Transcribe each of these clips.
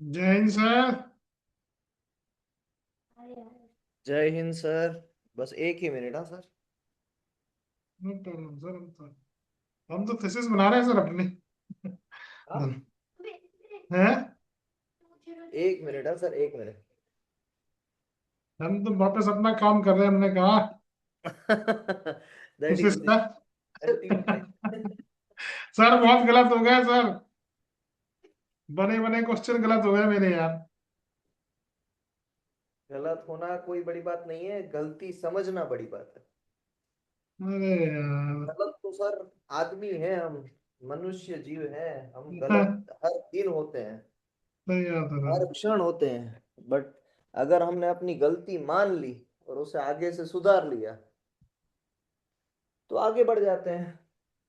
जय हिंद सर। जय हिंद सर। बस एक ही मिनट। हाँ सर। No problem sir. हम तो थीसिस बना रहे हैं सर अपनी। हाँ, हैं? एक मिनट। हाँ सर, एक मिनट। हम तो वापस अपना काम कर रहे हैं, हमने कहा दैट थीसिस इज का। अल्टीमेट। सर बहुत गलत हो गया सर। बने बने क्वेश्चन गलत हो गए मेरे यार। गलत होना कोई बड़ी बात नहीं है, गलती समझना बड़ी बात है। अरे यार। गलत तो सर आदमी है हम, मनुष्य जीव है। हम हाँ, गलत हर दिन होते हैं, सही बात है सर। हर क्षण होते हैं। बट अगर हमने अपनी गलती मान ली और उसे आगे से सुधार लिया तो आगे बढ़ जाते हैं।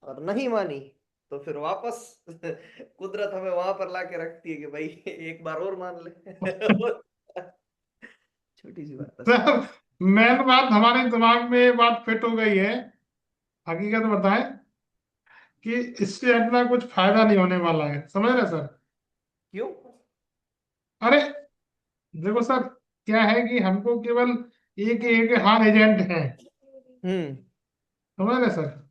और नहीं मानी तो फिर वापस कुदरत हमें वहां पर लाके रखती है कि भाई एक बार और मान ले। छोटी सी बात है सर। सर मेन बात हमारे दिमाग में ये बात फिट हो गई है। हकीकत बताएं कि इससे अपना कुछ फायदा नहीं होने वाला है, समझ रहे सर? क्यों? अरे देखो सर, क्या है कि हमको केवल एक एक हार एजेंट है, हम्म। समझ रहे सर?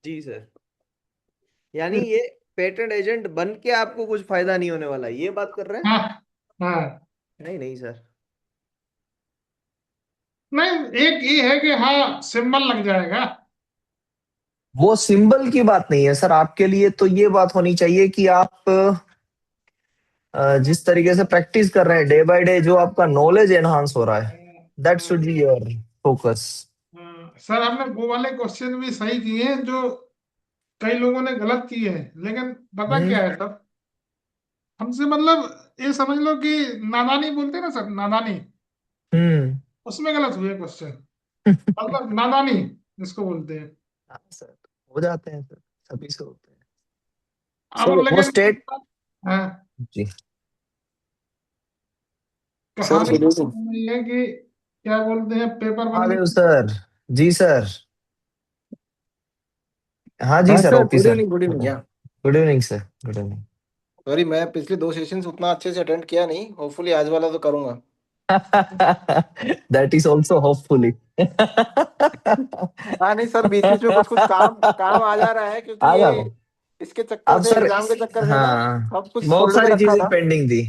जी सर। यानी ये पेटेंट एजेंट बन के आपको कुछ फायदा नहीं होने वाला, ये बात कर रहे हैं? हाँ हाँ। नहीं नहीं सर। नहीं, एक ये है कि हाँ सिंबल लग जाएगा। वो सिंबल की बात नहीं है सर, आपके लिए तो ये बात होनी चाहिए कि आप जिस तरीके से प्रैक्टिस कर रहे हैं डे बाय डे, जो आपका नॉलेज एनहांस हो रहा है, that should be your focus. Sir हमने वो वाले क्वेश्चन भी सही किए हैं जो कई लोगों ने गलत किए हैं, लेकिन पता हम्म। क्या है सर, हमसे मतलब ये समझ लो कि नादानी बोलते हैं ना सर, नादानी, हम्म। उसमें गलत हुए क्वेश्चन। मतलब नादानी जिसको बोलते हैं। हाँ सर, हो जाते हैं सर, सभी से होते हैं। अब सर वो लेकिन स्टेट। हाँ, जी सर, कहानी बोलिए सर। ये है कि क्या बोलते हैं, पेपर बन महादेव गया। सर। जी सर। हाँ जी हाँ sir, sir, OP good sir. Evening, good evening. या good evening sir, good evening. Sorry, मैं पिछले दो सेशंस उतना अच्छे से अटेंड किया नहीं। होपफुली आज वाला तो करूंगा। That is also hopefully. हाँ नहीं सर, बीच बीच में कुछ कुछ काम काम आ जा रहा है, क्योंकि आ ये जाओ। इसके चक्कर अब से, सर, एग्जाम के चक्कर से ना हाँ, सब कुछ बहुत होल्ड में सारी रखा चीजें था। पेंडिंग थी।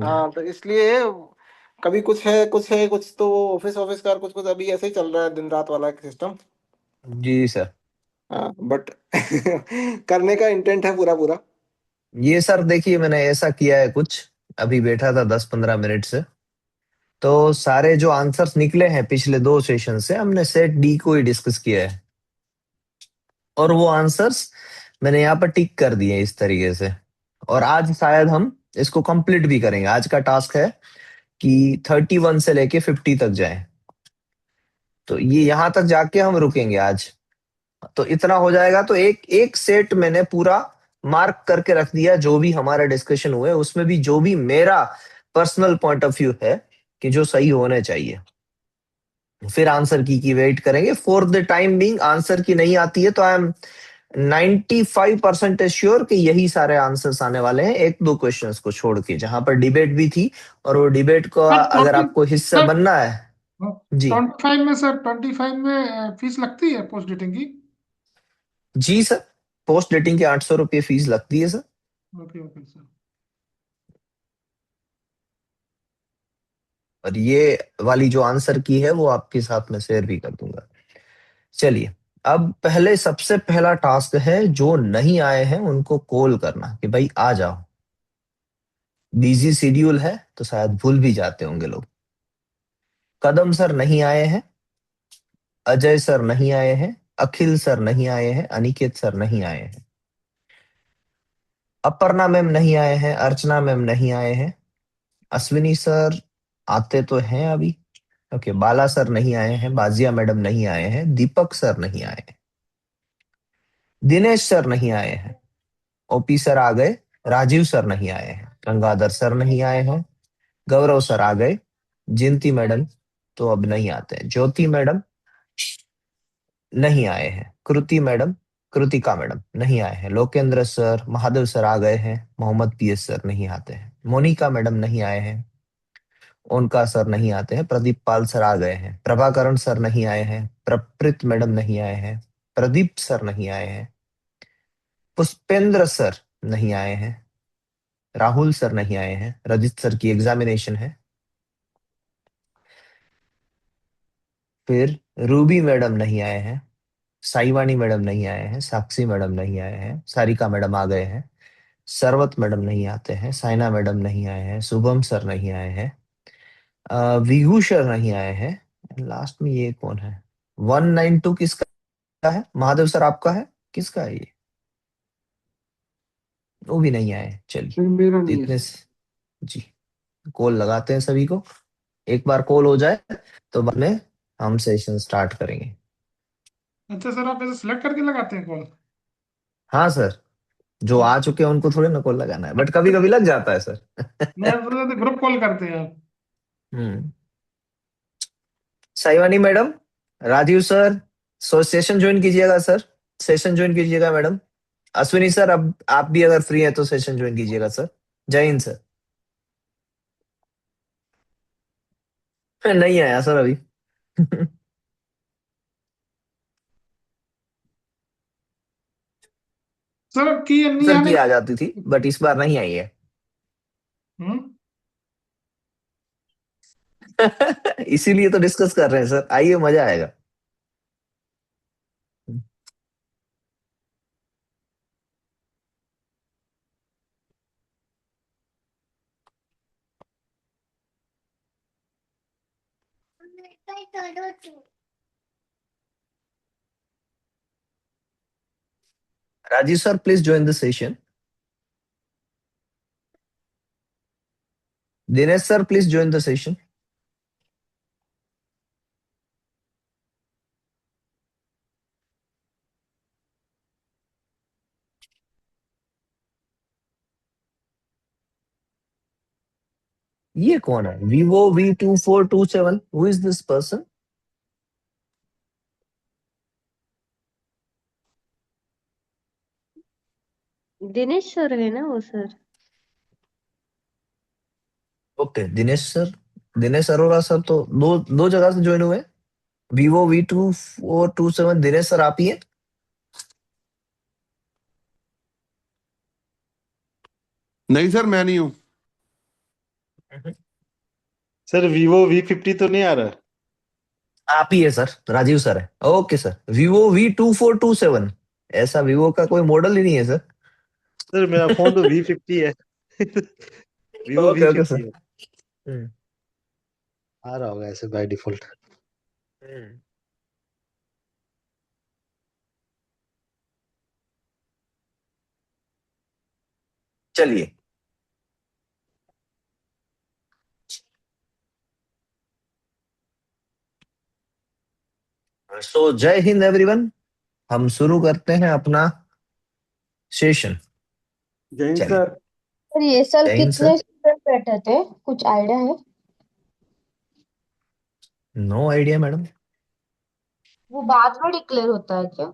हाँ तो इसलिए कभी कुछ है, कुछ है, कुछ तो ऑफिस ऑफिस का, कुछ कुछ अभी ऐसे ही चल रहा है, दिन रात वाला सिस्टम। जी सर। हाँ बट करने का इंटेंट है पूरा पूरा। ये सर देखिए, मैंने ऐसा किया है कुछ, अभी बैठा था 10-15 मिनट से, तो सारे जो आंसर्स निकले हैं पिछले 2 सेशन से, हमने सेट डी को ही डिस्कस किया है। और वो आंसर्स मैंने यहाँ पर टिक कर दिए इस तरीके से। और आज शायद हम इसको कंप्लीट भी करेंगे। आज का टास्क है कि 31 से लेके 50 तक जाए, तो ये यहाँ तक जाके हम रुकेंगे आज। तो इतना हो जाएगा तो एक एक सेट मैंने पूरा मार्क करके रख दिया। जो भी हमारा डिस्कशन हुए उसमें भी जो भी मेरा पर्सनल पॉइंट ऑफ व्यू है कि जो सही होने चाहिए, फिर आंसर की वेट करेंगे। For the time being answer की नहीं आती है तो आई एम 95% श्योर कि यही सारे आंसर्स आने वाले हैं, एक दो क्वेश्चंस को छोड़ के जहां पर डिबेट भी थी। और वो डिबेट को सर अगर आपको हिस्सा सर बनना है। जी। 25 में सर, 25 में फीस लगती है पोस्ट डेटिंग की? जी सर, पोस्ट डेटिंग के 800 रुपये फीस लगती है सर। Okay okay sir. और ये वाली जो आंसर की है वो आपके साथ में शेयर भी कर दूंगा। चलिए, अब पहले सबसे पहला टास्क है, जो नहीं आए हैं उनको कॉल करना कि भाई आ जाओ। बिजी शेड्यूल है तो शायद भूल भी जाते होंगे लोग। कदम सर नहीं आए हैं, अजय सर नहीं आए हैं, अखिल सर नहीं आए हैं, अनिकेत सर नहीं आए हैं, अपर्णा मैम नहीं आए हैं, अर्चना मैम नहीं आए हैं, अश्विनी सर आते तो हैं अभी। ओके, बाला सर नहीं आए हैं, बाजिया मैडम नहीं आए हैं, दीपक सर नहीं आए हैं, दिनेश सर नहीं आए हैं, ओपी सर आ गए, राजीव सर नहीं आए हैं, गंगाधर सर नहीं आए हैं, गौरव सर आ गए, जिंती मैडम तो अब नहीं आते हैं, ज्योति मैडम नहीं आए हैं, कृति मैडम कृतिका मैडम नहीं आए हैं, लोकेंद्र सर, महादेव सर आ गए हैं, मोहम्मद पीएस सर नहीं आते हैं, मोनिका मैडम नहीं आए हैं, ओनका सर नहीं आते हैं, प्रदीप पाल सर आ गए हैं, प्रभाकरण सर नहीं आए हैं, प्रप्रीत मैडम नहीं आए हैं, प्रदीप सर नहीं आए हैं, पुष्पेंद्र सर नहीं आए हैं, राहुल सर नहीं आए हैं, रजित सर की एग्जामिनेशन है। फिर रूबी मैडम नहीं आए हैं, साईवानी मैडम नहीं आए हैं, साक्षी मैडम नहीं आए हैं, सारिका मैडम आ गए हैं, सरवत मैडम नहीं आते हैं, साइना मैडम नहीं आए हैं, शुभम सर नहीं आए हैं, विभू सर नहीं आए हैं। लास्ट में ये कौन है? 192 किसका है? महादेव सर आपका है? किसका है ये? वो भी नहीं आए। चलिए, मेरा तो नहीं है इतने सर। जी, कॉल लगाते हैं सभी को। एक बार कॉल हो जाए तो बाद में हम सेशन स्टार्ट करेंगे। अच्छा सर, आप ऐसे सिलेक्ट करके लगाते हैं कॉल? हाँ सर, जो आ चुके हैं उनको थोड़े ना कॉल लगाना है, बट कभी कभी लग जाता है सर। मैं सोचा था ग्रुप कॉल करते हैं आप। Hmm. Saivani madam, Rajeev sir, so session join कीजिएगा सर, सेशन ज्वाइन कीजिएगा मैडम। अश्विनी सर, अब आप भी अगर फ्री है तो सेशन ज्वाइन कीजिएगा सर। जय हिंद सर। नहीं आया सर अभी। सर की नहीं सर की आने आ जाती थी बट इस बार नहीं आई है। हम्म। इसीलिए तो डिस्कस कर रहे हैं सर, आइए मजा आएगा। Rajeev sir please join the session. Dinesh sir please join the session. ये कौन है? Vivo V2427, who is this person? Dinesh sir है ना वो sir? Okay, Dinesh sir, Dinesh Arora sir तो दो दो जगह से ज्वाइन हुए। Vivo V2427, दिनेश सर आप ही हैं? नहीं सर, मैं नहीं हूँ। सर Vivo V50 तो नहीं आ रहा? आप ही है सर, राजीव सर है। ओके सर, Vivo V2427, ऐसा वीवो का कोई मॉडल ही नहीं है सर। सर मेरा फोन तो V50 है। Vivo okay okay V50 sir. है। हम्म, आ रहा होगा ऐसे बाय डिफॉल्ट। हम्म। चलिए, सो जय हिंद एवरीवन, हम शुरू करते हैं अपना सेशन। जैन चलिए, सर। सर ये साल जय हिंद कितने सर। स्टूडेंट बैठे थे, कुछ आइडिया है? No idea madam. वो बाद में डिक्लेयर होता है क्या?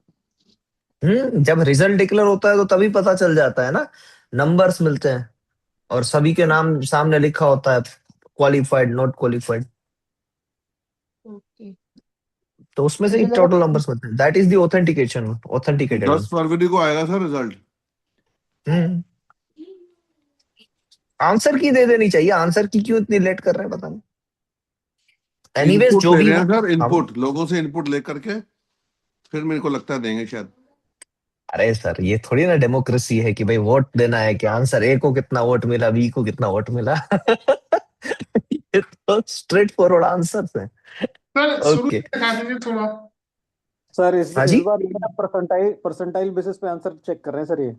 जब रिजल्ट डिक्लेयर होता है तो तभी पता चल जाता है ना, नंबर्स मिलते हैं और सभी के नाम सामने लिखा होता है, क्वालिफाइड नॉट क्वालिफाइड, ओके। तो उसमें से ही मुझे लगा टोटल नंबर्स मिलते हैं। That is the authentication, authenticated one. 10 फरवरी को आएगा सर रिजल्ट। हम्म। आंसर की दे देनी चाहिए, आंसर की क्यों इतनी लेट कर रहे हैं पता नहीं। एनीवेज इनपुट जो ले भी रहे हो, हैं सर, हम, इनपुट लोगों से इनपुट लेकर के फिर मेरे को लगता है देंगे शायद। अरे सर ये थोड़ी ना डेमोक्रेसी है कि भाई वोट देना है कि आंसर ए को कितना वोट मिला, बी को कितना वोट मिला। ये तो स्ट्रेट फॉरवर्ड आंसर है। सर शुरू ओके। से दिखा दीजिए थोड़ा। सर इस हाँ इस जी। बार परसेंटाइल परसेंटाइल बेसिस पे आंसर चेक कर रहे हैं सर ये।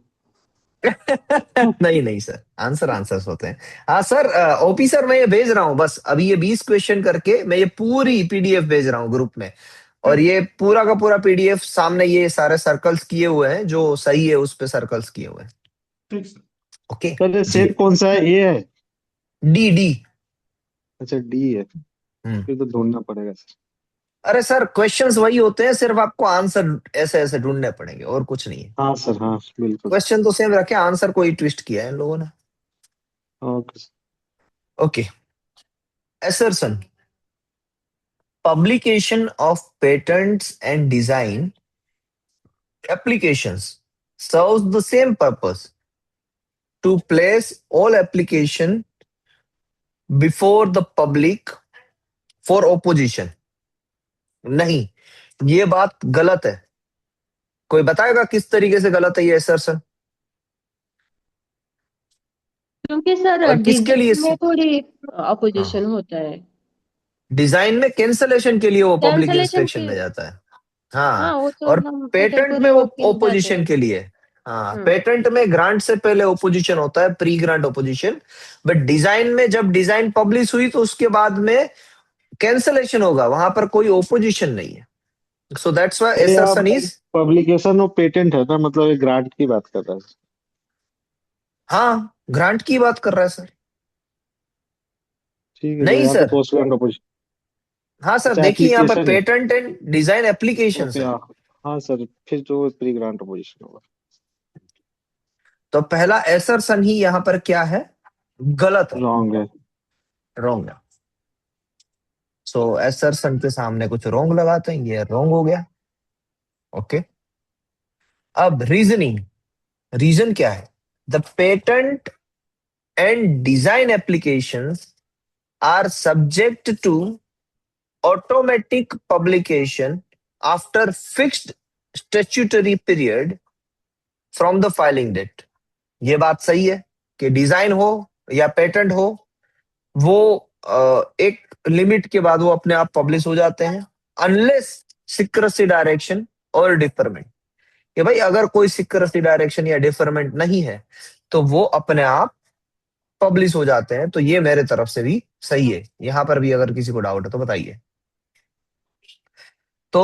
नहीं नहीं सर, आंसर आंसर्स होते हैं। हाँ सर, ओपी सर मैं ये भेज रहा हूँ, बस अभी ये 20 क्वेश्चन करके मैं ये पूरी पीडीएफ भेज रहा हूँ ग्रुप में, और ये पूरा का पूरा पीडीएफ सामने ये सारे सर्कल्स किए हुए हैं, जो सही है उस पे सर्कल्स किए हुए हैं। ठीक सर। ओके सर ये जी। सेट कौन सा है? ये है? D D. अच्छा डी है, हम्म। फिर तो ढूंढना पड़ेगा सर। अरे सर क्वेश्चंस वही होते हैं, सिर्फ आपको आंसर ऐसे ऐसे ढूंढने पड़ेंगे और कुछ नहीं है। हाँ सर, हाँ बिल्कुल। क्वेश्चन तो सेम रखे, आंसर कोई ट्विस्ट किया है इन लोगों ने। Okay sir. Okay, assertion, publication of patents and design applications serves the same purpose, to place all application before the public for opposition। नहीं, ये बात गलत है। कोई बताएगा किस तरीके से गलत है ये assertion? क्योंकि सर और किसके लिए? डिजाइन में थोड़ी अपोजिशन होता है। डिजाइन में कैंसलेशन के लिए वो पब्लिक कैंसलेशन इंस्पेक्शन के, में जाता है। हाँ हाँ, वो तो और हम पेटेंट पेटेंट को में वो रिवोक के लिए जाते ओपोजिशन हैं। के लिए। हाँ, हम्म। पेटेंट में ग्रांट से पहले ओपोजिशन होता है, pre grant opposition. But design में जब डिजाइन पब्लिश हुई तो उसके बाद में कैंसलेशन होगा, वहां पर कोई ओपोजिशन नहीं है। सो दैट्स व्हाई ये आप assertion is। Publication of patent है ना, मतलब एक ग्रांट की बात कर रहा है। हाँ, ग्रांट की बात कर रहा है सर। ठीक है, तो नहीं यहाँ पे सर, पोस्ट ग्रांट अपोजिशन। हाँ सर अच्छा, देखिए यहाँ पर एप्लीकेशन है। Patent and design application okay, है। हाँ। हाँ सर, फिर तो प्री ग्रांट अपोजिशन होगा। तो पहला assertion ही यहाँ पर क्या है? गलत है, रॉन्ग है। रॉन्ग है। सो assertion के सामने कुछ रॉन्ग लगाते हैं, ये रॉन्ग हो गया। ओके, अब रीजनिंग, रीजन क्या है? The patent and design applications are subject to automatic publication after fixed statutory period from the filing date. ये बात सही है कि डिजाइन हो या पेटेंट हो, वो एक लिमिट के बाद वो अपने आप पब्लिश हो जाते हैं, अनलेस सीक्रेसी डायरेक्शन और डिफरमेंट। कि भाई अगर कोई सीक्रेसी डायरेक्शन या डिफरमेंट नहीं है तो वो अपने आप पब्लिश हो जाते हैं। तो ये मेरे तरफ से भी सही है। यहां पर भी अगर किसी को डाउट है तो बताइए। तो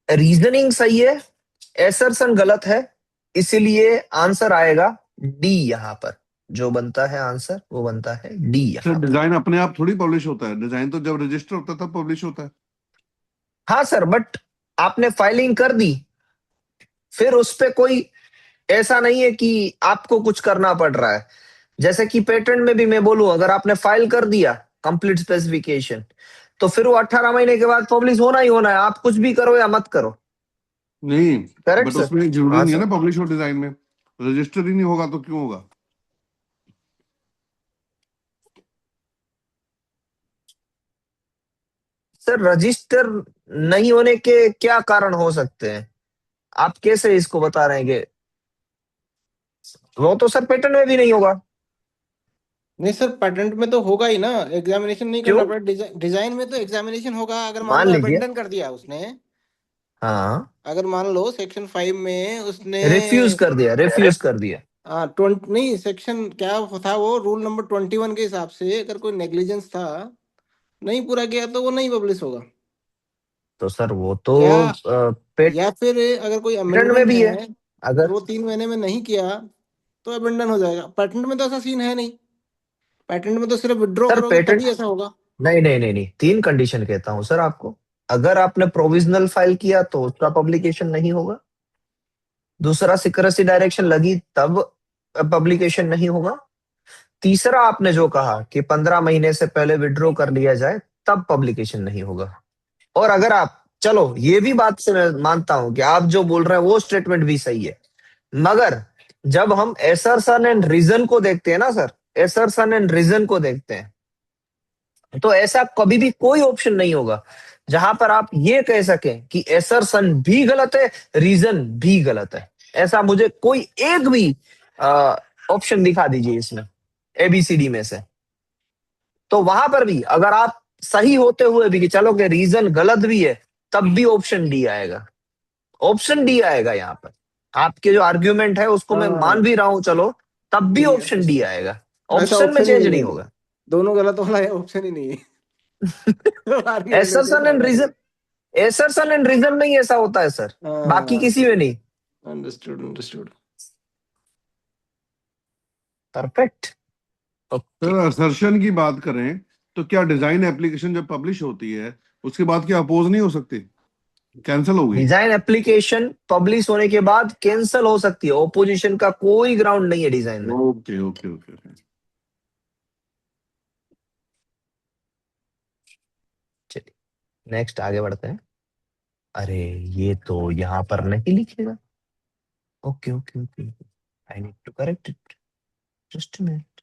रीजनिंग सही है, एसर्शन गलत है, इसलिए आंसर आएगा डी। यहां पर जो बनता है आंसर वो बनता है डी। सर यहां पर डिजाइन अपने आप थोड़ी पब्लिश होता है, डिजाइन तो जब रजिस्टर होता है तब पब्लिश होता है। हाँ सर, बट आपने फाइलिंग कर दी, फिर उस पे कोई ऐसा नहीं है कि आपको कुछ करना पड़ रहा है। जैसे कि पेटेंट में भी मैं बोलूं, अगर आपने फाइल कर दिया कंप्लीट स्पेसिफिकेशन, तो फिर वो 18 महीने के बाद पब्लिश होना ही होना है, आप कुछ भी करो या मत करो। नहीं, करेक्ट बट सर? उसमें जरूरी हाँ नहीं है सर। ना पब्लिश हो, डिजाइन में रजिस्टर ही नहीं होगा तो क्यों होगा? सर रजिस्टर नहीं होने के क्या कारण हो सकते हैं? आप कैसे इसको बता रहे हैं कि वो तो सर पेटेंट में भी नहीं होगा? नहीं सर, पेटेंट में तो होगा ही ना, एग्जामिनेशन नहीं करना क्यों? पड़ेगा। डिजाइन में तो एग्जामिनेशन होगा। अगर मान मान लो लीजिए, अबेंडन कर दिया उसने, हाँ, अगर मान लो सेक्शन 5 में उसने, रिफ्यूज कर दिया, रिफ्यूज कर दिया। हाँ 20 नहीं, सेक्शन क्या था वो, रूल नंबर 21 के हिसाब से अगर कोई नेग्लिजेंस था, नहीं पूरा किया, तो वो नहीं पब्लिश होगा। तो सर वो तो क्या, पेटेंट या फिर अगर कोई में अमेंडमेंट भी है। है और अगर वो 3 महीने में नहीं किया, तो अबेंडन हो जाएगा। पेटेंट में तो ऐसा सीन है नहीं। पेटेंट में तो सिर्फ विड्रॉ सर करोगे पेटेंट, तभी ऐसा होगा। नहीं नहीं नहीं नहीं, तीन कंडीशन कहता हूं सर आपको। अगर आपने प्रोविजनल फाइल किया तो उसका पब्लिकेशन नहीं होगा। दूसरा, सिक्रेसी डायरेक्शन लगी तब पब्लिकेशन नहीं होगा। तीसरा, आपने जो कहा कि 15 महीने से पहले विड्रॉ कर लिया जाए तब पब्लिकेशन नहीं होगा। और अगर आप, चलो ये भी बात से मैं मानता हूं कि आप जो बोल रहे हैं वो स्टेटमेंट भी सही है, मगर जब हम एसर्शन एंड रीजन को देखते हैं ना सर, एसर्शन एंड रीजन को देखते हैं, तो ऐसा कभी भी कोई ऑप्शन नहीं होगा जहां पर आप ये कह सकें कि एसर्शन भी गलत है, रीजन भी गलत है। ऐसा मुझे कोई एक भी ऑप्शन दिखा दीजिए इसमें एबीसीडी में से। तो वहां पर भी अगर आप सही होते हुए भी कि चलो कि रीजन गलत भी है, तब भी ऑप्शन डी आएगा। ऑप्शन डी आएगा यहाँ पर। आपके जो आर्ग्यूमेंट है उसको मैं हाँ मान भी रहा हूं, चलो, तब भी ठीक ऑप्शन है, डी आएगा। ऐसा ऑप्शन में ऑप्शन ही चेंज नहीं नहीं है। होगा। दोनों गलत वाला है, ऑप्शन ही नहीं है। आर्ग्यूमेंट में कोई एसर्शन एंड फायदा नहीं। रीजन, एसर्शन एंड रीजन में ही ऐसा होता है सर, बाकी हाँ, किसी में नहीं। Understood understood. Perfect. Okay. Sir assertion की बात करें तो क्या डिजाइन एप्लीकेशन जब पब्लिश होती है उसके बाद क्या अपोज नहीं हो सकती, कैंसिल हो गई? डिजाइन एप्लीकेशन पब्लिश होने के बाद कैंसिल हो सकती है, ओपोजिशन का कोई ग्राउंड नहीं है डिजाइन में। Okay okay okay okay. चलिए नेक्स्ट आगे बढ़ते हैं। अरे ये तो यहाँ पर नहीं लिखेगा। Okay okay okay, I need to correct it, just a minute.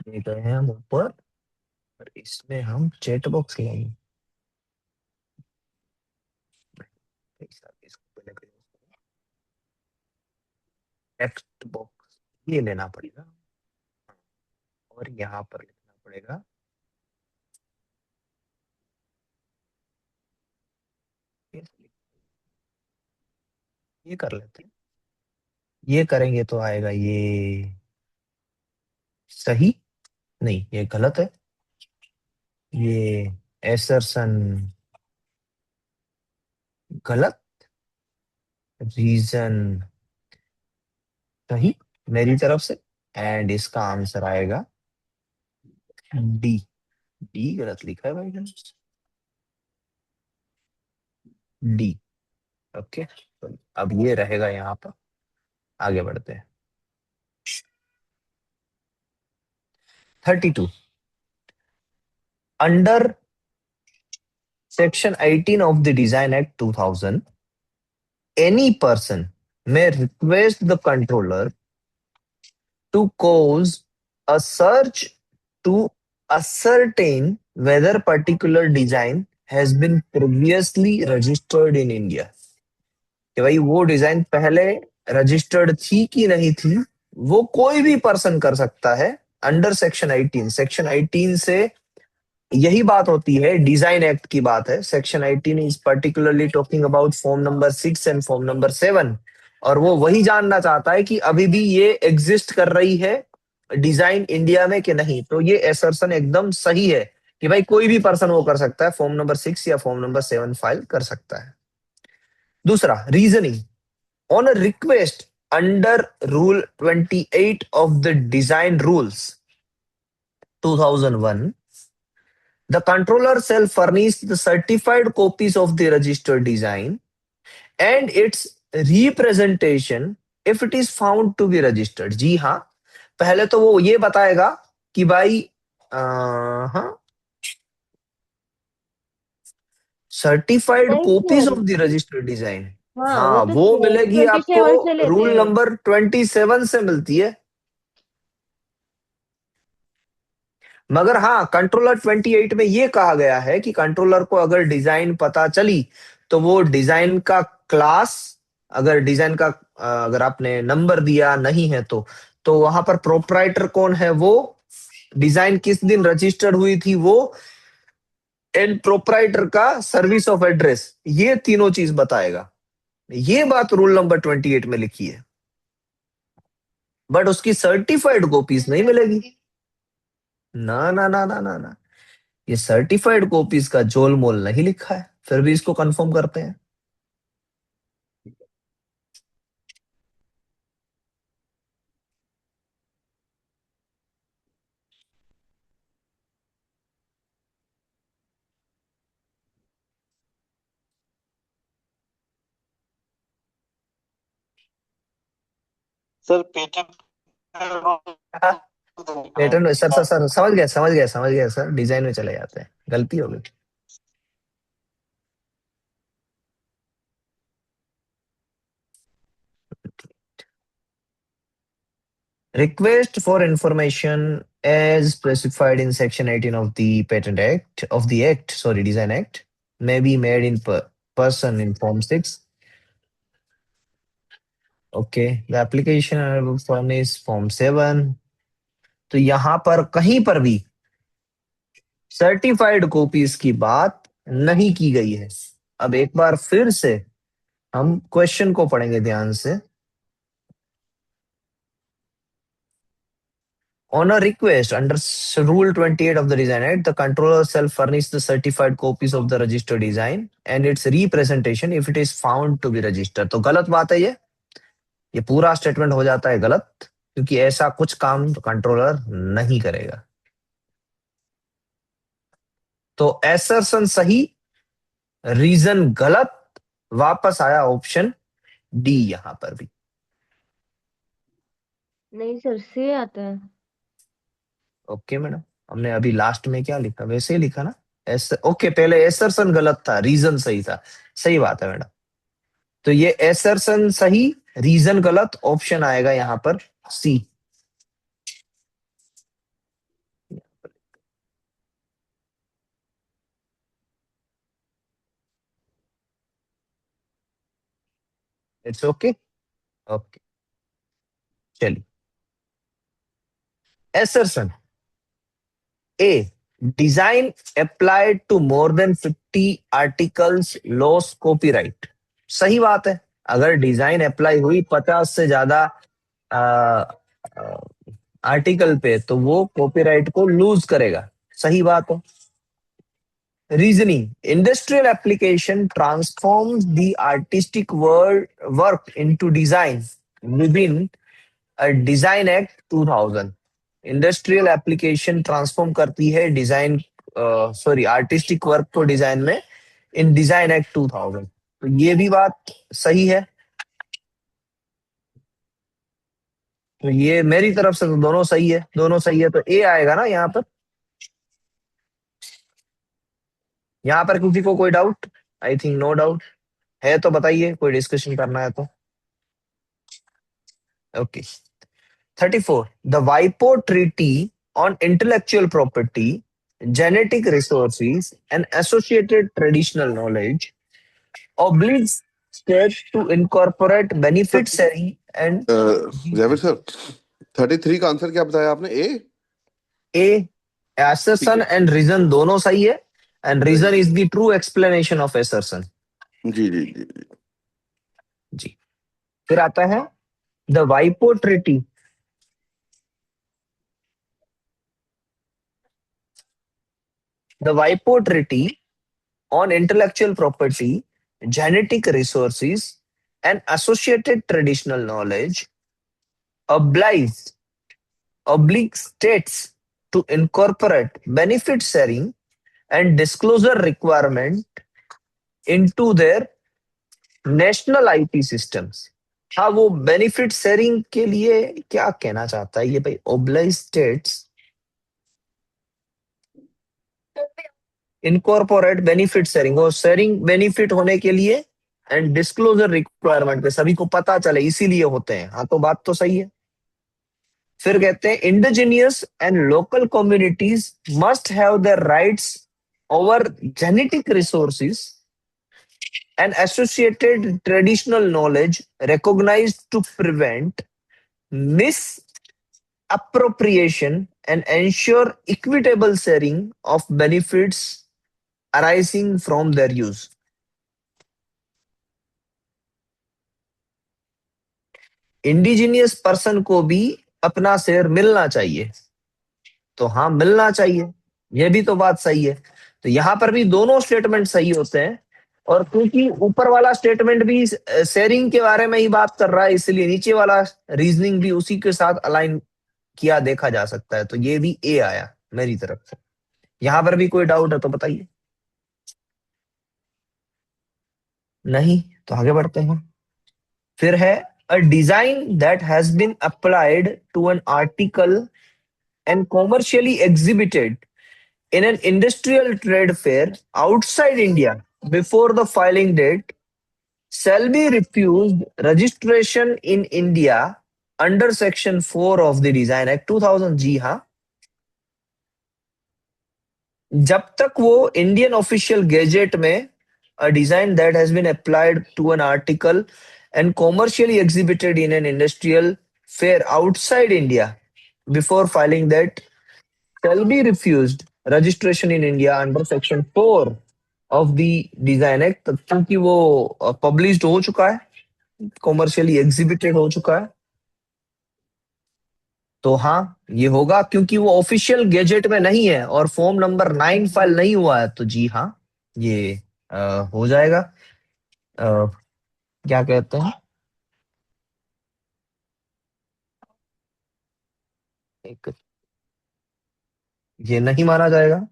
ये गए हैं हम ऊपर और इसमें हम चैट बॉक्स लेंगे। इसको पहले टेक्स्ट बॉक्स ये लेना पड़ेगा और यहाँ पर लिखना पड़ेगा ये कर लेते हैं। ये करेंगे तो आएगा ये सही, नहीं ये गलत है, ये एसरसन गलत, रीजन सही मेरी तरफ से, एंड इसका आंसर आएगा डी। डी गलत लिखा है भाई, डी। ओके, तो अब ये रहेगा यहाँ पर। आगे बढ़ते हैं। 32 under Section 18 of the Design Act 2000, any person may request the controller to cause a search to ascertain whether particular design has been previously registered in India. कि भाई वो डिजाइन पहले रजिस्टर्ड थी कि नहीं थी, वो कोई भी पर्सन कर सकता है अंडर सेक्शन 18। सेक्शन 18 से यही बात होती है, डिजाइन एक्ट की बात है। Section 18 is particularly talking about form number 6 and form number 7, और वो वही जानना चाहता है कि अभी भी ये एग्जिस्ट कर रही है डिजाइन इंडिया में कि नहीं। तो ये एसर्शन एकदम सही है कि भाई कोई भी पर्सन वो कर सकता है, फॉर्म नंबर 6 या फॉर्म नंबर 7 फाइल कर सकता है। दूसरा, reasoning on a request under rule 28 of the design rules 2001, the controller shall furnish the certified copies of the registered design and its representation if it is found to be registered। जी हाँ, पहले तो वो ये बताएगा कि भाई हाँ certified नहीं copies sir, of the registered design. हाँ हाँ तो वो मिलेगी 27 से आपको लेते रूल हैं। नंबर 27 से मिलती है। मगर हाँ, कंट्रोलर 28 में ये कहा गया है कि कंट्रोलर को अगर डिजाइन पता चली तो वो डिजाइन का क्लास, अगर डिजाइन का अगर आपने नंबर दिया नहीं है तो वहां पर प्रोप्राइटर कौन है, वो डिजाइन किस दिन रजिस्टर्ड हुई थी वो, एंड प्रोप्राइटर का सर्विस ऑफ एड्रेस, ये तीनों चीज बताएगा। ये बात रूल नंबर 28 में लिखी है, बट उसकी सर्टिफाइड कॉपीज नहीं मिलेगी। ना ना ना ना ना ना, ये सर्टिफाइड कॉपीज का जोल मोल नहीं लिखा है, फिर भी इसको कंफर्म करते हैं। Sir patent pattern sir sir sir समझ गया सर, डिजाइन में चले जाते हैं, गलती हो गई। Request for information as specified in section 18 of the patent act of the act, sorry, design act, may be made in person in form 6. Okay, the application form is form 7। तो यहां पर कहीं पर भी सर्टिफाइड कॉपीज की बात नहीं की गई है। अब एक बार फिर से हम क्वेश्चन को पढ़ेंगे ध्यान से। On a request under Rule 28 of the Design Act, the controller shall furnish the certified copies of the registered design and its representation if it is found to be registered। तो गलत बात है ये पूरा स्टेटमेंट हो जाता है गलत। क्योंकि ऐसा कुछ काम कंट्रोलर नहीं करेगा। तो एसर्शन सही, रीजन गलत, वापस आया ऑप्शन डी यहां पर भी। नहीं सर, से आता है। ओके मैडम, हमने अभी लास्ट में क्या लिखा, वैसे ही लिखा ना। ओके, पहले एसर्शन गलत था, रीजन सही था। सही बात है मैडम। तो ये एसर्शन सही, रीजन गलत, ऑप्शन आएगा यहां पर सी। It's okay. ओके, चलिए। Assertion A, design applied to more than 50 articles loss copyright. सही बात है। अगर डिजाइन अप्लाई हुई 50 से ज्यादा आर्टिकल पे, तो वो कॉपीराइट को लूज करेगा। सही बात है। Reasoning, industrial application transforms the artistic work into design with in design act 2000। Industrial application transform करती है डिजाइन, सॉरी, आर्टिस्टिक वर्क को डिजाइन में, इन डिजाइन एक्ट 2000। तो ये भी बात सही है। तो ये मेरी तरफ से तो दोनों सही है, दोनों सही है, तो ए आएगा ना यहाँ पर। यहाँ पर किसी को कोई doubt? I think no doubt है, तो बताइए, कोई डिस्कशन करना है तो। Okay. 34, the WIPO Treaty on Intellectual Property, Genetic Resources and Associated Traditional Knowledge obliges states to incorporate benefit sharing and Javed sir, 33 का आंसर क्या बताया आपने? ए। assertion and reason दोनों सही है, and reason is the true explanation of assertion। जी जी जी जी। जी। फिर आता है the WIPO Treaty। The WIPO Treaty on Intellectual Property, Genetic Resources and Associated Traditional Knowledge obliges states to incorporate benefit sharing and disclosure requirement into their national IT systems. हाँ, वो benefit sharing के लिए क्या कहना चाहता है ये भाई? Oblige states incorporate benefit sharing, वो शेयरिंग बेनिफिट होने के लिए, एंड डिस्क्लोजर रिक्वायरमेंट पे, सभी को पता चले इसीलिए होते हैं। हाँ, तो बात तो सही है। फिर कहते हैं indigenous and local communities must have their rights over genetic resources and associated traditional knowledge recognized to prevent misappropriation and ensure equitable sharing of benefits arising from their use। Indigenous person को भी अपना share मिलना चाहिए। तो हाँ, मिलना चाहिए, यह भी तो बात सही है। तो यहां पर भी दोनों स्टेटमेंट सही होते हैं, और क्योंकि ऊपर वाला स्टेटमेंट भी शेयरिंग के बारे में ही बात कर रहा है, इसलिए नीचे वाला रीजनिंग भी उसी के साथ अलाइन किया देखा जा सकता है। तो ये भी ए आया मेरी तरफ से। यहां पर भी कोई डाउट है तो बताइए। नहीं तो आगे बढ़ते हैं। फिर है a design that has been applied to an article and commercially exhibited in an industrial trade fair outside India before the filing date shall be refused registration in India under section 4 of the Design Act 2000। जी हाँ, जब तक वो Indian official gazette में a design that has been applied to an article and commercially exhibited in an industrial fair outside India before filing that shall be refused registration in India under section 4 of the Design Act, क्योंकि वो published हो चुका है, commercially exhibited हो चुका है। तो हाँ, ये होगा, क्योंकि वो ऑफिशियल गैजेट में नहीं है और फॉर्म नंबर 9 फाइल नहीं हुआ है। तो जी हाँ, ये हो जाएगा। क्या कहते हैं, एक ये नहीं माना जाएगा।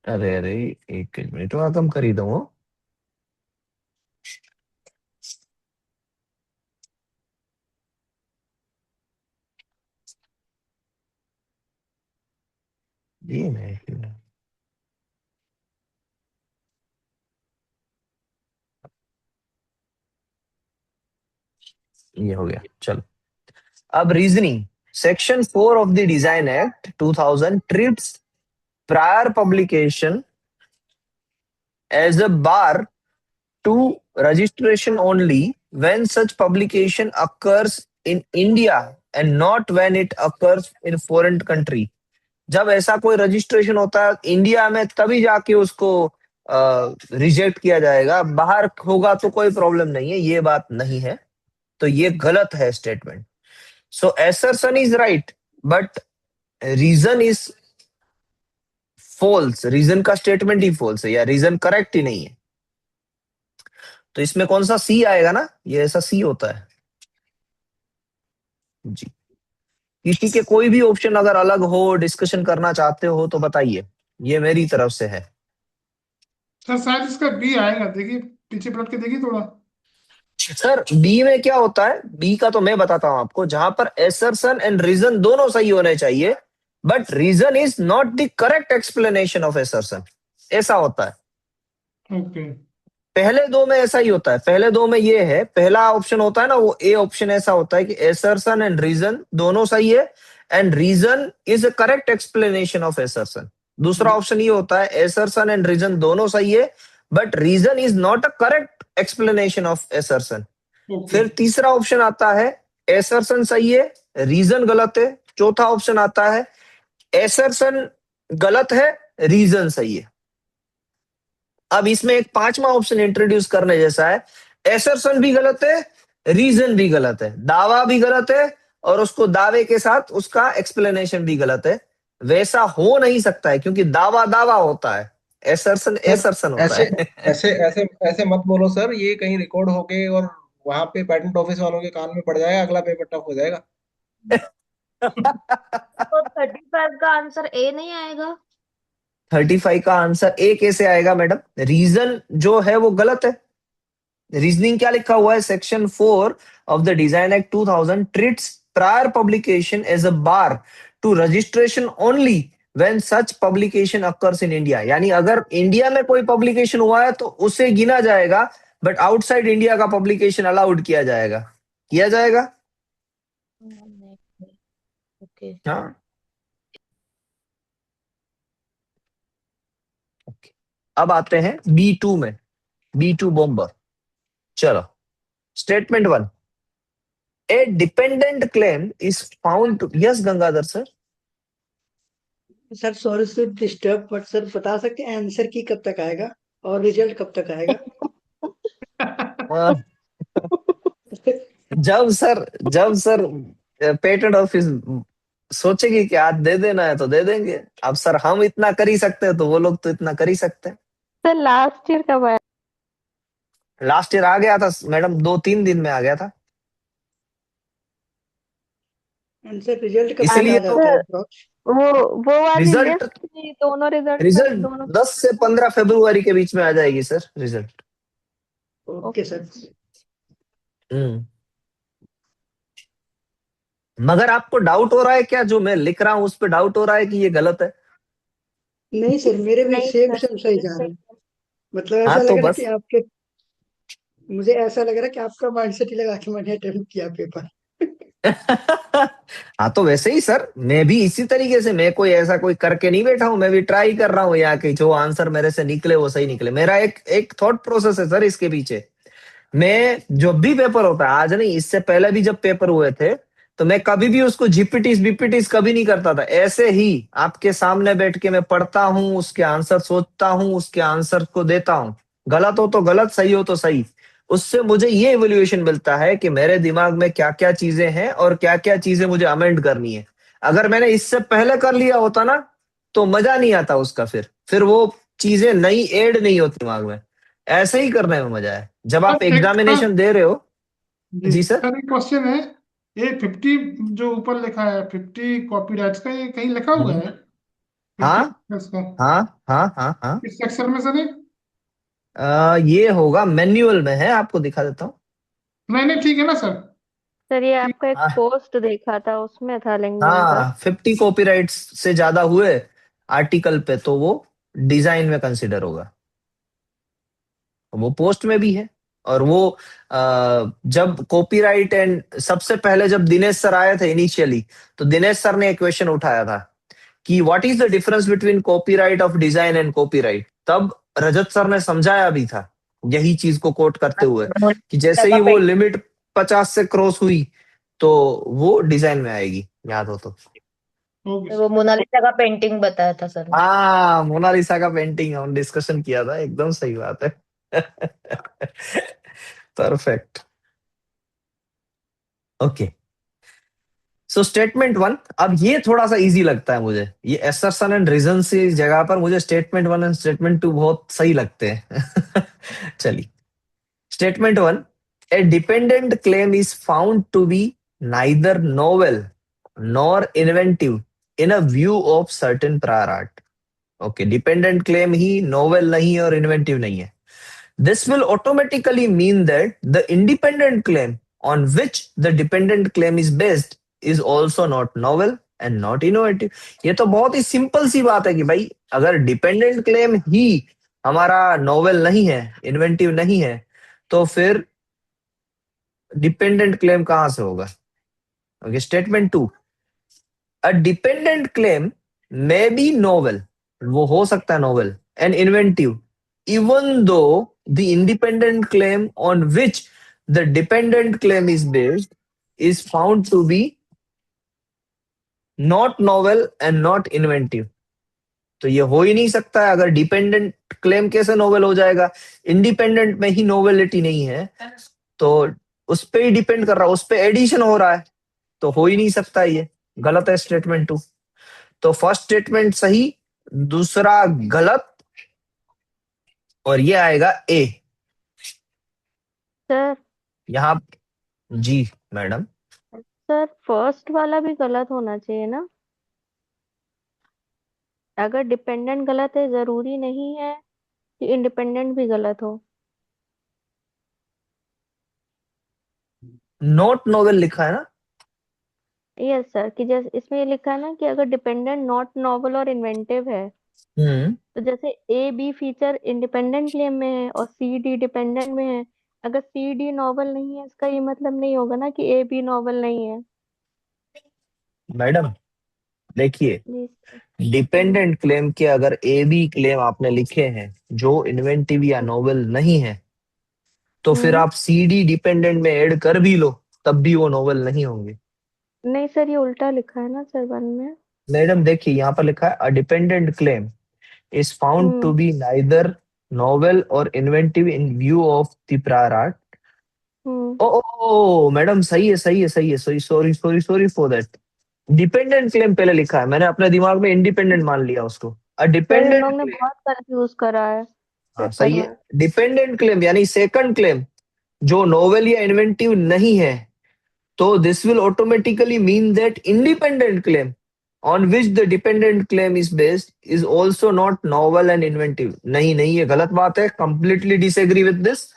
अरे अरे, एक मिनट में कम कर ही दूँ। ये नहीं, ये हो गया। चलो, अब reasoning. Section 4 of the design act 2000 treats prior publication as a bar to registration only when such publication occurs in India and not when it occurs in foreign country। जब ऐसा कोई रजिस्ट्रेशन होता है इंडिया में तभी जाके उसको reject किया जाएगा, बाहर होगा तो कोई प्रॉब्लम नहीं है। ये बात नहीं है, तो ये गलत है statement. So assertion is right but reason is false. Reason का स्टेटमेंट ही फॉल्स है या रीजन करेक्ट ही नहीं है। तो इसमें कौन सा सी आएगा ना, ये ऐसा सी होता है जी। किसी के कोई भी ऑप्शन अगर अलग हो, डिस्कशन करना चाहते हो तो बताइए, ये मेरी तरफ से है। सर शायद इसका बी आएगा, देखिए पीछे पलट के देखिए थोड़ा। सर बी में क्या होता है, बी का तो मैं बताता हूं आपको, जहां पर एसर्शन एंड रीजन दोनों सही होने चाहिए but reason is not the correct explanation of assertion, ऐसा होता है। ओके पहले दो में ऐसा ही होता है। पहले दो में ये है, पहला ऑप्शन होता है ना वो ए ऑप्शन, ऐसा होता है कि एसर्शन एंड रीजन दोनों सही है and reason is a correct explanation of assertion. दूसरा ऑप्शन ये होता है एसर्शन एंड रीजन दोनों सही है but reason is not a correct explanation of assertion. Okay फिर तीसरा ऑप्शन आता है एसर्शन सही है, रीजन गलत है। चौथा ऑप्शन आता है एसर्शन गलत है, रीजन सही है। अब इसमें एक पांचवा ऑप्शन इंट्रोड्यूस करने जैसा है, एसर्शन भी गलत है, रीजन भी गलत है, दावा भी गलत है और उसको दावे के साथ उसका एक्सप्लेनेशन भी गलत है। वैसा हो नहीं सकता है क्योंकि दावा दावा होता है, एसर्शन सर एसर्शन होता ऐसे है। ऐसे ऐसे ऐसे मत बोलो सर, ये कहीं रिकॉर्ड होके और वहां पे पेटेंट ऑफिस वालों के कान में पड़ जाएगा, अगला पेपर टफ हो जाएगा। तो 35 का आंसर ए नहीं आएगा? 35 का आंसर ए कैसे आएगा मैडम? रीजन जो है वो गलत है। रीजनिंग क्या लिखा हुआ है, section 4 of the design act 2000 treats prior publication as a bar to registration only when such publication occurs in India. यानी अगर इंडिया में कोई पब्लिकेशन हुआ है तो उसे गिना जाएगा बट आउटसाइड इंडिया का पब्लिकेशन अलाउड किया जाएगा, किया जाएगा। ओके हाँ ओके। अब आते हैं B2 में, B2 बॉम्बर। चलो, statement 1, a dependent claim is found to, yes Gangadhar sir. Sir sorry to disturb but sir बता सकते हैं आंसर की कब तक आएगा और रिजल्ट कब तक आएगा? जब सर पेटेंट ऑफिस सोचेगी कि आज दे देना है तो दे देंगे। अब सर हम इतना कर ही सकते हैं तो वो लोग तो इतना कर ही सकते हैं। सर लास्ट ईयर कब आया? लास्ट ईयर आ गया था मैडम, 2-3 दिन में आ गया था। आंसर रिजल्ट कब तक इसलिए आ तो जाता है approx? वो वाली रिजल्ट, लिस्ट थी, दोनों रिजल्ट रिजल्ट दोनों। 10 से 15 फरवरी के बीच में आ जाएगी सर रिजल्ट। Okay sir. मगर आपको डाउट हो रहा है क्या, जो मैं लिख रहा हूं उस पर डाउट हो रहा है कि ये गलत है? नहीं सर, मेरे भी नहीं सेम सर, सेम सही जा रहा है। मतलब हाँ ऐसा तो लग रहा है बस, कि आपके, मुझे ऐसा लग रहा है कि आपका माइंडसेट ही लगा के मैंने अटेम्प्ट किया पेपर। हाँ तो वैसे ही सर मैं भी इसी तरीके से, मैं कोई ऐसा कोई करके नहीं बैठा हूं, मैं भी ट्राई कर रहा हूँ यहाँ की जो आंसर मेरे से निकले वो सही निकले। मेरा एक थॉट प्रोसेस है सर इसके पीछे। मैं जो भी पेपर होता है, आज नहीं इससे पहले भी जब पेपर हुए थे, तो मैं कभी भी उसको जीपीटीज बीपीटीज कभी नहीं करता था। ऐसे ही आपके सामने बैठ के मैं पढ़ता हूँ, उसके आंसर सोचता हूँ, उसके आंसर को देता हूँ। गलत हो तो गलत, सही हो तो सही। उससे मुझे ये इवैल्यूएशन मिलता है कि मेरे दिमाग में क्या क्या चीजें हैं और क्या क्या चीजें मुझे अमेंड करनी है। अगर मैंने इससे पहले कर लिया होता ना तो मजा नहीं आता उसका, फिर वो चीजें नई ऐड नहीं होती दिमाग में। ऐसे ही करने में मजा है जब आप सर एक एग्जामिनेशन दे रहे हो। जी जी सर। सर, एक क्वेश्चन है। ये 50 जो ऊपर लिखा है, 50 कॉपीराइट्स का, ये कहीं लिखा हुआ हम्म, है? 50 हाँ का हाँ हाँ हाँ हाँ। किस सेक्शन में सर ये? ये होगा मैन्युअल में है, आपको दिखा देता हूँ। नहीं नहीं, ठीक है ना सर? सर ये ठीक। आपका एक हाँ पोस्ट देखा था, उसमें था लिंगडन का। हाँ, 50 कॉपीराइट्स से ज्यादा हुए आर्टिकल पे तो वो डिजाइन में कंसिडर होगा। वो पोस्ट में भी है। और वो जब कॉपीराइट एंड सबसे पहले जब दिनेश सर आए थे इनिशियली, तो दिनेश सर ने एक क्वेश्चन उठाया था कि what is the difference between copyright of design and copyright. तब रजत सर ने समझाया भी था यही चीज को कोट करते हुए कि जैसे ही वो लिमिट 50 से क्रॉस हुई तो वो डिजाइन में आएगी, याद हो तो। ओके वो मोनालिसा का पेंटिंग बताया था सर ने। हाँ, मोनालिसा का पेंटिंग हम डिस्कशन किया था, एकदम सही बात है। Perfect. Okay, so statement one, अब ये थोड़ा सा इजी लगता है मुझे, ये एसर्शन एंड रीजन की जगह पर मुझे statement one and statement two बहुत सही लगते हैं। चलिए, statement one, a dependent claim is found to be neither novel nor inventive in a view of certain prior art. Okay, dependent claim ही नोवेल नहीं है और इन्वेंटिव नहीं है। This will automatically mean that the independent claim on which the dependent claim is based is also not novel and not innovative। ये तो बहुत ही simple सी बात है कि भाई अगर डिपेंडेंट क्लेम ही हमारा नोवेल नहीं है, इन्वेंटिव नहीं है, तो फिर डिपेंडेंट क्लेम कहां से होगा। Okay, statement two, a dependent claim may be novel, वो हो सकता है novel, and inventive even though the independent claim on which the dependent claim is based is found to be not novel and not inventive। तो ये हो ही नहीं सकता है। अगर डिपेंडेंट क्लेम कैसे नोवेल हो जाएगा, इंडिपेंडेंट में ही नोवेलिटी नहीं है, तो उस पे ही डिपेंड कर रहा है, उस पे एडिशन हो रहा है, तो हो ही नहीं सकता। ये गलत है स्टेटमेंट टू। तो फर्स्ट स्टेटमेंट सही, दूसरा गलत, और ये आएगा ए सर यहाँ। जी मैडम। सर फर्स्ट वाला भी गलत होना चाहिए ना? अगर डिपेंडेंट गलत है, जरूरी नहीं है कि इंडिपेंडेंट भी गलत हो। नॉट नोवेल लिखा है ना। यस सर, कि जैसे इसमें ये लिखा है ना कि अगर डिपेंडेंट नॉट नॉवल और इन्वेंटिव है, हम्म, तो जैसे A B feature independent claim में है और सी डी डिपेंडेंट में है। अगर सी डी नॉवल नहीं है, इसका ये मतलब नहीं होगा ना कि ए बी नॉवल नहीं है। मैडम देखिए, जी सर। डिपेंडेंट क्लेम के अगर ए बी क्लेम आपने लिखे हैं जो इन्वेंटिव या नोवेल नहीं है, तो फिर हम्म। आप सी डी डिपेंडेंट में ऐड कर भी लो तब भी वो नोवेल नहीं होंगे। नहीं सर, ये उल्टा लिखा है ना सर वन में। मैडम देखिए, यहाँ पर लिखा है a dependent claim is found to hmm. B neither novel और inventive in view of the prior art. Hmm. O madam, सही है सही है सही है, sorry sorry sorry sorry for that. Dependent claim पहले लिखा है, मैंने अपने दिमाग में इंडिपेंडेंट मान लिया उसको। अ सर इन डिपेंडेंट लोग ने क्लेम, बहुत कंफ्यूज करा है हाँ पेपर सही है, में। डिपेंडेंट क्लेम यानी सेकंड क्लेम जो नोवेल या इन्वेंटिव नहीं है, तो this will automatically mean that independent claim on which the dependent claim is based is also not novel and inventive. नहीं नहीं, ये गलत बात है, completely disagree with this.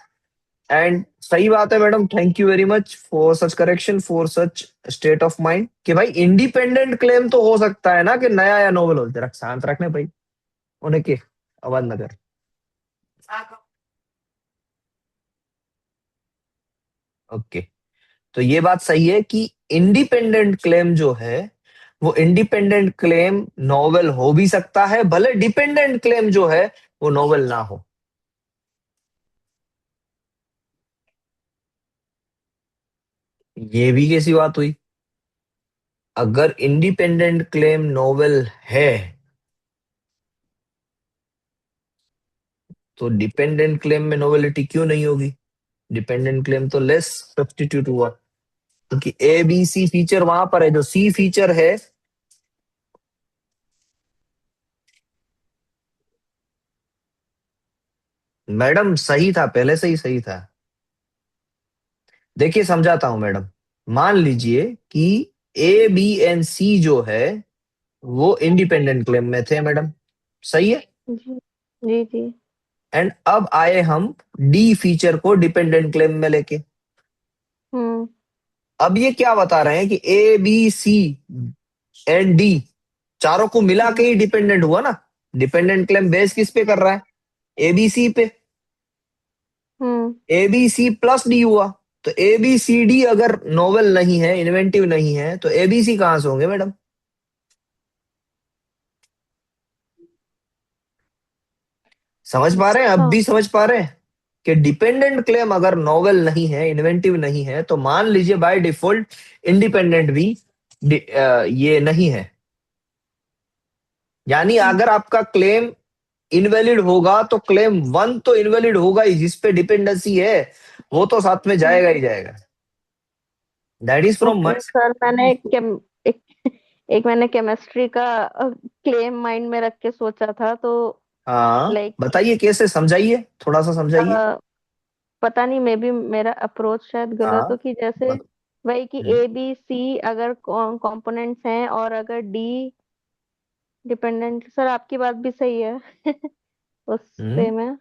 And सही बात है madam, thank you very much for such correction, for such state of mind कि भाई इंडिपेंडेंट क्लेम तो हो सकता है ना कि नया या नोवेल हो। जरा शांत रखने भाई, उन्हें के आवाज न कर। ओके, तो ये बात सही है कि इंडिपेंडेंट क्लेम जो है वो इंडिपेंडेंट क्लेम नोवेल हो भी सकता है, भले डिपेंडेंट क्लेम जो है वो नोवेल ना हो। ये भी कैसी बात हुई, अगर इंडिपेंडेंट क्लेम नोवेल है तो डिपेंडेंट क्लेम में नोवेलिटी क्यों नहीं होगी। डिपेंडेंट क्लेम तो लेस सब्स्टिट्यूट हुआ, क्योंकि ए बी सी फीचर वहां पर है, जो सी फीचर है मैडम सही था, पहले से ही सही था। देखिए समझाता हूं मैडम। मान लीजिए कि ए बी एंड सी जो है वो इंडिपेंडेंट क्लेम में थे मैडम, सही है। जी जी जी। एंड अब आए हम डी फीचर को डिपेंडेंट क्लेम में लेके। हम्म। अब ये क्या बता रहे हैं कि A B C and D चारों को मिला के ही डिपेंडेंट हुआ ना। डिपेंडेंट क्लेम बेस किस पे कर रहा है? एबीसी पे। Hmm. A B C plus D हुआ। तो ए बी सी डी अगर नोवेल नहीं है, इन्वेंटिव नहीं है, तो एबीसी कहां से होंगे मैडम? समझ पा रहे हैं? अब हाँ। भी समझ पा रहे हैं कि डिपेंडेंट क्लेम अगर नोवेल नहीं है, इन्वेंटिव नहीं है, तो मान लीजिए बाय डिफॉल्ट इंडिपेंडेंट भी ये नहीं है। यानी अगर आपका क्लेम इनवैलिड होगा तो क्लेम वन तो इनवैलिड होगा ही, जिस पे डिपेंडेंसी है वो तो साथ में जाएगा ही जाएगा। That is from okay my. Sir, एक, एक मैंने केमिस्ट्री का क्लेम माइंड में रख के सोचा था, तो हाँ लाइक बताइए कैसे, समझाइए, थोड़ा सा समझाइए। पता नहीं, मे बी मेरा अप्रोच शायद गलत हाँ हो, कि जैसे बत, वही कि हम्म, ए बी सी अगर कंपोनेंट्स हैं और अगर डी डिपेंडेंट, सर आपकी बात भी सही है उस पे हम्म, में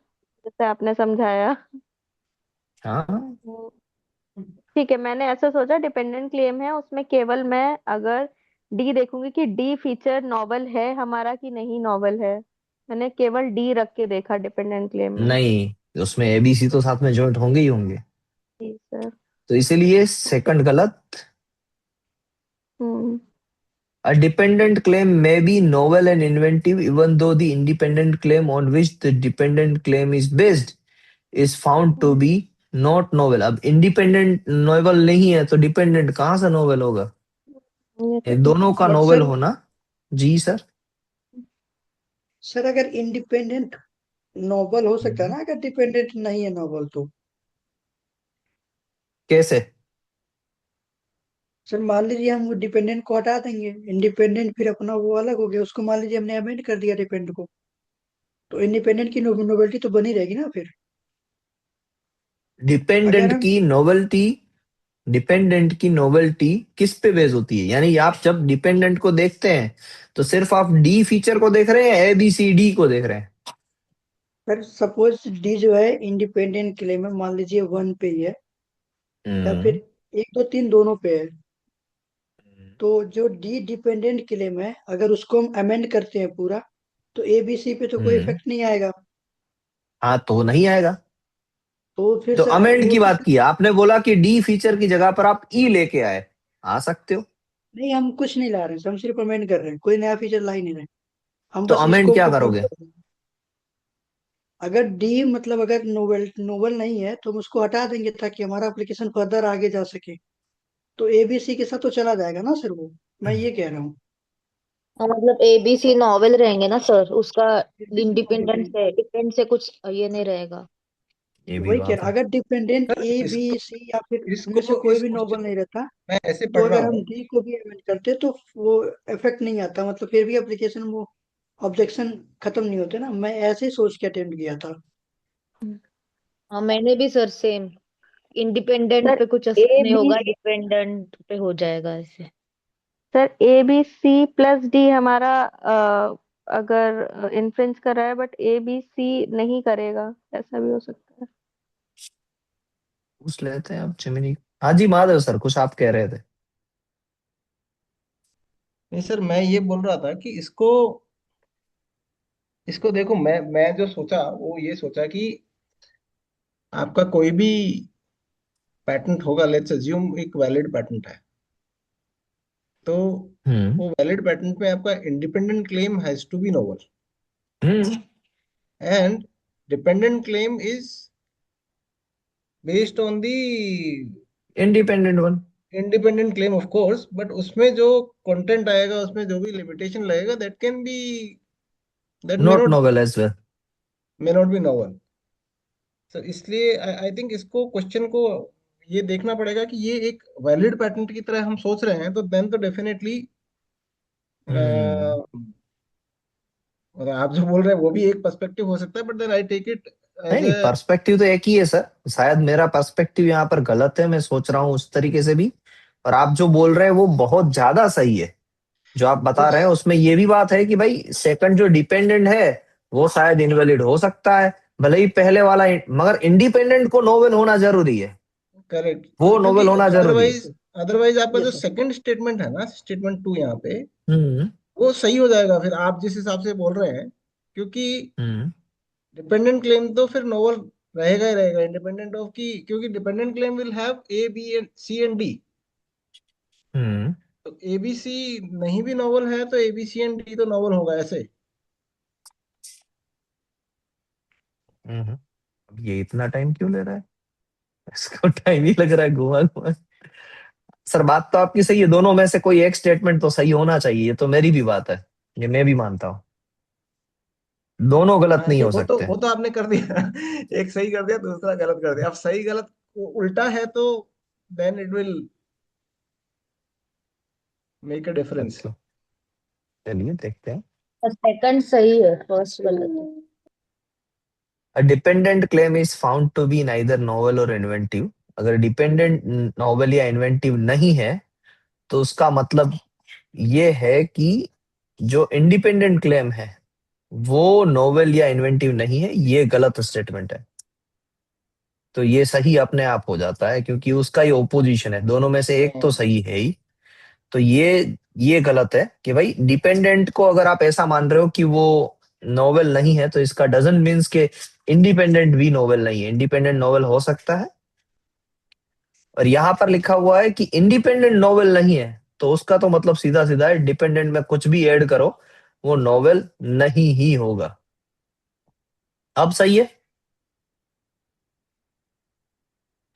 जैसे आपने समझाया। हाँ हम्म, ठीक है, मैंने ऐसा सोचा डिपेंडेंट क्लेम है उसमें केवल मैं अगर डी देखूंगी कि डी फीचर नॉवल है हमारा कि नहीं नॉवल है। मैंने केवल डी रख के देखा डिपेंडेंट क्लेम में। नहीं, उसमें एबीसी तो साथ में जॉइंट होंगे ही होंगे। जी सर। तो इसीलिए सेकंड गलत। हम्म। A dependent claim may be novel and inventive even though the independent claim on which the dependent claim is based is found to be not novel। अब इंडिपेंडेंट नोवेल नहीं है तो dependent कहाँ से novel होगा? ये तो ये ठीक दोनों है। का बट नोवेल सर, होना। जी सर। सर अगर इंडिपेंडेंट नॉवल हो सकता है हम्म। ना, अगर डिपेंडेंट नहीं है नॉवल तो? कैसे? सर मान लीजिए हम वो डिपेंडेंट को हटा देंगे, इंडिपेंडेंट फिर अपना वो अलग हो गया, उसको मान लीजिए हमने अमेंड कर दिया डिपेंडेंट को, तो इंडिपेंडेंट की नोवेलिटी तो बनी रहेगी ना फिर। अगर डिपेंडेंट हम की नोवेल्टी, डिपेंडेंट की नोवेल्टी किस पे बेस होती है? यानी आप जब डिपेंडेंट को देखते हैं तो सिर्फ आप डी फीचर को देख रहे हैं, ए बी सी डी को देख रहे हैं? सर सपोज डी जो है इंडिपेंडेंट क्लेम है, मान लीजिए वन पे ही है, या फिर हम्म। एक दो तीन दोनों पे है, तो जो डी डिपेंडेंट क्लेम है अगर उसको हम अमेंड करते हैं पूरा, तो ए बी सी पे तो कोई हम्म। इफेक्ट नहीं आएगा। हाँ तो नहीं आएगा। तो फिर तो सर अमेंड वो की तो बात फिर की, आपने बोला कि डी फीचर की जगह पर आप ई लेके आए, आ सकते हो। नहीं, हम कुछ नहीं ला रहे हैं, हम सिर्फ अमेंड कर रहे हैं, कोई नया फीचर ला ही नहीं रहे हैं, हम तो बस अमेंड स्कोप क्या को कम करोगे? कर रहे हैं। अगर डी मतलब अगर नोवेल नोवेल नहीं है तो हम उसको हटा देंगे ताकि हमारा एप्लीकेशन फर्दर आगे जा सके, तो एबीसी के साथ तो चला जाएगा ना सर वो, मैं ये कह रहा हूँ। हाँ, मतलब एबीसी नॉवेल रहेंगे ना सर, उसका एबीसी नॉवेल इंडिपेंडेंट रहेंगे, से डिपेंड से कुछ ये नहीं रहेगा। ये भी वही कह बात रहा हूँ, है। अगर डिपेंडेंट सर ए बी इसको सी या फिर उनमें से इसको कोई इस भी नोवेल क्वेश्चन नहीं रहता, मैं ऐसे तो पढ़ रहा अगर हम हूँ। डी को भी अमेंड करते तो वो इफेक्ट नहीं आता, मतलब फिर भी एप्लीकेशन वो ऑब्जेक्शन खत्म नहीं होते ना, मैं ऐसे ही सोच के अटेम्प्ट किया था। हाँ, मैंने भी सर सेम, इंडिपेंडेंट सर पे कुछ असर ए नहीं बी होगा, डिपेंडेंट पे हो जाएगा ऐसे। Sir A B C plus D हमारा अगर इन्फ्लुएंस कर रहा है, बट ए बी सी नहीं करेगा, ऐसा भी हो सकता है। पूछ लेते हैं अब जिमिनी। हाँ जी महादेव सर, कुछ आप कह रहे थे। नहीं सर, मैं ये बोल रहा था कि इसको इसको देखो, मैं जो सोचा वो ये सोचा कि आपका कोई भी पैटेंट होगा, लेट्स अज्यूम एक वैलिड पैटेंट है, तो हम्म। वो वैलिड पैटेंट में आपका independent claim has to be novel, hmm. And dependent claim is based on the independent one. Independent claim of course, but उसमें जो कंटेंट आएगा, उसमें जो भी लिमिटेशन लगेगा, that can be, that not novel as well. May not be novel. So इसलिए I think इसको question को ये देखना पड़ेगा कि ये एक वैलिड पैटेंट की तरह हम सोच रहे हैं, तो देन तो डेफिनेटली हम्म। आप जो बोल रहे हैं वो भी एक पर्सपेक्टिव हो सकता है, but then I take it नहीं नहीं, ऐसे पर्सपेक्टिव तो एक ही है सर। शायद मेरा पर्सपेक्टिव यहाँ पर गलत है, मैं सोच रहा हूँ उस तरीके से भी। और आप जो बोल रहे हैं वो बहुत ज्यादा सही है। जो आप बता रहे हैं उसमें ये भी बात है कि भाई सेकंड जो डिपेंडेंट है वो शायद इनवैलिड हो सकता है, भले ही पहले वाला मगर इंडिपेंडेंट को नोवेल होना जरूरी है। करेक्ट, वो क्योंकि नोवेल होना जरूरी है। अदरवाइज आपका जो यस सर। सेकंड स्टेटमेंट है ना, स्टेटमेंट 2 यहाँ पे, हम्म। वो सही हो जाएगा फिर आप जिस हिसाब से बोल रहे हैं। क्योंकि हम्म। डिपेंडेंट क्लेम तो फिर नोवल रहेगा ही रहेगा, इंडिपेंडेंट ऑफ की, क्योंकि dependent claim will have A B and C and D. Hmm. तो ए बी सी नहीं भी नोवल है तो A B C and D तो नोवल होगा ऐसे। हम्म। अब ये इतना टाइम क्यों ले रहा है? इसको टाइम ही लग रहा है घुमा घुमा। सर बात तो आपकी सही है, दोनों में से कोई एक स्टेटमेंट तो सही होना चाहिए, ये तो मेरी भी बात है, ये मैं भी मानता हूँ। दोनों गलत हाँ, नहीं ये हो सकते। वो तो आपने कर दिया। एक सही कर दिया, दूसरा गलत कर दिया। अब सही गलत उल्टा है तो then it will make a difference. अच्छा, चलिए देखते हैं। सेकंड सही है, फर्स्ट गलत है। A dependent claim is found to be neither novel or inventive। अगर डिपेंडेंट नॉवल या इन्वेंटिव नहीं है तो उसका मतलब ये है कि जो इंडिपेंडेंट क्लेम है वो नोवेल या इन्वेंटिव नहीं है, ये गलत स्टेटमेंट है। तो ये सही अपने आप हो जाता है क्योंकि उसका ये ओपोजिशन है, दोनों में से एक तो सही है ही। तो ये गलत है कि भाई डिपेंडेंट को अगर आप ऐसा मान रहे हो कि वो नोवेल नहीं है तो इसका डजंट मीन्स के इंडिपेंडेंट भी नोवेल नहीं है। इंडिपेंडेंट नोवेल हो सकता है। और यहाँ पर लिखा हुआ है कि इंडिपेंडेंट नोवेल नहीं है तो उसका तो मतलब सीधा सीधा है, डिपेंडेंट में कुछ भी ऐड करो वो नोवेल नहीं ही होगा। अब सही है।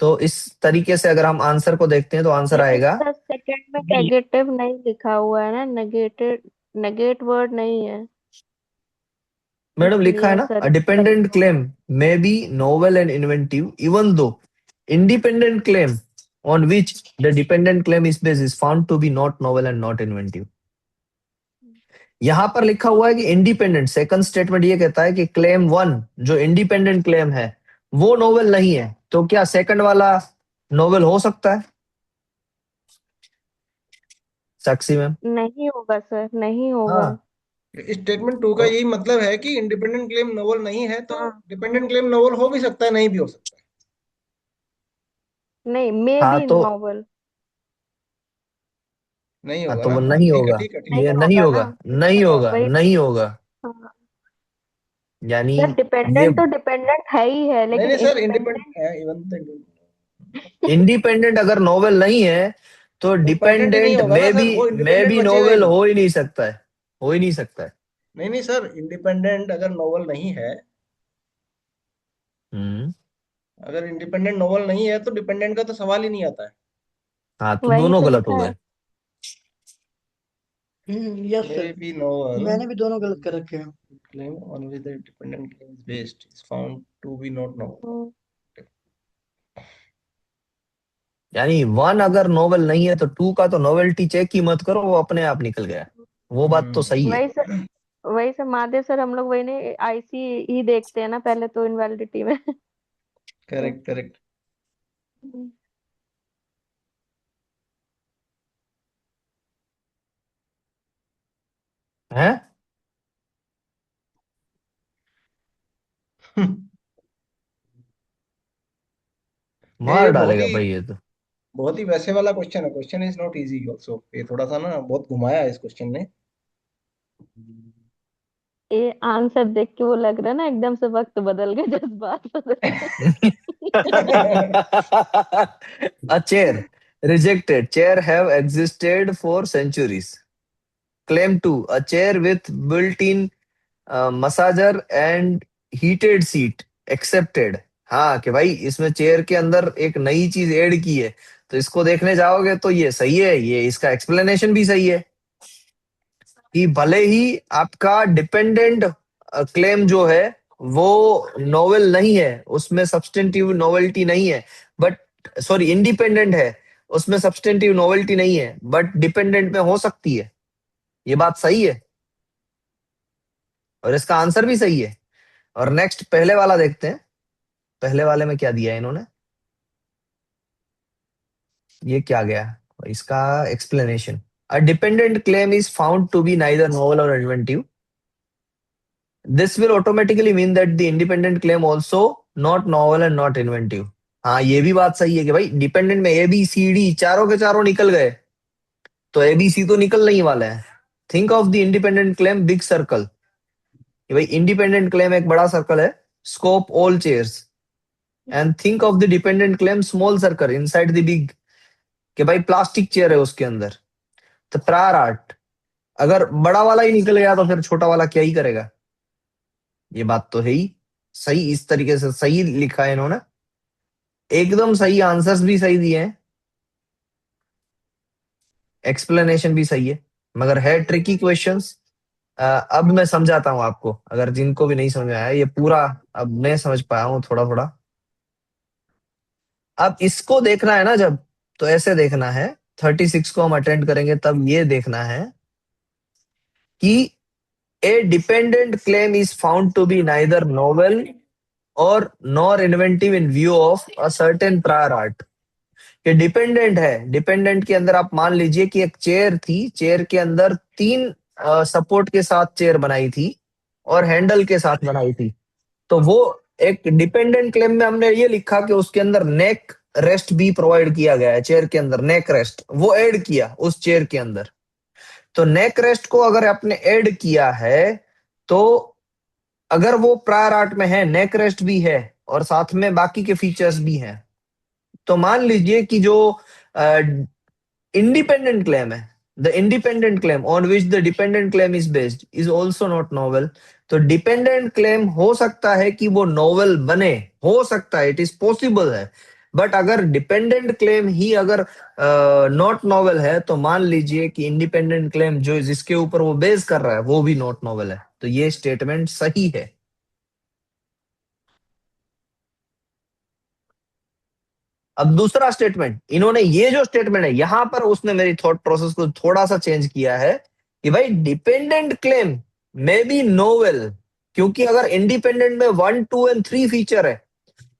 तो इस तरीके से अगर हम आंसर को देखते हैं तो आंसर लेकिन आएगा सर सेकंड में बी। नेगेटिव नहीं लिखा हुआ है ना, नेगेटिव, नेगेट वर्ड नहीं है, मैडम लिखा है इसलिए ना, sir a dependent claim may be novel and inventive even though independent claim on which the dependent claim is based is found to be not novel and not inventive। यहां पर लिखा हुआ है कि इंडिपेंडेंट, सेकंड स्टेटमेंट ये कहता है कि क्लेम वन जो इंडिपेंडेंट क्लेम है वो नोवेल नहीं है, तो क्या सेकंड वाला नोवेल हो सकता है? साक्षी मैम। नहीं होगा सर, नहीं होगा। हाँ। स्टेटमेंट 2 का तो यही मतलब है कि इंडिपेंडेंट क्लेम नोवल नहीं है तो हाँ, डिपेंडेंट क्लेम नोवल हो भी सकता है, नहीं भी हो सकता है। नहीं, मे हाँ बी तो नॉवल। नहीं हाँ होगा तो ना, वो हाँ नहीं ठीक है होगा, ठीक है ठीक ये नहीं है। नहीं होगा ना, होगा, नहीं होगा, वही तो। नहीं होगा। हाँ, यानी सर ये डिपेंडेंट तो डिपेंडेंट है ही है, नहीं लेकिन नहीं सर, इंडिपेंडेंट। इवन इंडिपेंडेंट अगर नोवेल नहीं है तो वो पैटेंट ही नहीं डिपेंडेंट होगा ना सर, वो में इंडिपेंडेंट भी बचेगा ही नोवेल नहीं। हो ही नहीं सकता है, हो ही नहीं सकता है। नहीं नहीं सर, इंडिपेंडेंट अगर नोवल नहीं है, हम्म। अगर इंडिपेंडेंट नोवल नहीं है तो डिपेंडेंट का तो सवाल ही नहीं आता है। हाँ तो वही दोनों तो गलत हो लिखा है। गए। Yes may sir. B novel मैंने भी दोनों गलत कर रखे हैं। claim on which the dependent claim is based is found to be not novel। हम्म, यानी वन अगर नोवेल नहीं है तो टू का तो नोवेल्टी चेक ही मत करो, वो अपने आप निकल गया। वो बात तो सही है। वही सर, वही सर महादेव सर, हम लोग वही नहीं आईसी ही देखते हैं ना पहले तो इनवैलिडिटी में। तो करेक्ट करेक्ट। है ये मार डालेगा भाई ये तो। बहुत ही वैसे वाला क्वेश्चन है। Question is not easy also, ये थोड़ा सा ना बहुत घुमाया है इस क्वेश्चन ने। ये आंसर देख के वो लग रहा है ना एकदम से वक्त बदल गए, जज्बात बदल गए। A chair rejected, chair have existed for centuries। Claim 2, a chair with built-in massager and heated seat accepted। हाँ कि भाई इसमें चेयर के अंदर एक नई चीज ऐड की है, तो इसको देखने जाओगे तो ये सही है, ये इसका एक्सप्लेनेशन भी सही है कि भले ही आपका डिपेंडेंट क्लेम जो है वो नोवेल नहीं है, उसमें सब्सटेंटिव नोवेल्टी नहीं है, बट सॉरी इंडिपेंडेंट है, उसमें सब्सटेंटिव नोवेल्टी नहीं है बट डिपेंडेंट में हो सकती है। ये बात सही है और इसका आंसर भी सही है। और नेक्स्ट पहले वाला देखते हैं। पहले वाले में क्या दिया है इन्होंने, ये क्या गया इसका explanation. A dependent claim is found to be neither novel और inventive, this will automatically mean that the independent claim also not novel and not inventive. हाँ ये भी बात सही है कि भाई डिपेंडेंट में ए बी सी डी चारों के चारों निकल गए, तो ए बी सी तो निकल नहीं वाले हैं। Think of the independent claim big circle, भाई इंडिपेंडेंट क्लेम एक बड़ा सर्कल है, scope all chairs, and think of the dependent claim small circle inside the big, कि भाई प्लास्टिक चेयर है उसके अंदर। तो प्रायर आर्ट अगर बड़ा वाला ही निकल गया तो फिर छोटा वाला क्या ही करेगा, ये बात तो है ही सही। इस तरीके से सही लिखा है इन्होंने, एकदम सही, आंसर्स भी सही दिए हैं, एक्सप्लेनेशन भी सही है, मगर है ट्रिकी क्वेश्चंस। अब मैं समझाता हूं आपको, अगर जिनको भी नहीं समझ में आया ये पूरा, अब मैं समझ पाया हूं थोड़ा थोड़ा। अब इसको देखना है ना जब, तो ऐसे देखना है, 36 को हम अटेंड करेंगे तब ये देखना है कि a dependent claim is found to be neither novel और nor inventive in view of a certain prior art. ये डिपेंडेंट है, डिपेंडेंट के अंदर आप मान लीजिए कि एक चेयर थी, चेयर के अंदर 3 सपोर्ट के साथ चेयर बनाई थी और हैंडल के साथ बनाई थी। तो वो एक डिपेंडेंट क्लेम में हमने ये लिखा कि उसके अंदर नेक रेस्ट भी प्रोवाइड किया गया है, चेयर के अंदर नेक रेस्ट वो ऐड किया उस चेयर के अंदर। तो नेक रेस्ट को अगर आपने ऐड किया है तो अगर वो प्रायर आर्ट में है, नेक रेस्ट भी है और साथ में बाकी के फीचर्स भी हैं, तो मान लीजिए कि जो इंडिपेंडेंट क्लेम है, the independent claim on which the dependent claim is based is also not novel. तो डिपेंडेंट क्लेम हो सकता है कि वो नॉवेल बने, हो सकता है, इट इज पॉसिबल है, बट अगर डिपेंडेंट क्लेम ही अगर नॉट नॉवेल है तो मान लीजिए कि इंडिपेंडेंट क्लेम जो जिसके ऊपर वो बेस कर रहा है वो भी नॉट नॉवेल है। तो ये स्टेटमेंट सही है। अब दूसरा स्टेटमेंट, इन्होंने ये जो स्टेटमेंट है यहां पर उसने मेरी थॉट प्रोसेस को थोड़ा सा चेंज किया है कि भाई डिपेंडेंट क्लेम में बी नोवेल, क्योंकि अगर इंडिपेंडेंट में 1 2 एंड 3 फीचर है,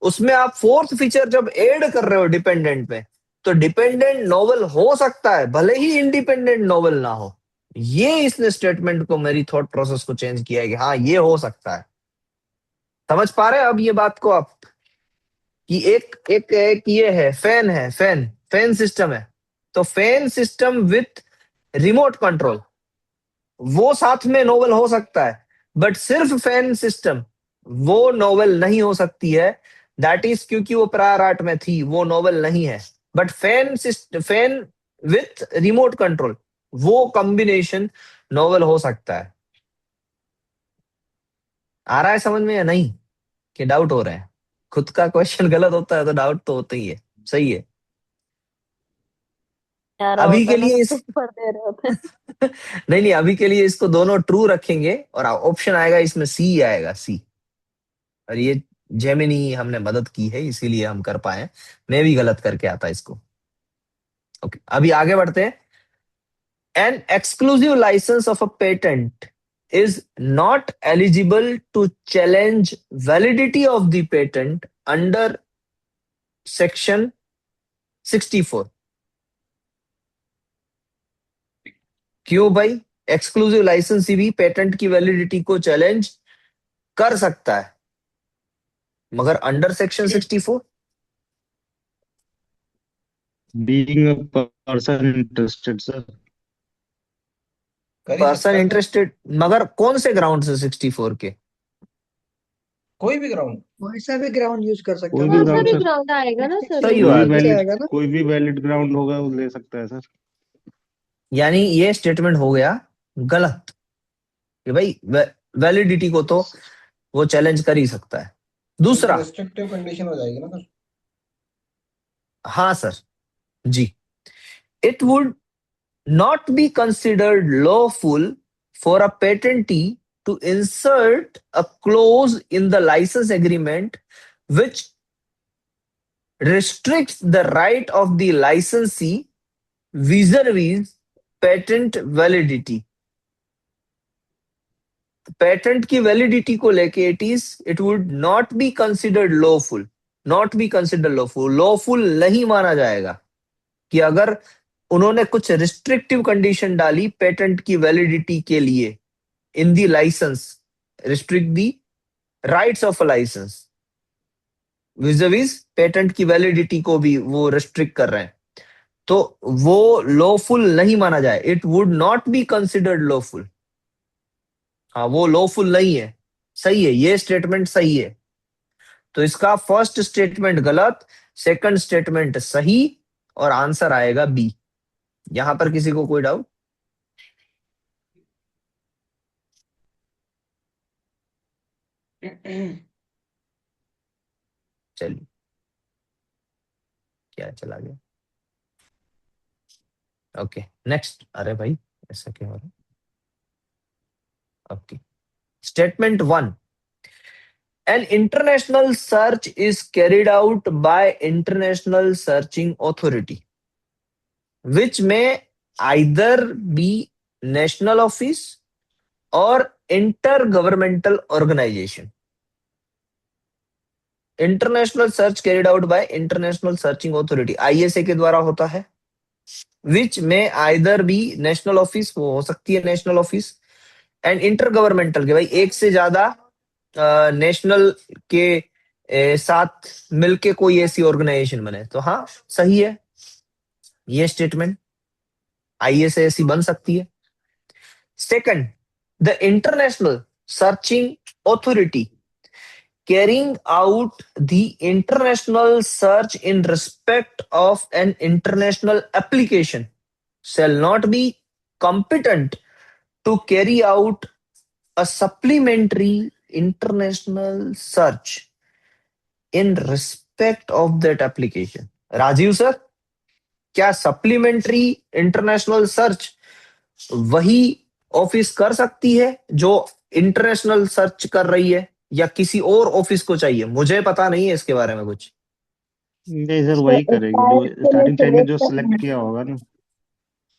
उसमें आप 4th फीचर जब ऐड कर रहे हो डिपेंडेंट में, तो डिपेंडेंट नोवेल हो सकता है भले ही इंडिपेंडेंट नोवेल ना हो। ये इसने स्टेटमेंट को, मेरी थॉट प्रोसेस को चेंज किया है कि हाँ ये हो सकता है। समझ पा रहे हैं अब ये बात को आप, कि एक ये है फैन सिस्टम है, तो fan system with remote control वो साथ में नोवेल हो सकता है, बट सिर्फ फैन सिस्टम वो नोवेल नहीं हो सकती है। दैट इज क्योंकि वो प्रायर आर्ट में थी, वो नोवेल नहीं है। But fan with remote control वो कॉम्बिनेशन नोवेल हो सकता है। आ रहा है समझ में या नहीं, कि डाउट हो रहा है? खुद का क्वेश्चन गलत होता है तो डाउट तो होता ही है। सही है। यार अभी होता के ना लिए तो पेपर दे रहे होते। नहीं नहीं, अभी के लिए इसको दोनों ट्रू रखेंगे और ऑप्शन आएगा इसमें सी आएगा, सी। और ये जेमिनी हमने मदद की है इसीलिए हम कर पाए, मैं भी गलत करके आता इसको। ओके अभी आगे बढ़ते हैं। An exclusive licence of a patent is not eligible to challenge validity of the patent under section 64। क्यों भाई? एक्सक्लूसिव लाइसेंस भी पेटेंट की वैलिडिटी को चैलेंज कर सकता है, मगर under section 64 being a person interested sir। कर ही पर्सन सकता है सर, इंटरेस्टेड, मगर कौन से ग्राउंड से 64 के? कोई भी ग्राउंड। वैसा भी ग्राउंड यूज कर सकता कोई है भी ना, कौन सा ग्राउंड भी सर, ग्राउंड आएगा ना सर सही कोई भी बात उसमें। है। नीचे वैलिड, आएगा ना। कोई भी वैलिड ग्राउंड होगा वो ले सकता है सर। यानी ये स्टेटमेंट हो गया गलत कि भाई वैलिडिटी को तो वो चैलेंज कर ही सकता है। दूसरा, रिस्ट्रिक्टिव कंडीशन हो जाएगी ना सर। हाँ sir ji, it would not be considered lawful for a patentee to insert a clause in the license agreement which restricts the right of the licensee vis-a-vis patent validity। Patent की validity को लेके it would not be considered lawful, not be consider lawful, lawful नहीं माना जाएगा कि अगर उन्होंने कुछ रिस्ट्रिक्टिव कंडीशन डाली पेटेंट की वैलिडिटी के लिए in the license, restrict the rights of a license, विज पेटेंट की वैलिडिटी को भी वो रिस्ट्रिक्ट कर रहे हैं, तो वो लॉफुल नहीं माना जाए, it would not be considered lawful. हाँ, वो लॉफुल नहीं है। सही है, ये स्टेटमेंट सही है। तो इसका फर्स्ट स्टेटमेंट गलत, सेकंड स्टेटमेंट सही, और आंसर आएगा बी। यहां पर किसी को कोई डाउट? चलिए, क्या चला गया? Okay, next. अरे भाई, ऐसा क्यों हो रहा है? Okay, statement 1, an international search is carried out by international searching authority which may either be national office or intergovernmental organization. International search carried out by international searching authority, ISA के द्वारा होता है। विच में आइदर बी नेशनल ऑफिस, वो हो सकती है national office, and inter governmental के भाई एक से ज्यादा नेशनल के साथ मिलके कोई ऐसी ऑर्गेनाइजेशन बने। तो हाँ, सही है ये स्टेटमेंट, आईएसए ऐसी बन सकती है। Second, the international searching authority carrying out the international search in respect of an international application shall not be competent to carry out a supplementary international search in respect of that application. Rajeev sir, क्या supplementary international search वही office कर सकती है जो international search कर रही है, या किसी और ऑफिस को चाहिए? मुझे पता नहीं है इसके बारे में कुछ। नहीं सर, वही करेगी जो स्टार्टिंग टाइम में जो सिलेक्ट किया होगा ना।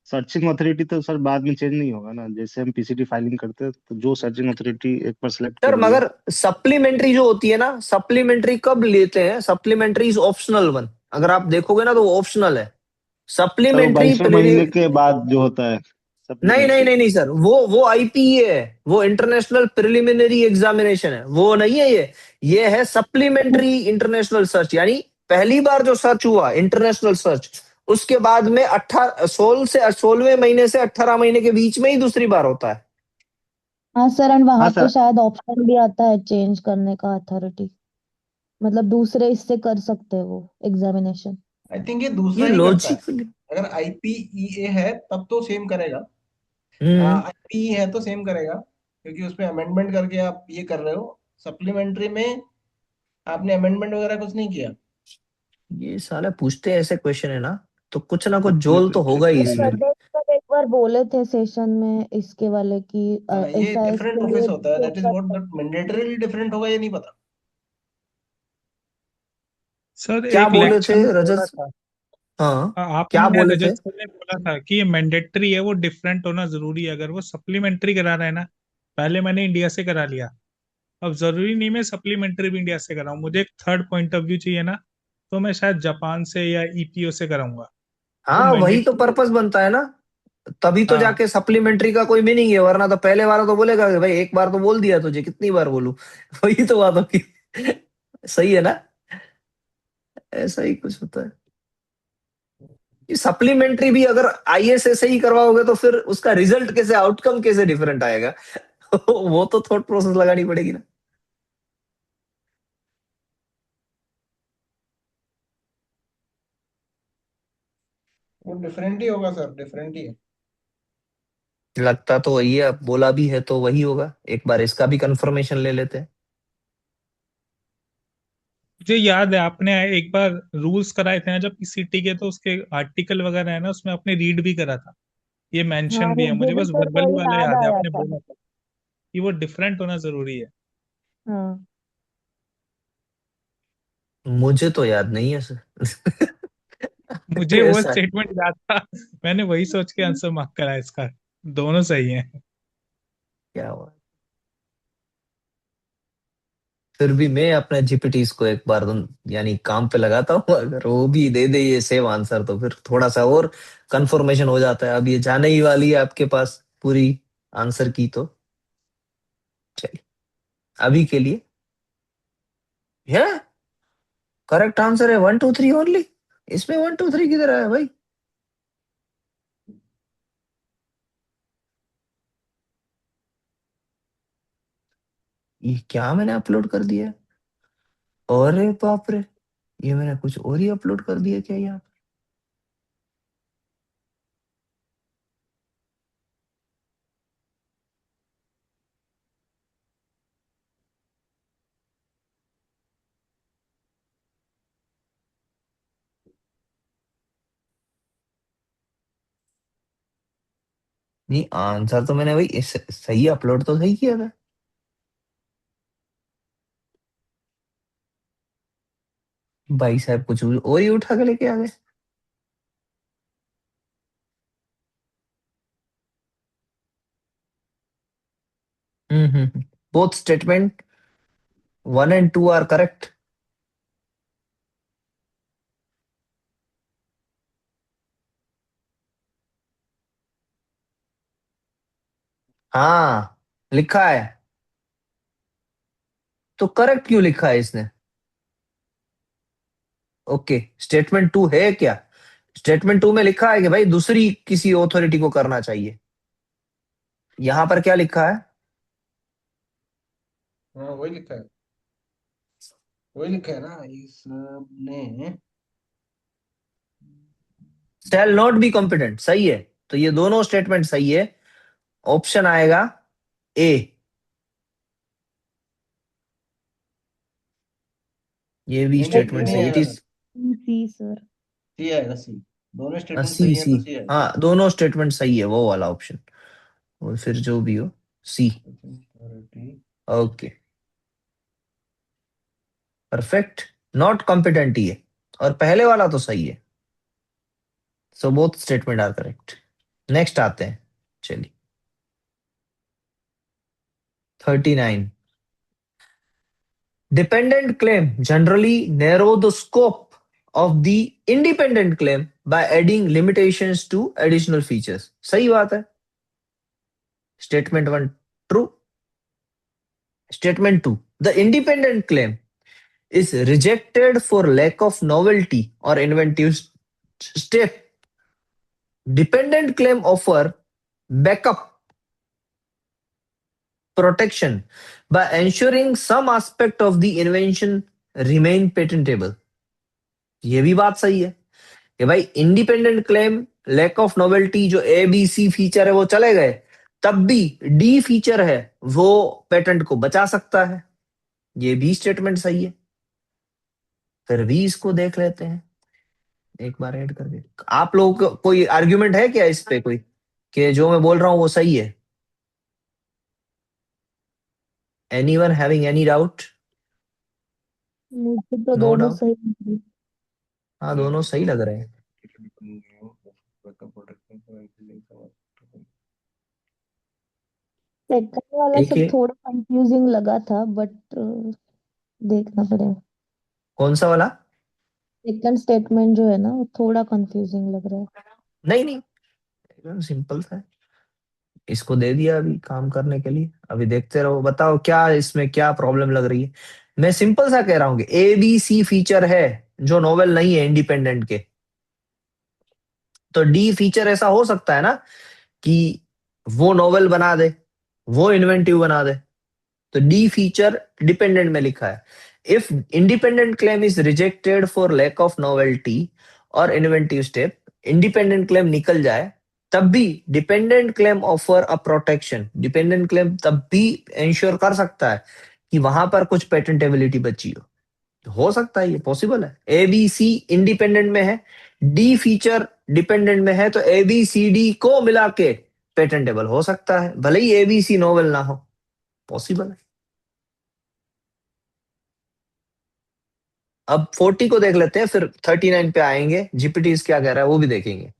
सर्चिंग अथॉरिटी तो सर बाद में चेंज नहीं होगा ना, जैसे हम पीसीटी फाइलिंग करते हैं तो जो सर्चिंग अथॉरिटी एक बार सिलेक्ट सर कर लिया। मगर सप्लीमेंट्री जो होती है ना, सप्लीमेंट्री कब लेते हैं? सप्लीमेंट्री इज ऑप्शनल वन, अगर आप देखोगे ना तो वो ऑप्शनल है। सर वो सप्लीमेंट्री 22वें महीने के बाद जो होता है नहीं नहीं सप्लीमेंट्री। नहीं नहीं सर, वो आईपीई है, वो इंटरनेशनल प्रिलिमिनरी एग्जामिनेशन है, वो नहीं है ये है सप्लीमेंट्री इंटरनेशनल सर्च। यानी पहली बार जो सर्च हुआ इंटरनेशनल सर्च, उसके बाद में 16वें महीने से 18 महीने के बीच में ही दूसरी बार होता है। हाँ सर, एंड वहां हाँ पे सर, शायद ऑप्शन भी आता है चेंज करने का अथॉरिटी, मतलब दूसरे इससे कर सकते हैं वो एग्जामिनेशन। आई थिंक ये दूसरा ये ही करता है। लॉजिकली अगर आईपीईए है तब तो सेम करेगा, हम्म आईपीई है तो सेम करेगा, क्योंकि उसमें अमेंडमेंट करके आप ये कर रहे हो। सप्लीमेंट्री में आपने अमेंडमेंट वगैरह कुछ नहीं किया। ये साला पूछते ऐसे क्वेश्चन है ना, तो कुछ ना कुछ जोल तो होगा ही इसमें। सर सर एक बार बोले थे सेशन में इसके वाले की ये एसआईएस डिफरेंट के ऑफिस लिए होता है, चेक दैट इज कर व्हाट, बट सकते मैंडेटरीली डिफरेंट होगा ये नहीं पता। सर क्या एक बोले लेक्चर थे में बोला रजत? था, हाँ, क्या आपने बोले थे? रजत सर ने बोला था कि ये मैंडेटरी है, वो डिफरेंट होना जरूरी है। अगर वो सप्लीमेंट्री करा रहे हैं ना, पहले मैंने इंडिया से करा लिया, अब जरूरी नहीं मैं सप्लीमेंट्री भी इंडिया से कराऊं, मुझे एक थर्ड पॉइंट ऑफ व्यू चाहिए ना, तो मैं शायद जापान से या ईपीओ से कराऊंगा। वो हाँ, वही तो मैंडेटरी। पर्पस बनता है ना, तभी तो हाँ जाके सप्लीमेंट्री का कोई मीनिंग है, वरना तो पहले वाला तो बोलेगा कि भाई एक बार तो बोल दिया तुझे, कितनी बार बोलूं? वही तो बात होगी। सही है ना, ऐसा ही कुछ होता है। ये सप्लीमेंट्री भी अगर आईएसए से ही करवाओगे तो फिर उसका रिजल्ट कैसे, आउटकम कैसे डिफरेंट आएगा? वो तो थॉट प्रोसेस लगानी पड़ेगी ना। वो डिफरेंट ही होगा सर, डिफरेंट ही है। लगता तो वही है, अब बोला भी है तो वही होगा। एक बार इसका भी कंफर्मेशन ले लेते हैं। मुझे याद है आपने एक बार रूल्स कराए थे ना जब पीसीटी के, तो उसके आर्टिकल वगैरह है ना, उसमें आपने रीड भी करा था, ये हाँ, मेंशन भी है, मुझे मुझे भी बस सर वर्बली वही वाला याद याद है, आया आपने था। बोला था कि वो डिफरेंट होना जरूरी है। हाँ, मुझे तो याद नहीं है सर। मुझे वो ऐसा है स्टेटमेंट याद था, मैंने वही सोच के आंसर मार्क करा इसका। दोनों सही है। क्या हुआ? फिर भी मैं अपने जीपीटीज को एक बार यानी काम पे लगाता हूँ, अगर वो भी दे दे ये सेम आंसर तो फिर थोड़ा सा और कंफर्मेशन हो जाता है। अब ये जाने ही वाली है आपके पास पूरी आंसर की, तो चलिए अभी के लिए है करेक्ट आंसर है 1 2 3 ओनली। इसमें 1 2 3 किधर आया भाई? ये क्या मैंने अपलोड कर दिया है? अरे बाप रे, ये मैंने कुछ और ही अपलोड कर दिया क्या यहाँ? नहीं, आंसर तो मैंने भाई सही अपलोड तो सही किया था। भाई साहब कुछ और ही उठा के लेके आ गए। Both statement 1 and 2 are correct. हाँ लिखा है, तो करेक्ट क्यों लिखा है इसने? ओके, स्टेटमेंट 2 है क्या? स्टेटमेंट 2 में लिखा है कि भाई दूसरी किसी ऑथोरिटी को करना चाहिए। यहां पर क्या लिखा है? हाँ वही लिखा है, वही लिखा है ना इसने। शैल नॉट बी कॉम्पिटेंट, सही है, तो ये दोनों स्टेटमेंट सही है। ऑप्शन आएगा ए। ये भी नहीं नहीं, ए स्टेटमेंट नहीं सही है। आएगा it sir, is C sir. C आएगा, सी। दोनों स्टेटमेंट सी सही है सी तो सी आएगा। हाँ, दोनों स्टेटमेंट सही है, वो वाला ऑप्शन, और फिर जो भी हो C. Authority. Okay perfect, not competent ही है, और पहले वाला तो सही है। So both statement are correct. Next आते हैं, चलिए 39। Dependent claim generally narrow the scope of the independent claim by adding limitations to additional features। सही बात है। Statement 1 true। Statement 2, the independent claim is rejected for lack of novelty or inventive step। Dependent claim offer backup protection by ensuring some aspect of the invention remain patentable। ये भी बात सही है कि भाई independent claim, lack of novelty, जो A B C feature है वो चले गए, तब भी डी फीचर है वो पेटेंट को बचा सकता है। ये भी स्टेटमेंट सही है। फिर भी इसको देख लेते हैं एक बार ऐड करके। आप लोगों को कोई आर्ग्यूमेंट है क्या इस पे, कोई कि जो मैं बोल रहा हूं वो सही है? Anyone having any doubt? मुझे तो नो दोनों डाउट, सही लगे। हाँ दोनों सही लग रहे हैं। सेकंड वाला एक सब है, थोड़ा कंफ्यूजिंग लगा था, बट देखना पड़ेगा। कौन सा वाला? सेकंड स्टेटमेंट जो है ना, वो थोड़ा कंफ्यूजिंग लग रहा है। नहीं नहीं, एकदम सिंपल था। इसको दे दिया अभी काम करने के लिए, अभी देखते रहो, बताओ क्या इसमें क्या प्रॉब्लम लग रही है। मैं सिंपल सा कह रहा हूँ कि ए बी सी फीचर है जो नोवेल नहीं है इंडिपेंडेंट के, तो डी फीचर ऐसा हो सकता है ना कि वो नोवेल बना दे, वो इन्वेंटिव बना दे। तो डी फीचर डिपेंडेंट में लिखा है। If independent claim is rejected for lack of novelty और इन्वेंटिव स्टेप, इंडिपेंडेंट क्लेम निकल जाए, तब भी dependent claim offer a protection. Dependent claim तब भी इंश्योर कर सकता है कि वहां पर कुछ पेटेंटेबिलिटी बची हो सकता है, ये पॉसिबल है। ए बी सी इंडिपेंडेंट में है, डी फीचर डिपेंडेंट में है, तो ए बी सी डी को मिला के पेटेंटेबल हो सकता है, भले ही ए बी सी नोवेल ना हो, पॉसिबल है। अब 40 को देख लेते हैं, फिर 39 पे आएंगे, जीपीटी क्या कह रहा है वो भी देखेंगे।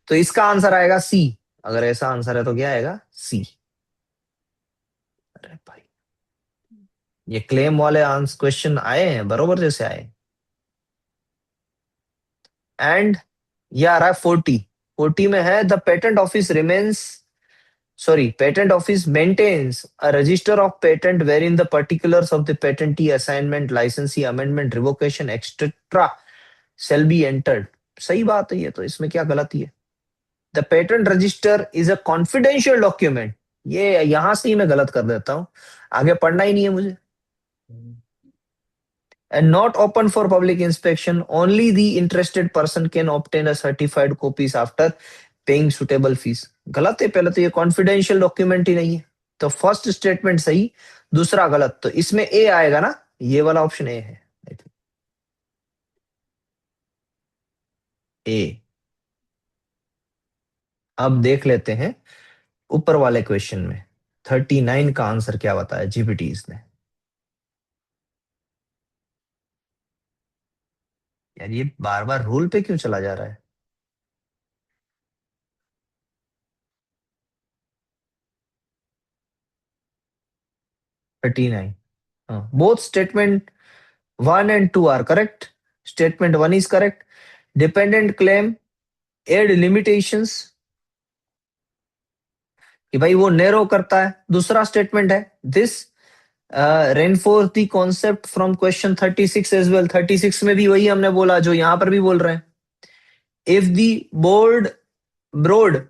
तो इसका आंसर आएगा सी। अगर ऐसा आंसर है तो क्या आएगा? सी। अरे भाई ये क्लेम वाले आंसर क्वेश्चन आए हैं बरोबर जैसे आए। एंड ये आ रहा है 40। 40 में है the patent office remains patent office maintains a register of patent wherein the particulars of the patentee assignment, licensee, amendment, revocation, etc. shall be entered। सही बात है, ये तो इसमें क्या गलती है। The patent register is a confidential document, ये यहां से ही मैं गलत कर देता हूं, आगे पढ़ना ही नहीं है मुझे। And not open for public inspection, only the interested person can obtain a certified copies after paying suitable fees। गलत है, पहले तो ये कॉन्फिडेंशियल डॉक्यूमेंट ही नहीं है, तो फर्स्ट स्टेटमेंट सही, दूसरा गलत, तो इसमें ए आएगा ना, ये वाला ऑप्शन ए है ए। अब देख लेते हैं ऊपर वाले क्वेश्चन में 39 का आंसर क्या बताया जीपीटीज ने। यार ये बार बार रूल पे क्यों चला जा रहा है। Thirty nine, both statement 1 and 2 are correct। Statement 1 is correct। Dependent claim add limitations कि भाई वो नैरो करता है। दूसरा स्टेटमेंट है this reinforce the concept from question 36 as well। 36 में भी वही हमने बोला जो यहां पर भी बोल रहे हैं। If the broad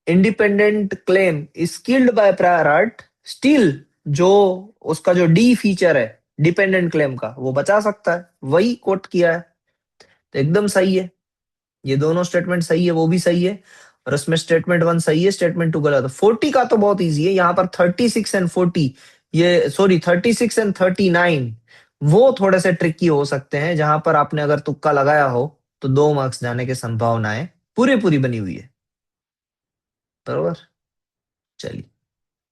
independent claim is killed by prior art, still जो उसका जो डी फीचर है डिपेंडेंट क्लेम का वो बचा सकता है, वही कोट किया है, तो एकदम सही है। ये दोनों स्टेटमेंट सही है, वो भी सही है, और उसमें स्टेटमेंट 1 सही है, स्टेटमेंट 2 गलत है। 40 का तो बहुत इजी है, यहाँ पर 36 एंड 40, ये सॉरी 36 एंड 39 वो थोड़े से ट्रिकी हो सकते हैं, जहां पर आपने अगर तुक्का लगाया हो तो 2 मार्क्स जाने की संभावनाएं पूरी बनी हुई है, बरोबर। चलिए,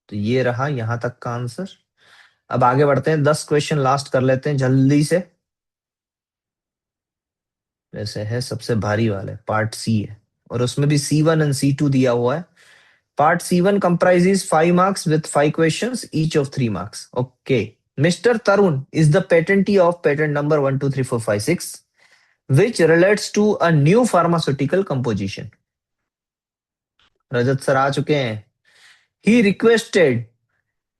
तो ये रहा यहां तक का आंसर। अब आगे बढ़ते हैं, 10 क्वेश्चन लास्ट कर लेते हैं जल्दी से। वैसे है सबसे भारी वाले पार्ट सी है, और उसमें भी C1 एंड C2 दिया हुआ है। Part C1 comprises 5 marks with 5 questions each of 3 marks। Okay, Mr. Tarun is the patentee of patent number 123456 which relates to a new pharmaceutical composition। Rajat sir आ चुके हैं। He requested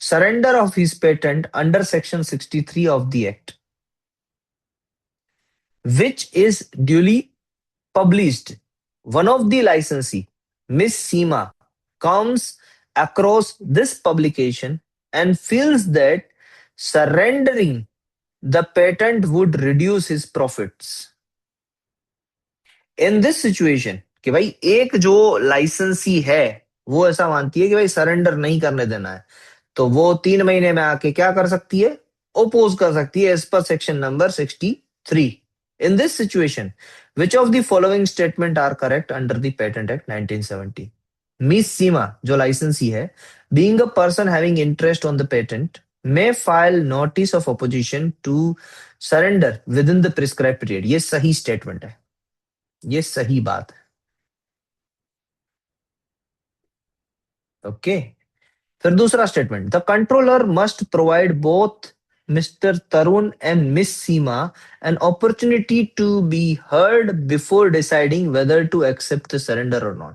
surrender of his patent under section 63 of the act which is duly published। One of the licensee, Miss Seema, comes across this publication and feels that surrendering the patent would reduce his profits। In this situation कि भाई एक जो लाइसेंसी है वो ऐसा मानती है कि भाई सरेंडर नहीं करने देना है, तो वो 3 महीने में आके क्या कर सकती है, ओपोज कर सकती है as per section number 63। In this situation, which of the following statement are correct under the Patent Act 1970? Miss Seema, जो लाइसेंसी है, being a person having interest on the patent, may file notice of opposition to surrender within the prescribed period। ये सही statement है, ये सही बात है। ओके, फिर दूसरा statement, the controller must provide both Mr. Tarun and Miss Seema an opportunity to be heard before deciding whether to accept the surrender or not।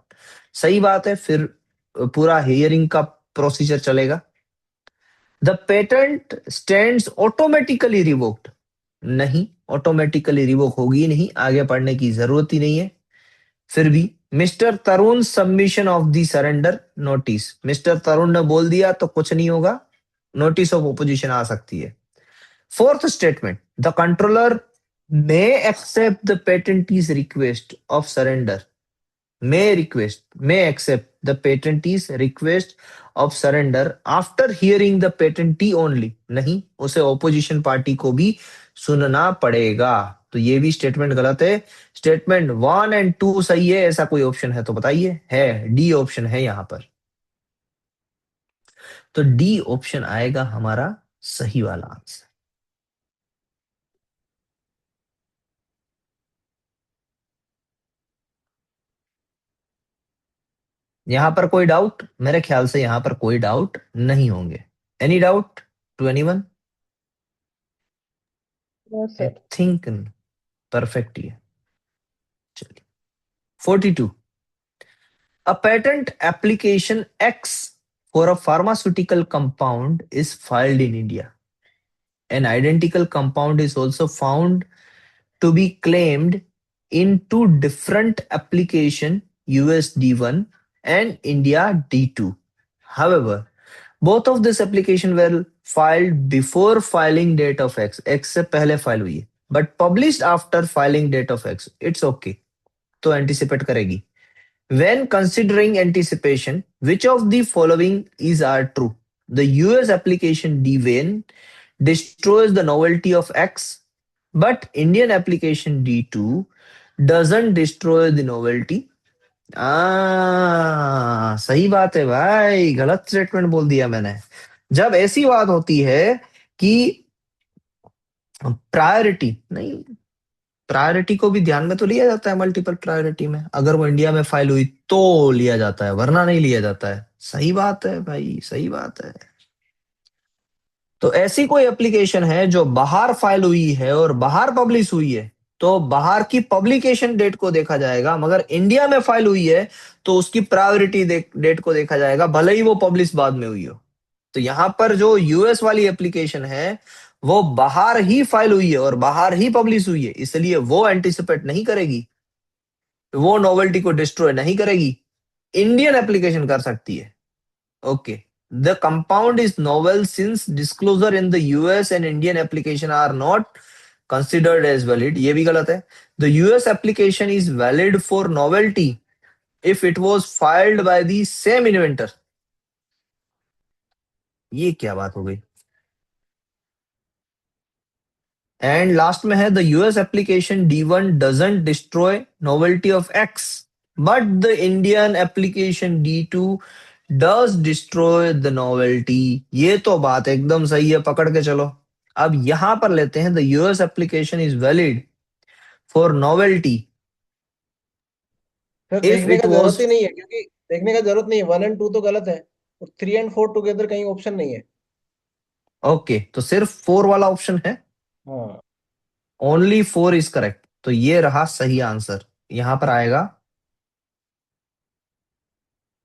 सही बात है, फिर पूरा हियरिंग का प्रोसीजर चलेगा। The patent stands automatically revoked, नहीं automatically revoke होगी नहीं, आगे पढ़ने की जरूरत ही नहीं है। फिर भी mister Tarun submission of the surrender notice, mister Tarun ने बोल दिया तो कुछ नहीं होगा, नोटिस ऑफ ओपोजिशन आ सकती है। Fourth statement, the controller may accept the patentee's request of surrender, may accept the patentee's request of surrender after hearing the patentee only। नहीं, उसे opposition पार्टी को भी सुनना पड़ेगा, तो ये भी स्टेटमेंट गलत है। स्टेटमेंट 1 एंड 2 सही है, ऐसा कोई ऑप्शन है तो बताइए, है डी ऑप्शन है यहां पर, तो डी ऑप्शन आएगा हमारा सही वाला आंसर। यहां पर कोई डाउट, मेरे ख्याल से यहां पर कोई डाउट नहीं होंगे। Any doubt to anyone? No I sir. Think perfect ही है। चलिए 42 A patent application X for a pharmaceutical compound is filed in India. An identical compound is also found to be claimed in two different application US D1 and India D2. However, both of this application were filed before filing date of X. X से पहले file हुई है, but published after filing date of X. It's okay. तो anticipate करेगी. When considering anticipation, which of the following are true? The US application D1 destroys the novelty of X, but Indian application D2 doesn't destroy the novelty. सही बात है भाई, गलत statement बोल दिया मैंने. जब ऐसी बात होती है कि प्रायोरिटी नहीं, प्रायोरिटी को भी ध्यान में तो लिया जाता है मल्टीपल प्रायोरिटी में, अगर वो इंडिया में फाइल हुई तो लिया जाता है, वरना नहीं लिया जाता है. सही बात है भाई, सही बात है. तो ऐसी कोई एप्लीकेशन है जो बाहर फाइल हुई है और बाहर पब्लिश हुई है, तो बाहर की पब्लिकेशन डेट को देखा जाएगा, मगर इंडिया में फाइल हुई है तो उसकी प्रायोरिटी डेट को देखा जाएगा, भले ही वो पब्लिश बाद में हुई हो. तो यहां पर जो यूएस वाली एप्लीकेशन है वो बाहर ही फाइल हुई है और बाहर ही पब्लिश हुई है, इसलिए वो एंटिसिपेट नहीं करेगी, वो नोवेल्टी को डिस्ट्रॉय नहीं करेगी. इंडियन एप्लीकेशन कर सकती है. Okay, the compound is novel since disclosure in the US and Indian application are not considered as valid. ये भी गलत है. The US application is valid for novelty if it was filed by the same inventor. ये क्या बात हो गई. And last में है the US application D1 doesn't destroy novelty of X, but the Indian application D2 does destroy the novelty. ये तो बात एकदम सही है, पकड़ के चलो. अब यहां पर लेते हैं the US application is valid for novelty sir if देखने इट का वाज. जरूरत ही नहीं है, क्योंकि देखने का जरूरत नहीं है. 1 और 2 तो गलत है, और 3 और 4 टुगेदर कहीं ऑप्शन नहीं है. ओके, तो सिर्फ 4 वाला ऑप्शन है. हाँ, ओनली 4 इज करेक्ट. तो ये रहा सही आंसर, यहां पर आएगा.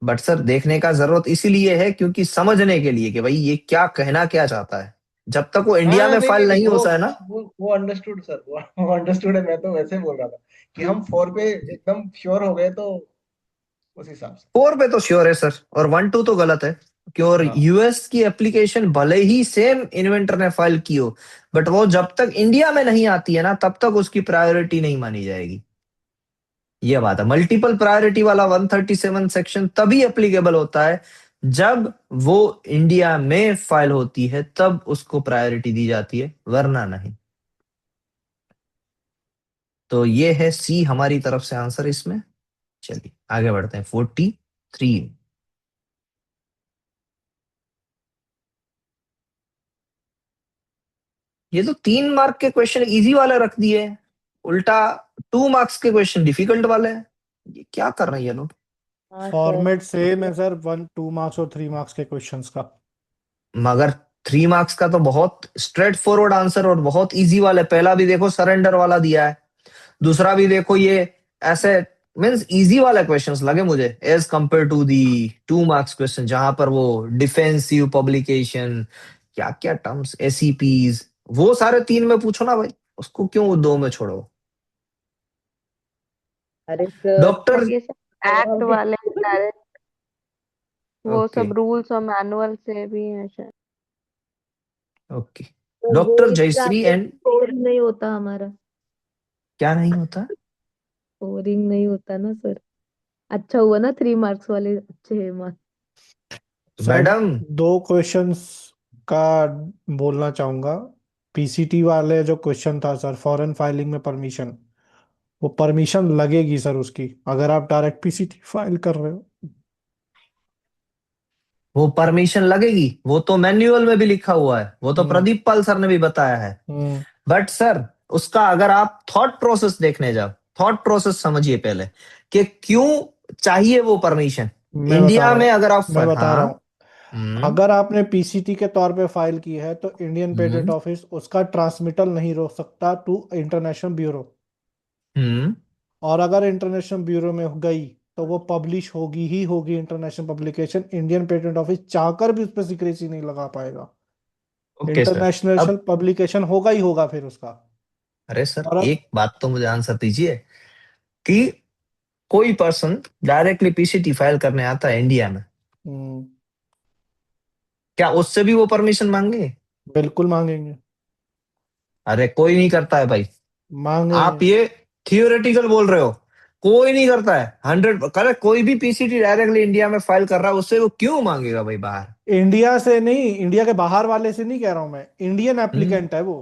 बट सर देखने का जरूरत इसीलिए है क्योंकि समझने के लिए कि भाई ये क्या कहना क्या चाहता है. जब तक वो इंडिया हाँ, में नहीं फाइल नहीं नहीं, नहीं होता है ना. वो अंडरस्टूड सर, वो अंडरस्टूड है. मैं तो वैसे बोल रहा था कि हम 4 पे एकदम श्योर हो गए, तो उस हिसाब से. 4 पे तो श्योर है सर, और 1 2 तो गलत है. क्यों, और हाँ, यूएस की एप्लीकेशन भले ही सेम इन्वेंटर ने फाइल की हो, बट वो जब तक इंडिया में नहीं आती है ना तब तक उसकी प्रायोरिटी नहीं मानी जाएगी. ये बात है. मल्टीपल प्रायोरिटी वाला 137 सेक्शन तभी एप्लीकेबल होता है जब वो इंडिया में फाइल होती है, तब उसको प्रायोरिटी दी जाती है, वरना नहीं. तो ये है सी हमारी तरफ से आंसर इसमें. चलिए आगे बढ़ते हैं 43. ये तो 3 मार्क के क्वेश्चन इजी वाले रख दिए, उल्टा 2 मार्क्स के क्वेश्चन डिफिकल्ट वाले हैं. ये क्या कर रहे हैं ये लोग. हाँ सर। फॉर्मेट सेम है सर, 1 2 मार्क्स और 3 मार्क्स के क्वेश्चंस का. मगर 3 मार्क्स का तो बहुत स्ट्रेट फॉरवर्ड आंसर और बहुत इजी वाला है. पहला भी देखो सरेंडर वाला दिया है, दूसरा भी देखो ये ऐसे मींस इजी वाला क्वेश्चंस लगे मुझे as compare to the 2 marks question, जहां पर वो डिफेंसिव पब्लिकेशन, क्या क्या टर्म्स, एसईपीज, वो सारे 3 में पूछो ना भाई, उसको क्यों 2 में छोड़ो. अरे सर डॉक्टर सर ये सब एक्ट वाले डायरेक्ट वो ओके सब रूल्स और मैनुअल से भी है शायद. ओके. तो डॉक्टर वो जयश्री एंड स्कोरिंग नहीं होता हमारा, क्या नहीं होता. स्कोरिंग नहीं होता ना सर. अच्छा हुआ ना 3 मार्क्स वाले अच्छे हैं मार्क्स. सर मैडम 2 क्वेश्चंस का बोलना चाहूंगा. पीसीटी वाले जो क्वेश्चन था सर, फॉरेन फाइलिंग में परमिशन, वो परमिशन लगेगी सर उसकी, अगर आप डायरेक्ट पीसीटी फाइल कर रहे हो. वो परमिशन लगेगी, वो तो मैन्युअल में भी लिखा हुआ है, वो तो प्रदीप पाल सर ने भी बताया है. बट सर उसका अगर आप थॉट प्रोसेस देखने जाओ, थॉट प्रोसेस समझिए पहले कि क्यों चाहिए वो परमिशन. मैं बता इंडिया रहा में हूँ, अगर आप मैं बता रहा हूँ. अगर आपने पीसीटी के तौर पे फाइल की है तो इंडियन पेटेंट हम्म ऑफिस उसका ट्रांसमिटल नहीं रोक सकता टू इंटरनेशनल ब्यूरो। हम्म और अगर इंटरनेशनल ब्यूरो में गई तो वो पब्लिश होगी ही होगी international publication. Indian patent office चाहकर भी उस पर सिक्रेसी नहीं लगा पाएगा। Okay sir. इंटरनेशनल अब पब्लिकेशन होगा ही होगा फिर उसका। अरे सर, और अब एक बात तो मुझे आंसर दीजिए कि कोई पर्सन डायरेक्टली पीसीटी फाइल करने आता है इंडिया में, हम्म, क्या उससे भी वो परमिशन मांगे? बिल्कुल मांगेंगे। अरे कोई नहीं करता है भाई। मांगेंगे। आप ये थियोरेटिकल बोल रहे हो, कोई नहीं करता है। 100 करेक्ट, कोई भी पीसीटी डायरेक्टली इंडिया में फाइल कर रहा है उससे वो क्यों मांगेगा भाई बाहर? इंडिया से नहीं, इंडिया के बाहर वाले से नहीं कह रहा हूं मैं, इंडियन हम्म एप्लीकेंट है वो।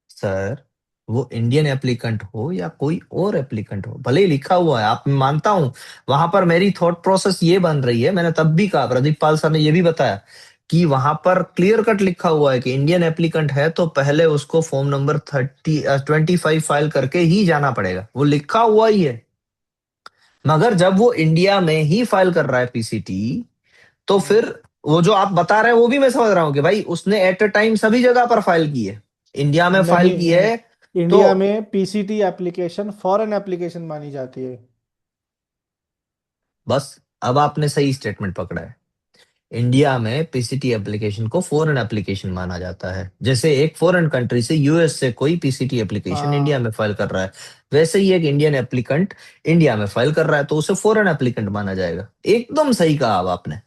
सर, वो इंडियन एप्लीकेंट हो या कोई और एप्लीकेंट हो, भले ही लिखा हुआ है, आप मानता हूं, वहां पर मेरी थॉट प्रोसेस ये बन रही है। मैंने तब भी कहा, प्रदीप पाल सर ने ये भी बताया कि वहां पर क्लियर कट लिखा हुआ है कि इंडियन एप्लीकेंट है तो पहले उसको फॉर्म नंबर 25 फाइल करके ही जाना पड़ेगा, वो लिखा हुआ ही है। मगर जब वो इंडिया में ही फाइल कर रहा है पीसीटी, तो फिर वो जो आप बता रहे हैं वो भी मैं समझ रहा हूँ कि भाई उसने एट अ टाइम सभी जगह पर फाइल की है, इंडिया में फाइल नहीं की नहीं, है। तो इंडिया में पीसीटी एप्लीकेशन फॉरेन एप्लीकेशन मानी जाती है। बस, अब आपने सही स्टेटमेंट पकड़ा है। इंडिया में पीसीटी एप्लीकेशन को फॉरेन एप्लीकेशन माना जाता है। जैसे एक फॉरेन कंट्री से, यूएस से कोई पीसीटी एप्लीकेशन इंडिया हाँ, में फाइल कर रहा है, वैसे ही एक इंडियन एप्लीकेंट इंडिया में फाइल कर रहा है तो उसे फॉरेन एप्लीकेंट माना जाएगा। एकदम सही कहा अब आपने।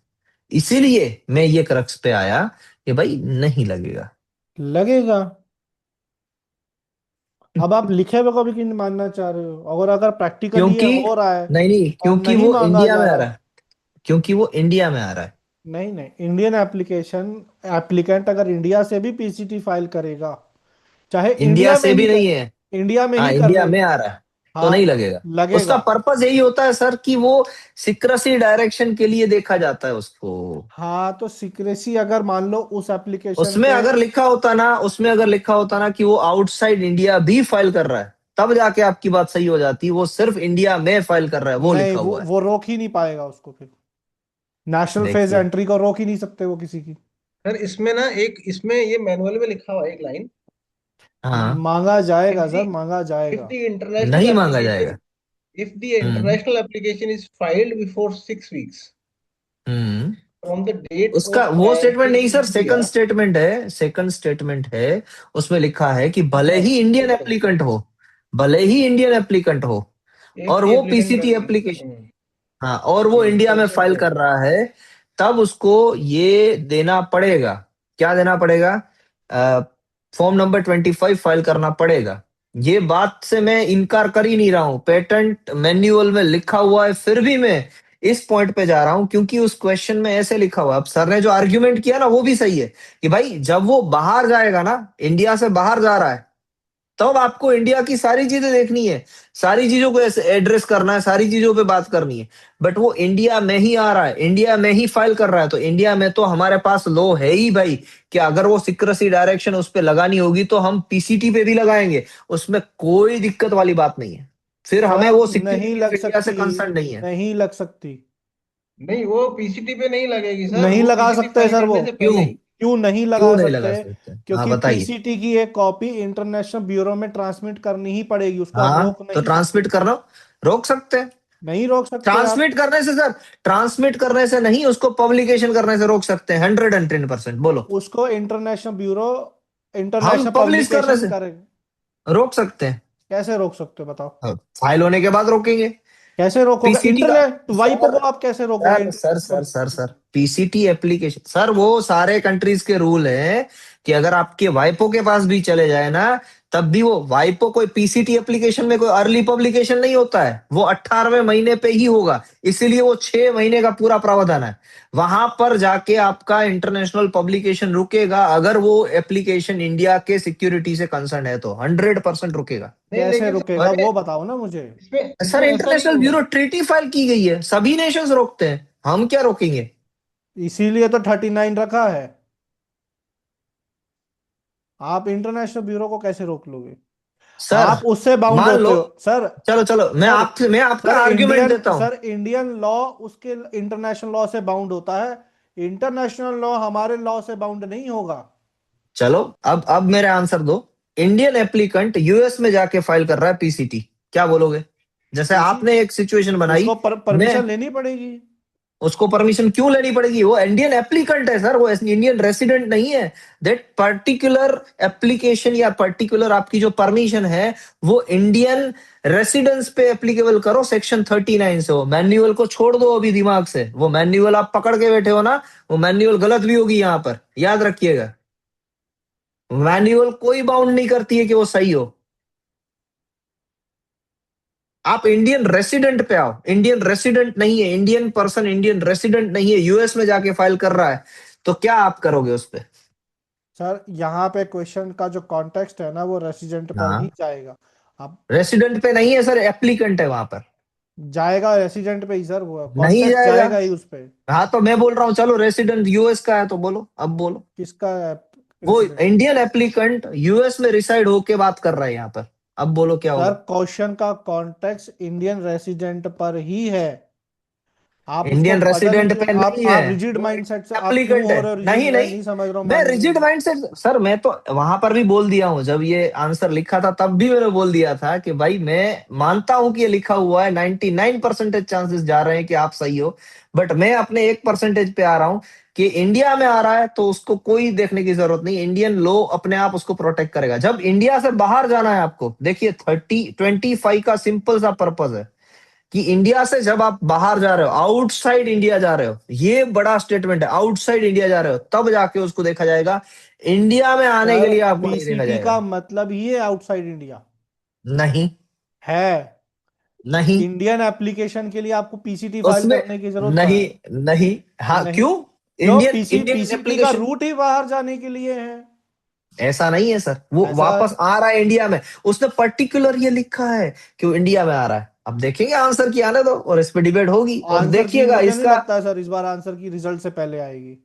इसीलिए मैं ये क्रक्स पे आया कि भाई नहीं लगेगा। लगेगा। अब आप लिखे हुए को भी क्यों मानना चाह रहे हो? अगर अगर प्रैक्टिकली ये क्योंकि हो रहा है नहीं नहीं, और क्योंकि नहीं वो मांगा इंडिया जा में आ रहा रहा है। है। क्योंकि वो इंडिया में आ रहा है। नहीं नहीं, इंडियन एप्लीकेशन एप्लीकेंट अगर इंडिया से भी पीसीटी फाइल करेगा, चाहे इंडिया इंडिया में से ही भी कर, नहीं है। इंडिया में हाँ, ही कर इंडिया ले। में आ रहा है तो नहीं हाँ, लगेगा। उसका लगेगा। पर्पस यही होता है सर कि वो सिक्रेसी डायरेक्शन के लिए देखा जाता है उसको। हाँ, तो सिक्रेसी अगर मान लो उस एप्लीकेशन उसमें पे। अगर लिखा होता ना, उसमें अगर लिखा होता ना कि वो आउटसाइड इंडिया भी फाइल कर रहा है, तब जाके आपकी बात सही हो जाती। वो सिर्फ इंडिया में फाइल कर रहा है, वो नहीं, लिखा वो हुआ है। वो रोक ही नहीं पाएगा उसको फिर। नेशनल फेज देखिए। एंट्री को रोक ही नहीं सकते वो किसी की। सर इसमें ना एक इसमें ये मैनुअल में लिखा हुआ है एक लाइन, हाँ, मांगा इफ जाएगा द सर, मांगा इफ जाएगा। द इंटरनेशनल नहीं मांगा एप्लीकेशन जाएगा। if the hmm international application is filed before 6 weeks hmm from the date उसका of वो स्टेटमेंट entry नहीं in sir, second India, statement है, सेकंड स्टेटमेंट है। उसमें लिखा है कि भले हाँ ही इंडियन बिल्कुल, एप्लीकेंट हो, भले ही इंडियन एप्लीकेंट हो, if और the वो applicant पीसीटी एप्लीकेशन, हम्म, हाँ, और वो इंडिया में consent फाइल है, कर रहा है, तब उसको ये देना पड़ेगा। क्या देना पड़ेगा? फॉर्म नंबर 25 फाइल करना पड़ेगा। ये बात से मैं इनकार कर ही नहीं रहा हूं, पेटेंट मैन्युअल में लिखा हुआ है, फिर भी मैं इस पॉइंट पे जा रहा हूं क्योंकि उस क्वेश्चन में ऐसे लिखा हुआ है। अब सर ने जो आर्ग्यूमेंट किया ना वो भी सही है कि भाई जब वो बाहर जाएगा ना, इंडिया से बाहर जा रहा है, तब आपको इंडिया की सारी चीजें देखनी है, सारी चीजों को ऐसे एड्रेस करना है, सारी चीजों पे बात करनी है। बट वो इंडिया में ही आ रहा है, इंडिया में ही फाइल कर रहा है, तो इंडिया में तो हमारे पास लॉ है ही भाई कि अगर वो सिक्रेसी डायरेक्शन उस पे लगानी होगी तो हम पीसीटी पे भी लगाएंगे, उसमें कोई दिक्कत वाली बात नहीं है। फिर हमें सर वो नहीं सिक्योरिटी ऑफ लग इंडिया से सकती, कंसर्न नहीं है। नहीं लग सकती। नहीं वो पीसीटी पे नहीं लगेगी सर, नहीं वो लगा पीसीटी सकते फाइल सर वो। करने से पहले क्यों? ही। क्यों नहीं क्यों लगा नहीं लगा सकते? सकते? हाँ क्योंकि बताइए। पीसीटी की एक कॉपी इंटरनेशनल ब्यूरो में ट्रांसमिट करनी ही पड़ेगी, उसको आप हाँ, रोक तो नहीं ट्रांसमिट सकते। करना रोक सकते हैं। नहीं रोक सकते आप। ट्रांसमिट करने से सर, ट्रांसमिट करने से नहीं, उसको पब्लिकेशन करने से रोक सकते हैं। 110%। बोलो। उसको इंटरनेशनल ब्यूरो हम इंटरनेशनल पब्लिश करने पब्लिकेशन से करे। रोक सकते हैं। कैसे रोक सकते हो बताओ? फाइल होने के बाद रोकेंगे। कैसे रोकोगे पीसीटी का इंटरनेट वाइपो को? सर, आप कैसे रोकोगे सर पीसीटी एप्लीकेशन सर, वो सारे कंट्रीज के रूल हैं कि अगर आपके वाइपो के पास भी चले जाए ना, तब भी वो वाइपो कोई पीसीटी एप्लीकेशन में कोई अर्ली पब्लिकेशन नहीं होता है, वो 18वें महीने पे ही होगा। इसीलिए वो 6 महीने का पूरा प्रावधान है। वहां पर जाके आपका इंटरनेशनल पब्लिकेशन रुकेगा अगर वो एप्लीकेशन इंडिया के सिक्योरिटी से कंसर्न है, तो 100% रुकेगा। नहीं कैसे लेकिन रुकेगा सर वो बताओ ना मुझे। इसमें सर, इसमें ऐसा नहीं इंटरनेशनल होगा। ब्यूरो ट्रीटी फाइल की गई है, सभी नेशंस रोकते हैं, हम क्या रोकेंगे? इसीलिए तो 39 रखा है। आप इंटरनेशनल ब्यूरो को कैसे रोक लोगे? सर आप उससे बाउंड मान होते लो, हो सर। चलो चलो मैं सर मैं आपका सर आर्ग्यूमेंट देता हूँ। इंडियन लॉ उसके इंटरनेशनल लॉ से बाउंड होता है। इंटरनेशनल लॉ हमारे लॉ से बाउंड नहीं होगा। चलो अब मेरे आंसर दो। इंडियन एप्लीकेंट यूएस में जाके फाइल कर रहा है पीसीटी, क्या बोलोगे? जैसे पीसी आपने एक सिचुएशन बनाई, उसको मैं परमिशन लेनी पड़ेगी। उसको परमिशन क्यों लेनी पड़ेगी? वो इंडियन एप्लीकेंट है सर, वो इंडियन रेसिडेंट नहीं है। दैट पर्टिकुलर एप्लीकेशन या पर्टिकुलर आपकी जो परमिशन है वो इंडियन रेसिडेंस पे एप्लीकेबल करो सेक्शन 39 से। वो मैन्युअल को छोड़ दो अभी दिमाग से, वो मैन्युअल आप पकड़ के बैठे हो ना, वो मैन्युअल गलत भी होगी यहाँ पर, याद रखिएगा। मैन्युअल कोई बाउंड नहीं करती है कि वो सही हो। आप इंडियन रेसिडेंट पे आओ, इंडियन रेसिडेंट नहीं है, इंडियन पर्सन इंडियन रेसिडेंट नहीं है, यूएस में जाके फाइल कर रहा है, तो क्या आप करोगे उस पे? सर यहाँ पे क्वेश्चन का जो कॉन्टेक्स्ट है ना वो रेसिडेंट पर ही हाँ, जाएगा। अब रेसिडेंट पे नहीं है सर, एप्लीकेंट है वहां पर। जाएगा रेसिडेंट पे ही सर, वो नहीं कॉन्टेक्स्ट जाएगा। जाएगा ही उस पे। हाँ तो मैं बोल रहा हूँ चलो रेसिडेंट यूएस का है तो बोलो, अब बोलो। किसका वो रेसिडेंट? इंडियन एप्लीकेंट यूएस में रिसाइड होके बात कर रहा है यहाँ पर, अब बोलो क्या सर होगा? क्वेश्चन का कॉन्टेक्स्ट इंडियन रेसिडेंट पर ही है। आप उसको इंडियन बदल रेसिडेंट क्यों, पे नहीं है, आप रिजिड वो माइंडसेट से आप क्यों एप्लीकेंट है। हो रहे हो रिजिड? नहीं मैं नहीं, नहीं समझ रहा हूँ मैं मालिक रिजिड भाई। माइंडसेट सर, मैं तो वहां पर भी बोल दिया हूँ, जब ये आंसर लिखा था तब भी मैंने बोल दिया था कि भाई मैं मानता हूं कि ये लिखा हुआ है, 99% चांसेस जा रहे हैं कि आप सही हो, बट मैं अपने 1% पे आ रहा हूँ कि इंडिया में आ रहा है तो उसको कोई देखने की जरूरत नहीं, इंडियन लॉ अपने आप उसको प्रोटेक्ट करेगा। जब इंडिया से बाहर जाना है आपको, देखिए 25 का सिंपल सा पर्पज है कि इंडिया से जब आप बाहर जा रहे हो, आउटसाइड इंडिया जा रहे हो, ये बड़ा स्टेटमेंट है, आउटसाइड इंडिया जा रहे हो तब जाके उसको देखा जाएगा, इंडिया में आने के सर लिए आपको नहीं देखा पीसीटी का जाएगा। मतलब ही है आउटसाइड इंडिया नहीं, है। नहीं, इंडियन एप्लीकेशन के लिए आपको पीसीटी फाइल उसमें करने की जरूरत कहाँ नहीं, है? नहीं। हाँ नहीं, क्यों? क्यों? इंडियन इंडियन पीसीटी का एप्लीकेशन रूट ही बाहर जाने के लिए है। ऐसा नहीं है सर, वो ऐसा वापस आ रहा है इंडिया में, उसने पर्टिकुलर ये लिखा है कि वो इंडिया में आ रहा है। अब देखेंगे आंसर की, आने दो और इस पे डिबेट होगी और आंसर की देखिएगा मुझे नहीं इसका। लगता है सर, इस बार आंसर की रिजल्ट से पहले आएगी।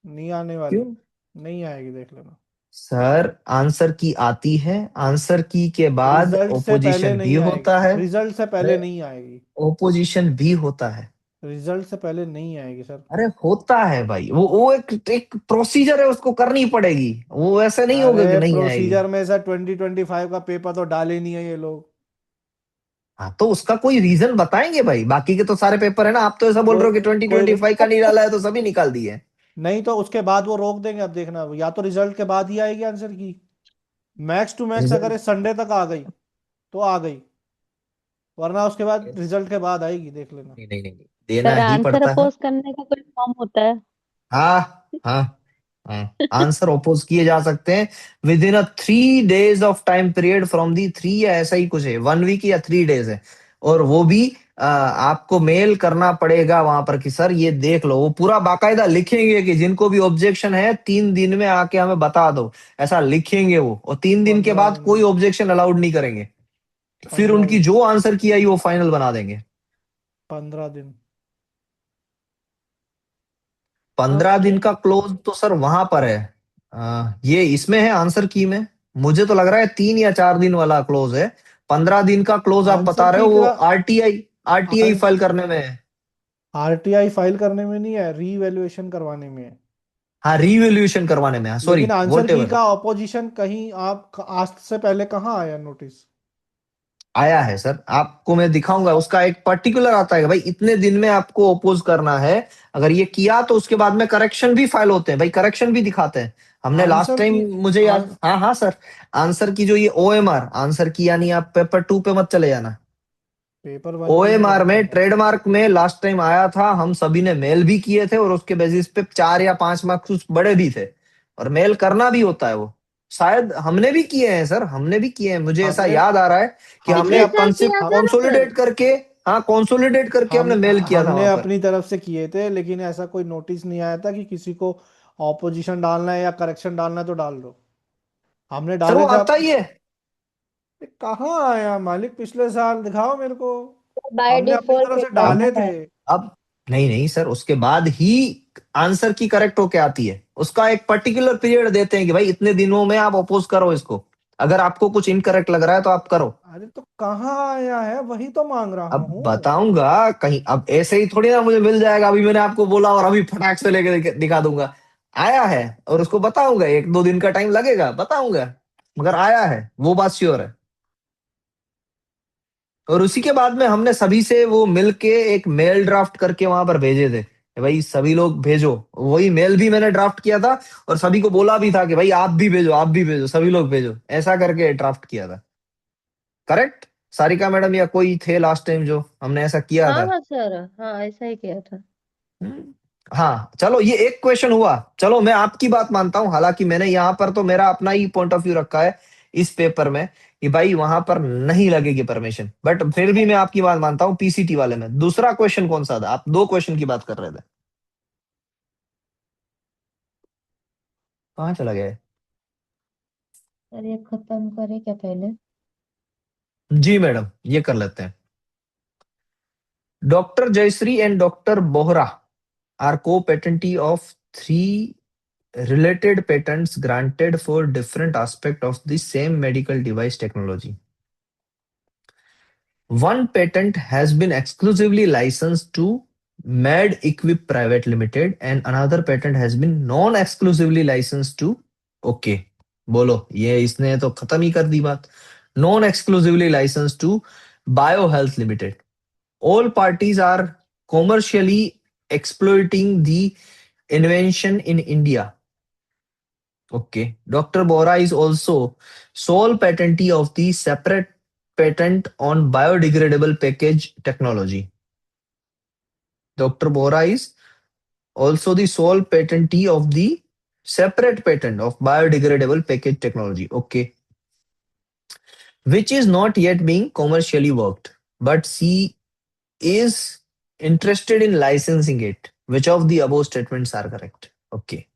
नहीं आने वाली। क्यों नहीं आएगी, देख लेना। सर? आंसर की आती है, आंसर की के बाद रिजल्ट से पहले ओपोजिशन भी नहीं आएगी, होता है। रिजल्ट से अरे पहले नहीं आएगी। ओपोजिशन भी होता है। रिजल्ट से पहले नहीं आएगी सर। अरे होता है भाई, वो एक एक प्रोसीजर है, उसको करनी पड़ेगी, वो ऐसे नहीं होगा कि अरे नहीं आएगी। प्रोसीजर में सर 2025 का पेपर तो डाले नहीं है ये लोग। हाँ तो उसका कोई रीजन बताएंगे भाई, बाकी के तो सारे पेपर है ना, आप तो ऐसा बोल रहे कोई हो कि कोई 2025 का नहीं डाला है तो सभी निकाल दिए। नहीं तो उसके बाद वो रोक देंगे, अब देखना, या तो रिजल्ट के बाद ही आएगी आंसर की। मैक्स टू मैक्स अगर ये रिजल्ट संडे तक आ गई तो आ गई, वरना उसके बाद रिजल्ट के बाद आएगी, देख लेना। नहीं नहीं नहीं, देना सर ही आंसर पड़ता है। अपोज करने का कोई फॉर्म होता है? हाँ, हाँ, हाँ, आंसर ओपोज किए जा सकते हैं with in 3 days of time period from the three, या ऐसा ही कुछ है, 1 week या 3 days है। और वो भी आपको मेल करना पड़ेगा वहां पर कि सर ये देख लो, वो पूरा बाकायदा लिखेंगे कि जिनको भी ऑब्जेक्शन है 3 दिन में आके हमें बता दो, ऐसा लिखेंगे वो, और 3 दिन के 15 बाद दिन कोई ऑब्जेक्शन अलाउड नहीं करेंगे। फिर 15 उनकी दिन जो आंसर की आई वो फाइनल बना देंगे। 15 दिन। 15 दिन का क्लोज तो सर वहां पर है, ये इसमें है आंसर की में, मुझे तो लग रहा है 3 या 4 दिन वाला क्लोज है। 15 दिन का क्लोज आप आंसर बता रहे की हो, वो का आरटीआई आरटीआई फाइल करने में है। आरटीआई फाइल करने में नहीं है, रीवैल्यूएशन करवाने में है। हाँ, रिवैल्यूएशन करवाने में है, सॉरी लेकिन आंसर वॉट की एवर। का ऑपोजिशन कहीं आप आज से पहले कहाँ आया नोटिस? आया है सर, आपको मैं दिखाऊंगा, उसका एक पर्टिकुलर आता है कि भाई इतने दिन में आपको अपोज करना है, अगर ये किया तो उसके बाद में करेक्शन भी फाइल होते हैं भाई, करेक्शन भी दिखाते हैं। हमने लास्ट आंसर टाइम, की मुझे आंस, याद, हाँ हाँ सर, आंसर की जो ये ओएमआर आंसर की, यानी आप पेपर 2 पे मत चले जाना। पेपर 1 की ओएमआर बात कर में रहा हूँ। ट्रेडमार्क में लास्ट टाइम आया था, हम सभी ने मेल भी किए थे और उसके बेसिस पे 4 या 5 मार्क्स कुछ बड़े भी थे, और मेल करना भी होता है वो। शायद हमने भी किए हैं सर, हमने भी किए हैं, मुझे ऐसा हमने याद आ रहा है कि हमने पिछले हमने अब साल कंसेप्ट किया हम था ना सर? कंसोलिडेट करके, हाँ कंसोलिडेट करके हमने मेल किया था हमने वहां पर। अपनी तरफ से किए थे, लेकिन ऐसा कोई नोटिस नहीं आया था कि किसी को ऑपोजिशन डालना है या करेक्शन डालना है तो डाल दो। हमने सर वो डाले थे आता ही है। ये कहाँ आया मालिक, पिछले साल दिखाओ मेरे को। बाय हमने अपनी डिफॉल्ट तरफ से रहता डाले अब थे। है। अब नहीं नहीं सर, उसके बाद ही आंसर की करेक्ट होके आती है, उसका एक पर्टिकुलर पीरियड देते हैं कि भाई इतने दिनों में आप अपोज करो इसको, अगर आपको कुछ इनकरेक्ट लग रहा है तो आप करो। अरे तो कहाँ आया है, वही तो मांग रहा अब हूँ। बताऊंगा कहीं, अब ऐसे ही थोड़ी ना मुझे मिल जाएगा, अभी मैंने आपको बोला और अभी फटाक से लेके दिखा दूंगा। आया है और उसको बताऊंगा, 1-2 दिन का टाइम लगेगा, बताऊंगा, मगर आया है, वो बात श्योर है। और उसी के बाद में हमने सभी से वो मिलके एक मेल ड्राफ्ट करके वहां पर भेजे थे कि भाई सभी लोग भेजो। वही मेल भी मैंने ड्राफ्ट किया था और सभी को बोला भी था कि भाई आप भी भेजो, आप भी भेजो, सभी लोग भेजो, ऐसा करके ड्राफ्ट किया था। करेक्ट सारिका मैडम, या कोई थे लास्ट टाइम जो हमने ऐसा किया हाँ था? हाँ सर, हाँ ऐसा ही किया था। हम्म, हाँ चलो, ये एक क्वेश्चन हुआ। चलो मैं आपकी बात मानता हूं, हालांकि मैंने यहाँ पर तो मेरा अपना ही पॉइंट ऑफ व्यू रखा है इस पेपर में कि भाई वहां पर नहीं लगेगी परमिशन, बट फिर भी मैं आपकी बात मानता हूँ। पीसीटी वाले में दूसरा क्वेश्चन कौन सा था? आप 2 क्वेश्चन की बात कर रहे थे, कहाँ चला गया? सर ये खत्म करे क्या पहले? जी मैडम, ये कर लेते हैं। Doctor Jayashree and doctor Bohra are co patentee of 3 related patents granted for different aspect of the same medical device technology. One patent has been exclusively licensed to MedEquip Private Limited and another patent has been non-exclusively licensed to okay, बोलो, ये इसने तो खत्म ही कर दी बात। Non-exclusively licensed to BioHealth Limited. All parties are commercially exploiting the invention in India. Okay. Dr. Bora is also sole patentee of the separate patent on biodegradable package technology. Dr. Bora is also the sole patentee of the separate patent of biodegradable package technology. Okay. Which is not yet being commercially worked, but she is interested in licensing it. Which of the above statements are correct? Okay.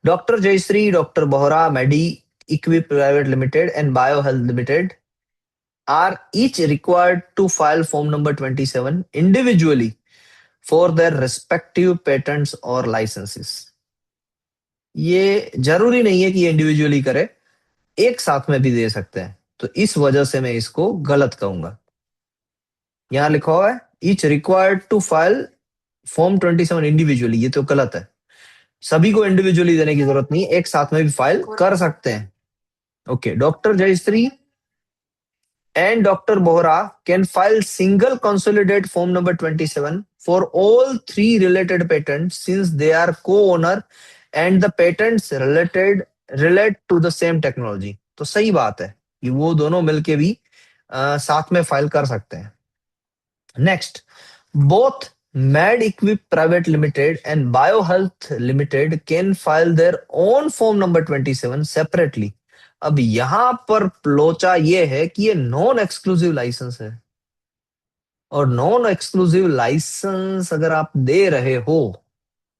Dr. Jayshree, Dr. Bohra, MediEquip Private Limited and BioHealth Limited are each required to file form number 27 individually for their respective patents or licenses. ये जरूरी नहीं है कि ये individually करे, एक साथ में भी दे सकते हैं, तो इस वजह से मैं इसको गलत कहूंगा। यहां लिखा हुआ है each required to file form 27 individually, ये तो गलत है। सभी को इंडिविजुअली देने की जरूरत नहीं, एक साथ में भी फाइल कर सकते हैं। Okay, doctor Jayashree and Dr. Bohra can file single consolidate form number 27 for all 3 related patents since they are co-owner and the patents relate to the same technology. तो सही बात है कि वो दोनों मिलके भी साथ में फाइल कर सकते हैं। Next, both MedEquip Private Limited and BioHealth Limited can file their own form number 27 separately. अब यहां पर लोचा ये है कि ये नॉन एक्सक्लूसिव लाइसेंस है, और नॉन एक्सक्लूसिव लाइसेंस अगर आप दे रहे हो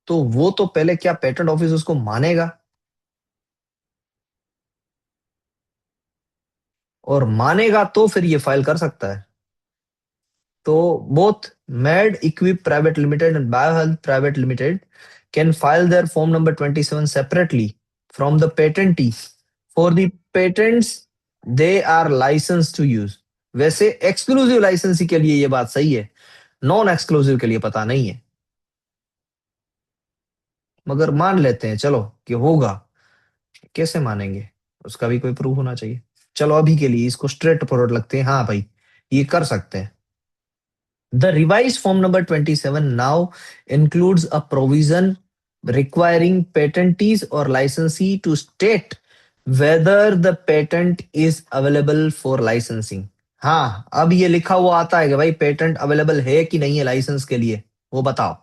तो वो तो पहले क्या पेटेंट ऑफिस उसको मानेगा, और मानेगा तो फिर ये फाइल कर सकता है। तो both MedEquip Private Limited and BioHealth Private Limited can file their form number 27 separately from the patentee for the patents they are licensed to use. वैसे एक्सक्लूसिव लाइसेंसी के लिए ये बात सही है, नॉन एक्सक्लूसिव के लिए पता नहीं है, मगर मान लेते हैं चलो कि होगा। कैसे मानेंगे, उसका भी कोई प्रूफ होना चाहिए। चलो अभी के लिए इसको स्ट्रेट फॉरवर्ड लगते हैं, हाँ भाई ये कर सकते हैं। The revised form number 27 now includes a provision requiring patentees or licensee to state whether the patent is available for licensing. हाँ, अब ये लिखा हुआ आता है कि भाई पेटेंट अवेलेबल है कि नहीं है लाइसेंस के लिए, वो बताओ।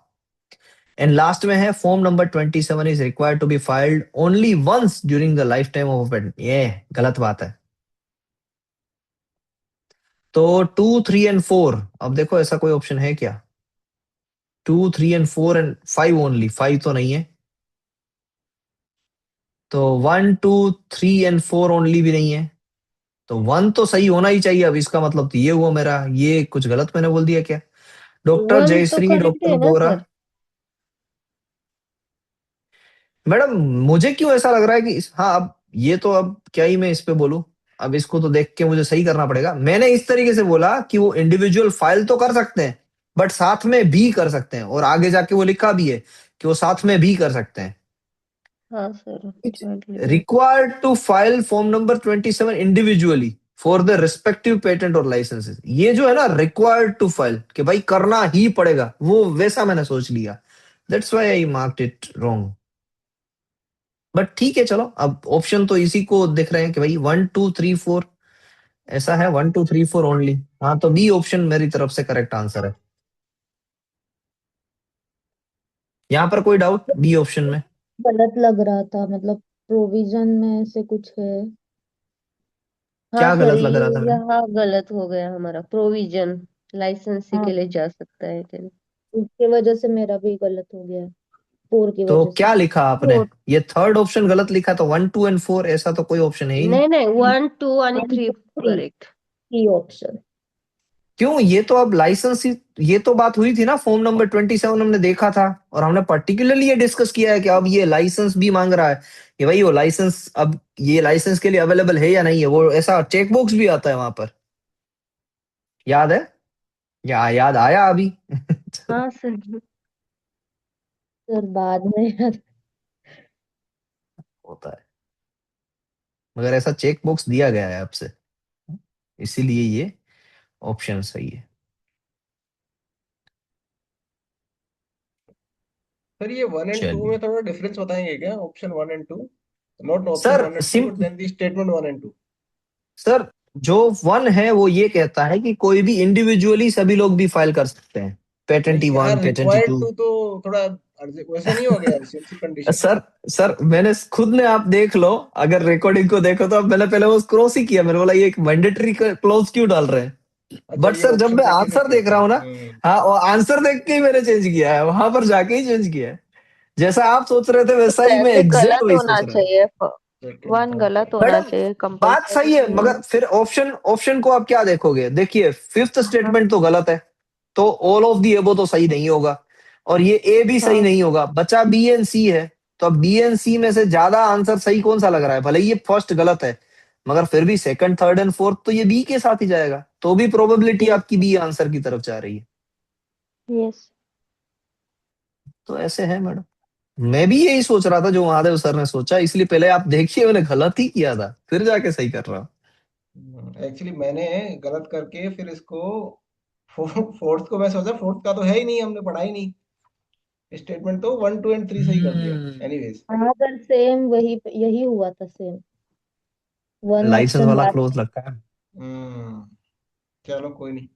एंड लास्ट में है form number 27 is required to be filed only once during the lifetime of patent. ये गलत बात है। तो 2, 3 एंड 4, अब देखो ऐसा कोई ऑप्शन है क्या? 2, 3 एंड 4 एंड 5 ओनली, 5 तो नहीं है। तो 1, 2, 3 एंड 4 ओनली भी नहीं है, तो 1 तो सही होना ही चाहिए। अब इसका मतलब तो ये हुआ मेरा, ये कुछ गलत मैंने बोल दिया क्या? डॉक्टर 1 तो जयश्री, करेक्ट डॉक्टर है ना बोरा। सर? मैडम मुझे क्यों ऐसा लग रहा है कि हाँ, अब ये तो अब क्या ही मैं इस पे बोलूं, अब इसको तो देख के मुझे सही करना पड़ेगा। मैंने इस तरीके से बोला कि वो इंडिविजुअल फाइल तो कर सकते हैं बट साथ में भी कर सकते हैं, और आगे जाके वो लिखा भी है कि वो साथ में भी कर सकते हैं। हाँ सर, It's jointly भी। required to file form number 27 individually for the respective patent or licenses। ये जो है ना required to file कि भाई करना ही पड़ेगा, वो वैसा मैंने सोच लिया। That's why I marked it wrong। But ठीक है चलो, अब ऑप्शन तो इसी को दिख रहे हैं कि भाई 1 2 3 4 ऐसा है, 1 2 3 4 ओनली। हाँ तो बी ऑप्शन मेरी तरफ से करेक्ट आंसर है। यहाँ पर कोई डाउट बी ऑप्शन में? गलत लग रहा था, मतलब प्रोविजन में से कुछ है। हाँ क्या सर, गलत लग ये रहा था मैडम? यहाँ गलत हो गया हमारा, प्रोविजन लाइसेंसी हाँ, के लिए जा सकता है क्या? उसकी वजह से मेरा भी गलत हो गया, 4 की तो वजह से। क्या लिखा आपने? फोर। ये थर्ड ऑप्शन गलत लिखा, तो 1 2 एंड 4 ऐसा तो कोई ऑप्शन है ही नहीं। नहीं नहीं, 1 2 और 3 3 करेक्ट। की ऑप्शन। क्यों? ये तो अब लाइसेंस ही, ये तो बात हुई थी ना, फॉर्म नंबर 27 हमने देखा था और हमने पर्टिकुलरली ये डिस्कस किया है कि अब ये लाइसेंस भी मांग रहा है कि भाई वो लाइसेंस, अब ये लाइसेंस के लिए अवेलेबल है या नहीं है, वो ऐसा चेकबॉक्स भी आता है वहां पर। याद है? या याद आया अभी? हाँ सर। फिर बाद में होता है, मगर ऐसा चेक बॉक्स दिया गया है आपसे, इसीलिए ये ऑप्शन सही है। सर ये 1 and 2 चलिए में थोड़ा डिफरेंस बताएंगे क्या? Option 1 and 2, not option sir, 1 and 2 but then the statement 1 and 2। Sir जो 1 है वो ये कहता है कि कोई भी इंडिविजुअली सभी लोग भी फाइल कर सकते हैं, नहीं पेटेंटी यहाँ 1 पेटेंटी रिक्वायर्ड 2। टू तो थोड़ा वैसा नहीं हो गया सिंपल कंडीशन। सर सर मैंने खुद ने, आप देख लो अगर रिकॉर्डिंग को देखो तो, अब मैंने पहले वो क्रॉस ही किया, मैंने बोला ये एक मैंडेटरी क्लोज क्यों डाल रहे हैं। अच्छा बट ये सर जब ऑप्शन मैं देख के फिर आंसर किया देख था। रहा हूँ ना, हाँ और आंसर देख के ही मैंने चेंज किया है, वहां पर जाके ही चेंज किया है। जैसा आप सोच रहे थे वैसा ही मैं वैसे एग्जैक्ट गलत वही होना सोच रहा हूँ। चाहिए, 1 गलत होना मैडम चाहिए बात सही है, कंपल्सरी। मगर फिर ऑप्शन ऑप्शन को आप क्या देखोगे? देखिए फिफ्थ स्टेटमेंट तो गलत है, तो ऑल ऑफ दी एबो तो सही नहीं होगा, और ये ए भी सही हाँ नहीं होगा, बचा बी एंड सी है। तो अब बी एंड सी में से ज्यादा आंसर सही कौन सा लग रहा है? भले ही ये फर्स्ट गलत है, मगर फिर भी सेकंड थर्ड एंड फोर्थ तो ये बी के साथ ही जाएगा, तो भी प्रोबेबिलिटी यस आपकी बी आंसर की तरफ जा रही है। यस। तो ऐसे है मैडम, मैं भी यही सोच रहा था जो महादेव सर ने सोचा, इसलिए पहले आप देखिए मैंने गलत ही किया था, फिर जाके सही कर रहा हूँ। एक्चुअली मैंने गलत करके फिर इसको फोर्थ को मैं सोचा फोर्थ का तो है ही नहीं, हमने पढ़ा ही नहीं, स्टेटमेंट तो 1 2 and 3 सही कर दिया एनीवेज। हाँ सर, सेम वही यही हुआ था, सेम 1 लाइसेंस ऑप्शन वाला बैक। क्लोज लगता है। हम्म, चलो कोई नहीं।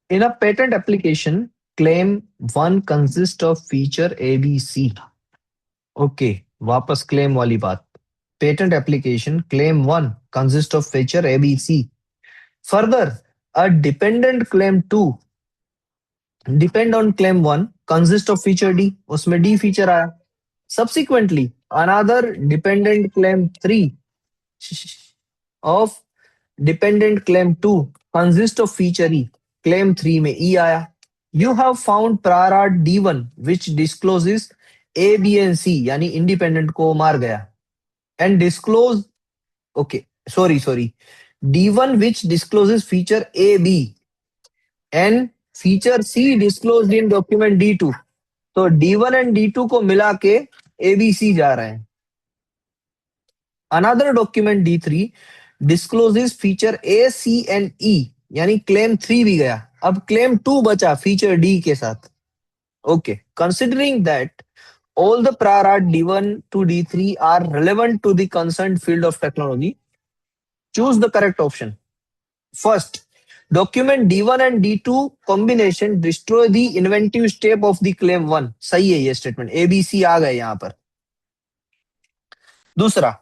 In a patent application, claim 1 consists of feature A, B, C. Okay, वापस claim वाली बात। Patent application claim 1 consists of feature A, B, C. Further, a dependent claim 2 depend on claim 1 consists of feature D. उसमें D feature आया। Subsequently, another dependent claim 3 of dependent claim 2 consists of feature E. Claim 3 में E आया। You have found prior art D1 which discloses A, B and C, यानी independent को मार गया, and disclose, okay, sorry, D1 which discloses feature A, B and feature C disclosed in document D2। तो D1 and D2 को मिला के A, B, C जा रहे हैं। Another document D3 discloses feature A, C and E, यानी claim 3 भी गया, अब claim 2 बचा feature D के साथ। Okay, considering that all the prior art D1 to D3 are relevant to the concerned field of technology, choose the correct option. First, document D1 and D2 combination destroy the inventive step of the claim 1। सही है ये statement, ABC आ गए यहां पर। दूसरा,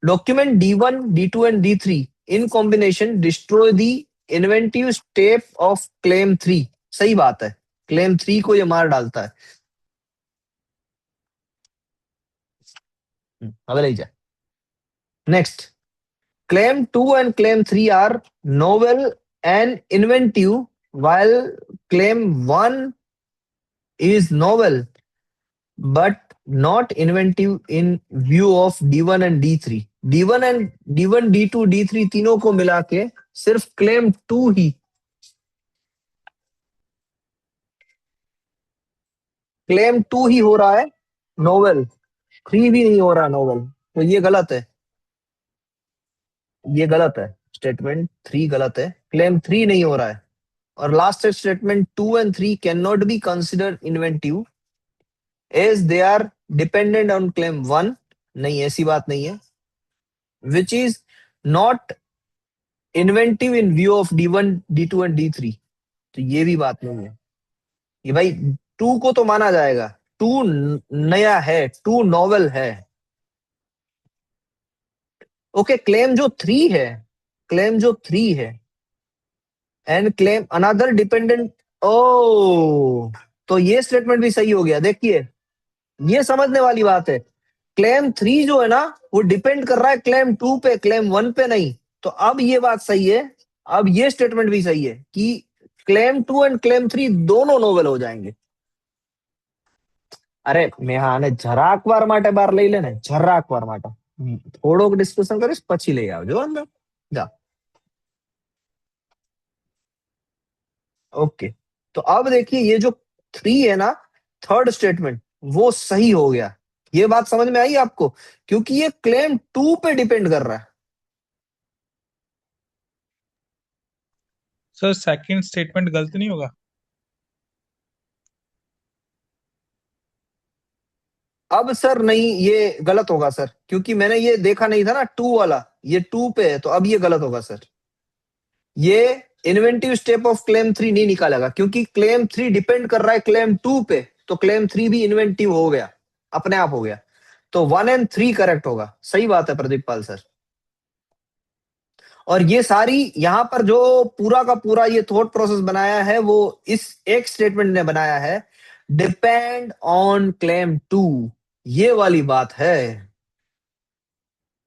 document D1, D2 and D3 in combination destroy the inventive step of claim 3। सही बात है, claim 3 को ये मार डालता है। अगले जाए। Next, claim 2 and claim 3 are novel and inventive, while claim 1 is novel but not inventive in view of D1 and D3. D1 and D1, D2, D3 तीनों को मिला के सिर्फ क्लेम 2 ही, क्लेम 2 ही हो रहा है नोवेल, 3 भी नहीं हो रहा नोवेल, तो ये गलत है, ये गलत है, स्टेटमेंट 3 गलत है, क्लेम 3 नहीं हो रहा है। और last statement 2 and 3 can not be considered inventive as they are dependent on claim 1, नहीं ऐसी बात नहीं है, which is not inventive in view of D1, D2 and D3, तो ये भी बात नहीं है। ये भाई 2 को तो माना जाएगा, 2 नया है, 2 नॉवेल है। ओके, क्लेम जो 3 है, क्लेम जो 3 है एंड क्लेम अनदर डिपेंडेंट, ओ तो ये स्टेटमेंट भी सही हो गया। देखिए ये समझने वाली बात है, क्लेम 3 जो है ना वो डिपेंड कर रहा है क्लेम 2 पे, क्लेम 1 पे नहीं। तो अब ये बात सही है, अब ये स्टेटमेंट भी सही है कि क्लेम 2 एंड क्लेम 3 दोनों नोवेल हो जाएंगे। अरे મેહાને જરાક વાર માટે બહાર લઈ લે ને, જરાક વાર માટે થોડોક ડિસ્કશન કરીશ પછી લઈ આવજો અંદર જા। ओके, तो अब देखिए ये जो 3 है ना, थर्ड स्टेटमेंट वो सही हो गया। ये बात समझ में आई आपको, क्योंकि ये क्लेम 2 पे डिपेंड कर रहा है। सर सेकंड स्टेटमेंट गलत नहीं होगा? अब सर नहीं, ये गलत होगा सर, क्योंकि मैंने ये देखा नहीं था ना 2 वाला, ये 2 पे है, तो अब ये गलत होगा सर। ये इन्वेंटिव स्टेप ऑफ क्लेम 3 नहीं निकालेगा, क्योंकि क्लेम 3 डिपेंड कर रहा है क्लेम 2 पे, तो क्लेम 3 भी इन्वेंटिव हो गया, अपने आप हो गया। तो 1 and 3 करेक्ट होगा। सही बात है प्रदीप पाल सर। और ये सारी यहां पर जो पूरा का पूरा ये थॉट प्रोसेस बनाया है वो इस एक स्टेटमेंट ने बनाया है, डिपेंड ऑन क्लेम 2, ये वाली बात है।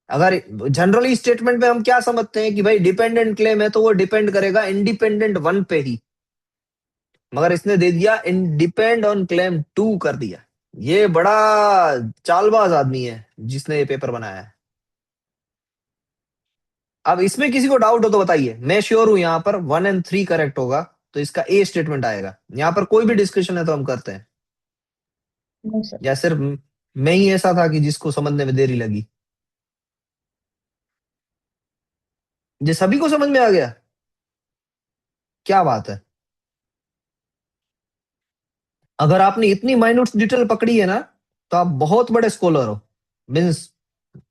अगर जनरली स्टेटमेंट में हम क्या समझते हैं कि भाई डिपेंडेंट क्लेम है तो वो डिपेंड करेगा इंडिपेंडेंट 1 पे ही, मगर इसने दे दिया डिपेंड ऑन क्लेम 2 कर दिया। ये बड़ा चालबाज आदमी है जिसने ये पेपर बनाया है। अब इसमें किसी को डाउट हो तो बताइए, मैं श्योर हूं यहाँ पर 1 and 3 करेक्ट होगा, तो इसका ए स्टेटमेंट आएगा। यहाँ पर कोई भी डिस्कशन है तो हम करते हैं, नो सर। या सिर्फ मैं ही ऐसा था कि जिसको समझने में देरी लगी? ये सभी को समझ में आ गया? क्या बात है। अगर आपने इतनी माइन्यूट डिटेल पकड़ी है ना तो आप बहुत बड़े स्कॉलर हो, मीन्स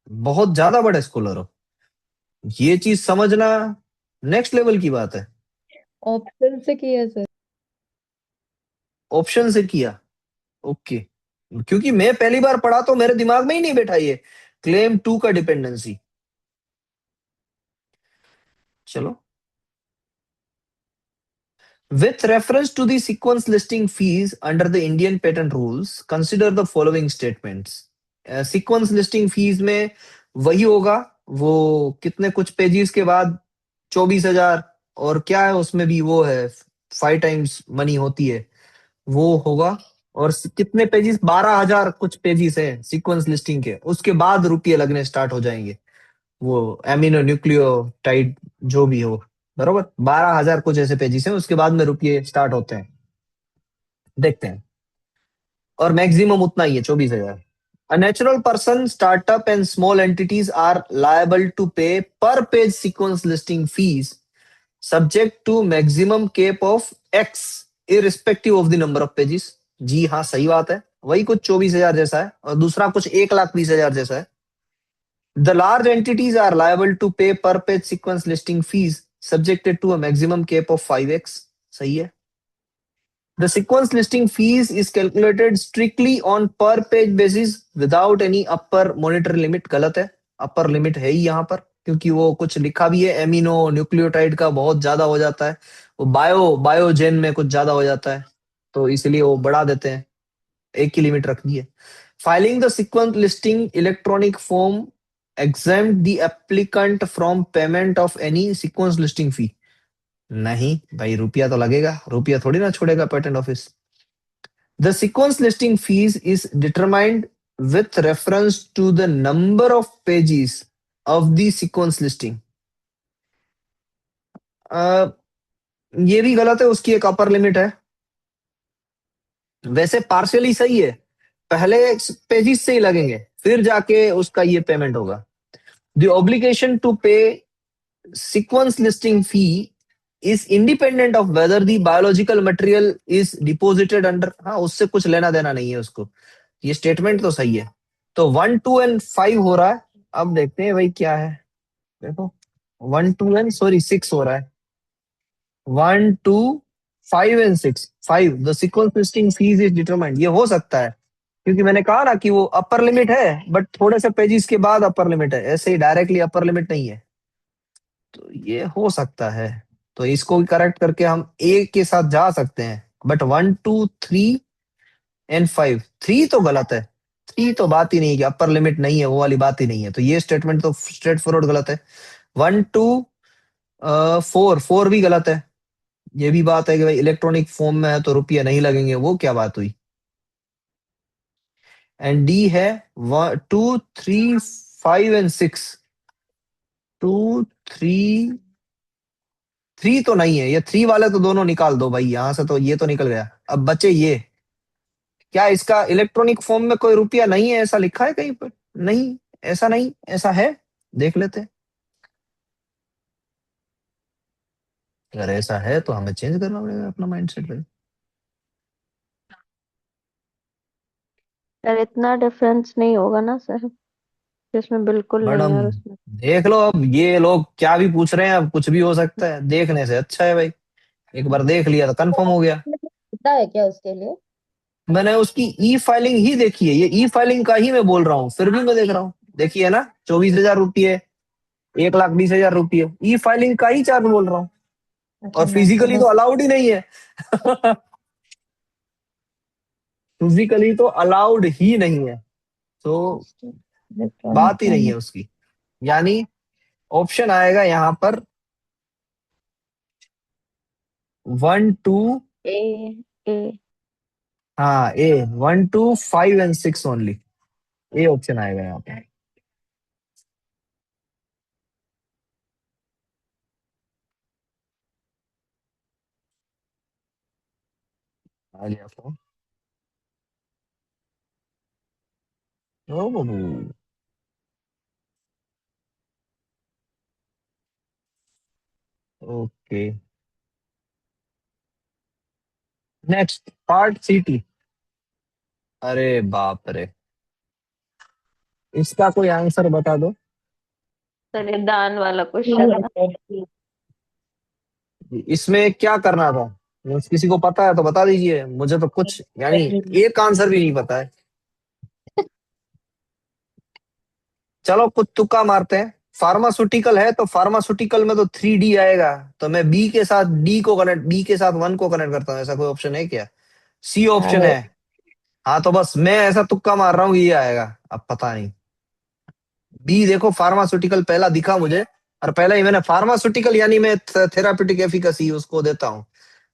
बहुत ज्यादा बड़े स्कॉलर हो। ये चीज समझना नेक्स्ट लेवल की बात है। ऑप्शन से किया सर। ऑप्शन से किया, ओके, क्योंकि मैं पहली बार पढ़ा तो मेरे दिमाग में ही नहीं बैठा ये क्लेम 2 का डिपेंडेंसी। चलो, with reference to the sequence listing fees under the Indian patent rules, consider the following statements. Sequence listing fees में वही होगा, वो कितने कुछ पेजेस के बाद 24,000, और क्या है उसमें भी वो है 5 टाइम्स मनी होती है, वो होगा। और कितने पेजेस, 12,000 कुछ पेजेस है सीक्वेंस लिस्टिंग के, उसके बाद रुपये लगने स्टार्ट हो जाएंगे, वो एमिनो न्यूक्लियोटाइड जो भी हो, बरोबर 12,000 कुछ ऐसे पेजेस हैं, उसके बाद में रुपये स्टार्ट होते हैं, देखते हैं। और मैक्सिमम उतना ही है 24,000। A natural person, startup and small entities are liable to pay per page sequence listing fees subject to maximum cap of X irrespective of the number of pages। जी हाँ, सही बात है, वही कुछ 24,000 जैसा है, और दूसरा कुछ 1,20,000 जैसा है। The large entities are liable to pay per page sequence listing fees subjected to a maximum cap of 5x। सही है। The sequence listing fees is calculated strictly on per page basis without any upper monetary limit। गलत है, upper limit है ही यहाँ पर, क्योंकि वो कुछ लिखा भी है एमिनो न्यूक्लियोटाइड का बहुत ज्यादा हो जाता है, वो बायोजेन में कुछ ज्यादा हो जाता है, तो इसलिए वो बढ़ा देते हैं, एक ही लिमिट रखनी है। Filing the sequence listing electronic form exempt the applicant from payment of any sequence listing fee। नहीं भाई, रुपया तो लगेगा, रुपया थोड़ी ना छोड़ेगा patent office. The sequence listing fees is determined with reference to the number of pages of the sequence listing. ये भी गलत है, उसकी एक अपर लिमिट है। वैसे पार्शियली सही है, पहले पेजेस से ही लगेंगे, फिर जाके उसका ये पेमेंट होगा। द ऑब्लिगेशन टू पे sequence listing fee is independent of whether the biological material is deposited under, हाँ उससे कुछ लेना देना नहीं है उसको, ये स्टेटमेंट तो सही है। तो 1, 2 एंड 5 हो रहा है। अब देखते हैं भाई क्या है, देखो 1, 2 एंड सॉरी 6 हो रहा है। 1, 2, 5 and 6। 5 the sequence listing fees is determined, ये हो सकता है क्योंकि मैंने कहा ना कि वो अपर लिमिट है बट थोड़े से पेजेस के बाद अपर लिमिट है, ऐसे ही डायरेक्टली अपर लिमिट नहीं है, तो ये हो सकता है। तो इसको भी करेक्ट करके हम ए के साथ जा सकते हैं, बट 1, 2, 3 एंड 5, 3 तो गलत है। 3 तो बात ही नहीं है कि अपर लिमिट नहीं है, वो वाली बात ही नहीं है, तो ये स्टेटमेंट तो स्ट्रेट फॉरवर्ड गलत है। 1, 2, 4 भी गलत है। ये भी बात है कि भाई इलेक्ट्रॉनिक फॉर्म में है तो रुपया नहीं लगेंगे, वो क्या बात हुई। एंड डी है 2, 3, 5 एंड 6। 2, 3 तो नहीं है, ये 3 वाले तो दोनों निकाल दो भाई यहां से, तो ये तो निकल गया। अब बचे ये, क्या इसका इलेक्ट्रॉनिक फॉर्म में कोई रुपया नहीं है ऐसा लिखा है कहीं पर? नहीं, ऐसा नहीं, ऐसा है, देख लेते हैं। अगर ऐसा है तो हमें चेंज करना पड़ेगा अपना माइंडसेट भाई। सर इतना डिफरेंस नहीं होगा ना सर, जिसमें बिल्कुल नहीं मैडम है और उसमें। देख लो, अब ये लोग क्या भी पूछ रहे हैं, अब कुछ भी हो सकता है, देखने से अच्छा है भाई, एक बार देख लिया तो कंफर्म हो गया। पता है क्या उसके लिए? मैंने उसकी ई फाइलिंग ही देखी है, ये ई फाइलिंग का ही मैं बोल रहा हूँ, फिर भी मैं देख रहा हूँ, देखिए ना 24,000 रुपये, 1,20,000 रुपये, ई फाइलिंग का ही चार्ज बोल रहा हूँ, अच्छा और फिजिकली तो अलाउड ही नहीं है। फिजिकली तो अलाउड ही नहीं है, तो बात ही नहीं है उसकी। यानी ऑप्शन आएगा यहाँ पर 1, 2, ए ए हाँ ए 1, 2, 5 एंड 6 ओनली, ए ऑप्शन आएगा यहाँ पे। आ गया फोन। ओ बाबू, ओके नेक्स्ट पार्ट सीटी। अरे बाप रे, इसका कोई आंसर बता दो। सर ये दान वाला क्वेश्चन है। इसमें क्या करना था, किसी को पता है तो बता दीजिए, मुझे तो कुछ यानी एक आंसर भी नहीं पता है। चलो कुछ तुक्का मारते हैं, फार्मास्यूटिकल है तो फार्मास्यूटिकल में तो 3D आएगा, तो मैं बी के साथ डी को कनेक्ट, बी के साथ 1 को कनेक्ट करता हूँ, ऐसा कोई ऑप्शन है क्या? सी ऑप्शन है। हाँ तो बस मैं ऐसा तुक्का मार रहा हूँ ये आएगा, अब पता नहीं। बी देखो फार्मास्यूटिकल पहला दिखा मुझे, और पहला ही मैंने फार्मास्यूटिकल यानी मैं थेराप्यूटिक एफिकेसी उसको देता हूँ,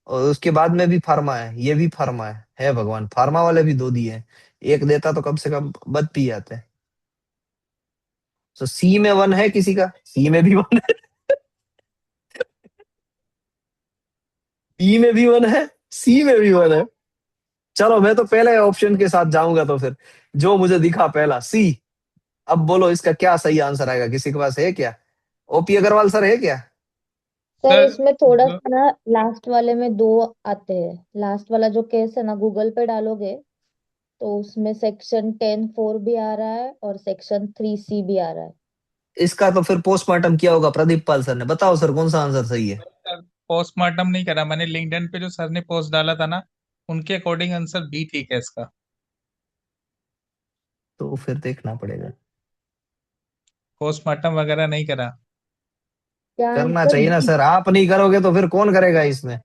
और उसके बाद में भी फार्मा है, ये भी फार्मा है भगवान, फार्मा वाले भी 2 दिए हैं, एक देता तो कम से कम बच भी जाते। तो सी में 1 है किसी का? सी में भी 1 है, बी में भी 1 है, सी में भी 1 है। चलो मैं तो पहले ऑप्शन के साथ जाऊंगा, तो फिर जो मुझे दिखा पहला सी। अब बोलो इसका क्या सही आंसर आएगा, किसी के पास है क्या? ओपी अग्रवाल सर है क्या? सर सर इसमें थोड़ा जो सा ना लास्ट वाले में 2 आते हैं, लास्ट वाला जो केस है ना गूगल पे डालोगे तो उसमें सेक्शन 10(4) भी आ रहा है और सेक्शन 3C भी आ रहा है। इसका तो फिर पोस्टमार्टम किया होगा प्रदीप पाल सर ने, बताओ सर कौन सा आंसर सही है? सर पोस्टमार्टम नहीं करा मैंने, लिंक्डइन पे जो सर ने पोस्ट डाला था ना, उनके अकॉर्डिंग आंसर बी ठीक है इसका। तो फिर देखना पड़ेगा, पोस्टमार्टम वगैरह नहीं करा। क्या करना आंसर चाहिए ना बी? सर, आप नहीं करोगे तो फिर कौन करेगा इसमें?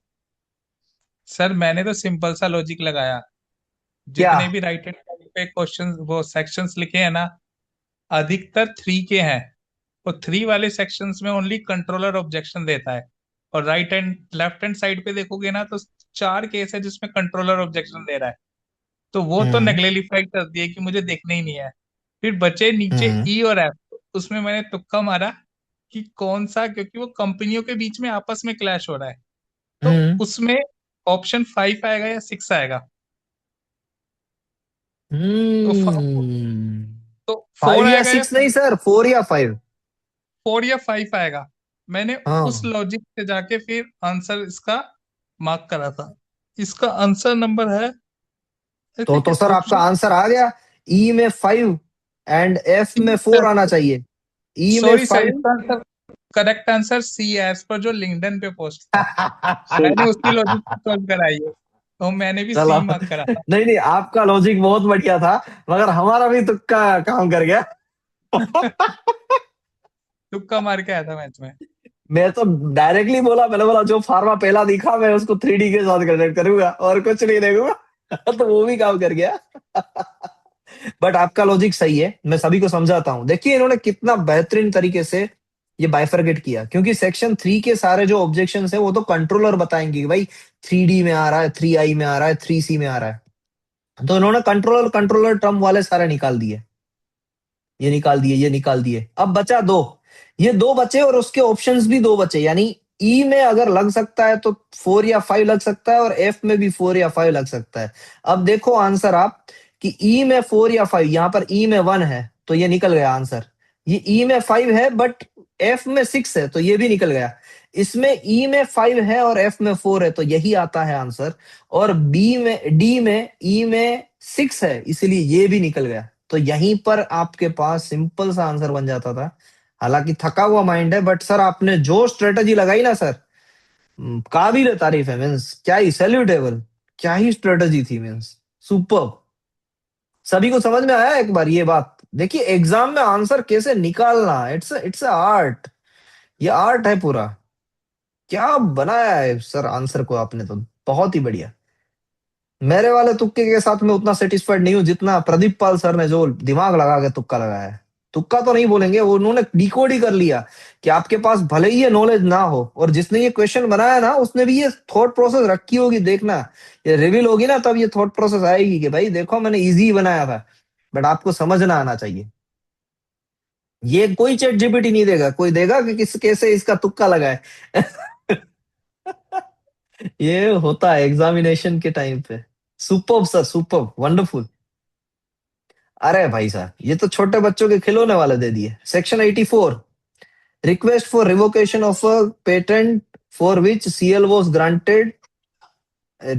सर मैंने तो सिंपल सा लॉजिक लगाया, क्या? जितने भी राइट हैंड साइड पे क्वेश्चन वो सेक्शंस लिखे हैं ना, अधिकतर 3 के हैं, और 3 वाले सेक्शंस में ओनली कंट्रोलर ऑब्जेक्शन देता है, और right hand left hand side पे देखोगे ना तो 4 केस है जिसमें कंट्रोलर ऑब्जेक्शन दे रहा है। तो वो तो हम्म नेग्लिफाई कर दिया कि मुझे देखना ही नहीं है। फिर बचे नीचे हम्म ई और एफ, उसमें मैंने तुक्का मारा कि कौन सा, क्योंकि वो कंपनियों के बीच में आपस में क्लैश हो रहा है, तो हम्म उसमें ऑप्शन 5 आएगा या 6 आएगा। तो तो 4 फाइव या आएगा या सिक्स नहीं सर, 4 या 5। 4 या 5 आएगा। मैंने उस हाँ लॉजिक से जाके फिर आंसर इसका मार्क करा था। इसका आंसर नंबर है, आई थिंक तो सर आपका ऑप्शन, आंसर आ गया। ई में 5 एंड एफ में 4 आना चाहिए। ई में सॉरी सर, 5। इसका आंसर, करेक्ट आंसर सी है, एज पर जो लिंक्डइन पे पोस्ट था। मैंने उसकी लॉजिक सॉल्व कराई है, तो मैंने भी चलो, सी मार्क करा था। नहीं नहीं, आपका लॉजिक बहुत बढ़िया था, मगर हमारा भी तुक्का काम कर गया। तुक्का मार के आया था मैच में। मैं तो डायरेक्टली बोला, मैंने बोला जो फार्मा पहला दिखा मैं उसको 3D के साथ कनेक्ट करूंगा और कुछ नहीं देखूंगा। तो वो भी काम कर गया। बट आपका लॉजिक सही है, मैं सभी को समझाता हूँ। देखिए इन्होंने कितना बेहतरीन तरीके से ये बाइफरकेट किया, क्योंकि सेक्शन 3 के सारे जो ऑब्जेक्शन है वो तो कंट्रोलर बताएंगे कि भाई 3D में आ रहा है, 3I में आ रहा है, 3C में आ रहा है। तो इन्होंने कंट्रोलर कंट्रोलर टर्म वाले सारे निकाल दिए, ये निकाल दिए, ये निकाल दिए। अब बचा दो, ये दो बचे और उसके ऑप्शंस भी दो बचे, यानी ई में अगर लग सकता है तो 4 या 5 लग सकता है, और एफ में भी 4 या 5 लग सकता है। अब देखो आंसर आप कि ई में 4 या 5, यहां पर ई में 1 है तो ये निकल गया आंसर। ये ई में 5 है बट एफ में 6 है तो ये भी निकल गया। इसमें ई में 5 है और एफ में 4 है तो यही आता है आंसर। और बी में, डी में ई में 6 है इसलिए ये भी निकल गया। तो यहीं पर आपके पास सिंपल सा आंसर बन जाता था। हालांकि थका हुआ माइंड है, बट सर आपने जो स्ट्रेटजी लगाई ना सर, काबिल तारीफ है। मीन्स क्या ही सैल्यूटेबल, क्या ही स्ट्रेटजी थी। Means super. सभी को समझ में आया एक बार ये बात? देखिए एग्जाम में आंसर कैसे निकालना, इट्स आर्ट। ये आर्ट है पूरा। क्या बनाया है सर आंसर को आपने, तो बहुत ही बढ़िया। मेरे वाले तुक्के के साथ मैं उतना सेटिस्फाइड नहीं हूं जितना प्रदीप पाल सर ने जो दिमाग लगा के तुक्का लगाया है। तुक्का तो नहीं बोलेंगे, वो उन्होंने डिकोड ही कर लिया कि आपके पास भले ही ये नॉलेज ना हो, और जिसने ये क्वेश्चन बनाया ना उसने भी ये थॉट प्रोसेस रखी होगी। देखना ये रिवील होगी ना तब ये थॉट प्रोसेस आएगी कि भाई देखो मैंने इजी बनाया था, बट आपको समझना आना चाहिए। ये कोई चैट जीपीटी नहीं देगा, कोई देगा कि किस कैसे इसका तुक्का लगाए। ये होता है एग्जामिनेशन के टाइम पे। Superb sir, superb, wonderful. अरे भाई साहब ये तो छोटे बच्चों के खिलौने वाले दे दिए। Section 84, request for revocation of a patent for which CL was granted.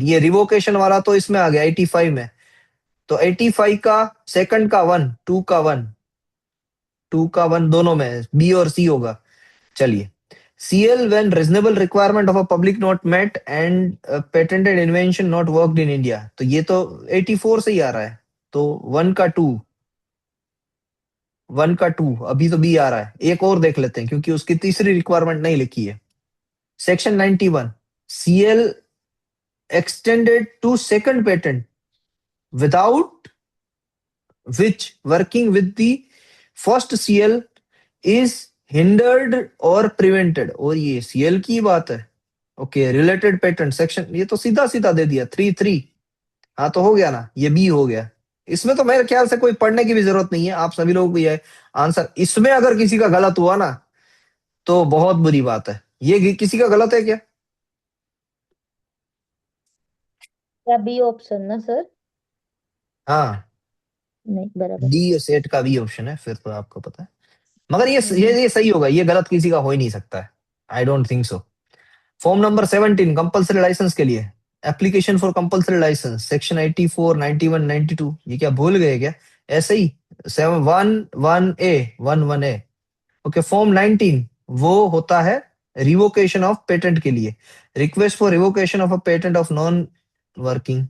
ये रिवोकेशन वाला तो इसमें आ गया 85 में। तो 85 का सेकंड का 1, 2 का 1, 2 का 1 दोनों में बी और सी होगा। चलिए, CL when reasonable requirement of a public not met and patented invention not worked in India। तो ये तो 84 से ही आ रहा है। तो 1 का 2, 1 का 2 अभी तो बी आ रहा है। एक और देख लेते हैं क्योंकि उसकी तीसरी रिक्वायरमेंट नहीं लिखी है। Section 91, CL extended to second patent without which working with the first CL is hindered or prevented। और ये CL की बात है। ओके, रिलेटेड पेटेंट सेक्शन, ये तो सीधा सीधा दे दिया 3 3। हाँ तो हो गया ना, ये बी हो गया। इसमें तो मेरे ख्याल से कोई पढ़ने की भी जरूरत नहीं है, आप सभी लोगों को ये आंसर। इसमें अगर किसी का गलत हुआ ना तो बहुत बुरी बात है। ये किसी का गलत है क्या? क्या बी ऑप्शन ना सर? हाँ, नहीं, बराबर। डी सेट का बी ऑप्शन है, फिर तो आपको पता है। मगर ये हम्म। ये सही होगा, ये गलत किसी का हो ही नहीं सकता है। I don't think so. Form number 17 compulsory licence के लिए, application for compulsory licence section 84, 91, 92। ये क्या भूल गए क्या? ऐसे ही 11A ओके। फॉर्म 19 वो होता है रिवोकेशन ऑफ पेटेंट के लिए, request for revocation of a patent of non working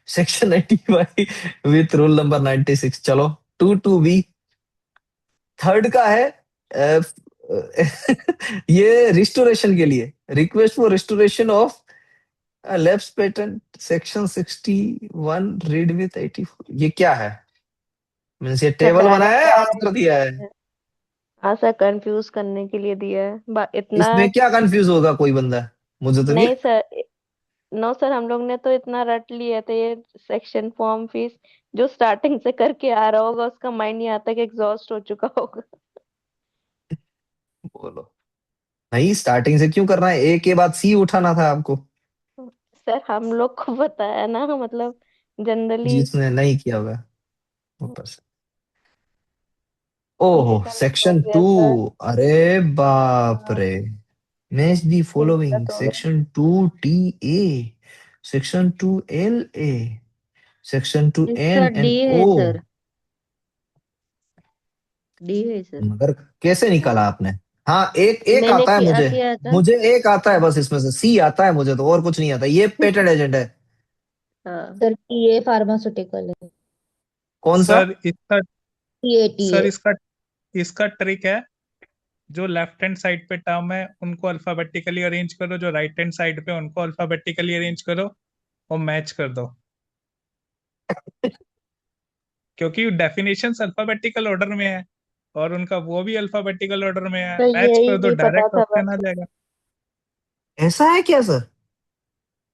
section 95 with rule number 96। चलो 22B। थर्ड का है अ, ये रिस्टोरेशन के लिए, request for restoration of lapse patent section 61 read with 84। ये क्या है? मीन्स ये टेबल बनाया है, आंसर दिया है। हाँ सर, कंफ्यूज करने के लिए दिया है इतना। इसमें क्या कंफ्यूज होगा कोई बंदा? मुझे तो नहीं। नहीं सर, नो सर, हम लोग ने तो इतना रट लिया था ये सेक्शन फॉर्म फीस, जो स्टार्टिंग से करके आ रहा होगा उसका माइंड नहीं आता कि एग्जॉस्ट हो चुका होगा। बोलो नहीं, स्टार्टिंग से क्यों करना है, ए के बाद सी उठाना था आपको, सर हम लोग को बताया ना, मतलब जनरली जिसने नहीं किया होगा ऊपर से। ये ओहो, गलत हो सेक्शन गया टू, सर। अरे बाप हाँ, रे, मैच दी ये फॉलोइंग, गलत हो गया। Section two T A, section two L A, section two इसका एन एंड डी ओ। है सर, डी है सर। मगर कैसे निकाला आपने? हाँ, एक एक मैंने आता है किया मुझे, किया था। मुझे एक आता है बस, इसमें से सी आता है मुझे, तो और कुछ नहीं आता, ये पेटेंट एजेंट है। हाँ, सर टीए फार्मास्यूटिकल है। कौन सा? सर इसका टीए टीए। सर इसका इसका ट्रिक है, जो लेफ्ट हैंड साइड पे टर्म है उनको अल्फाबेटिकली अरेंज करो, जो राइट हैंड साइड पे उनको अल्फाबेटिकली अरेंज करो और मैच कर दो, क्योंकि डेफिनेशंस अल्फाबेटिकल ऑर्डर में है और उनका वो भी अल्फाबेटिकल ऑर्डर में है, तो मैच यही कर दो, नहीं पता डायरेक्ट था ऑप्शन आ बस। जाएगा। ऐसा है क्या सर?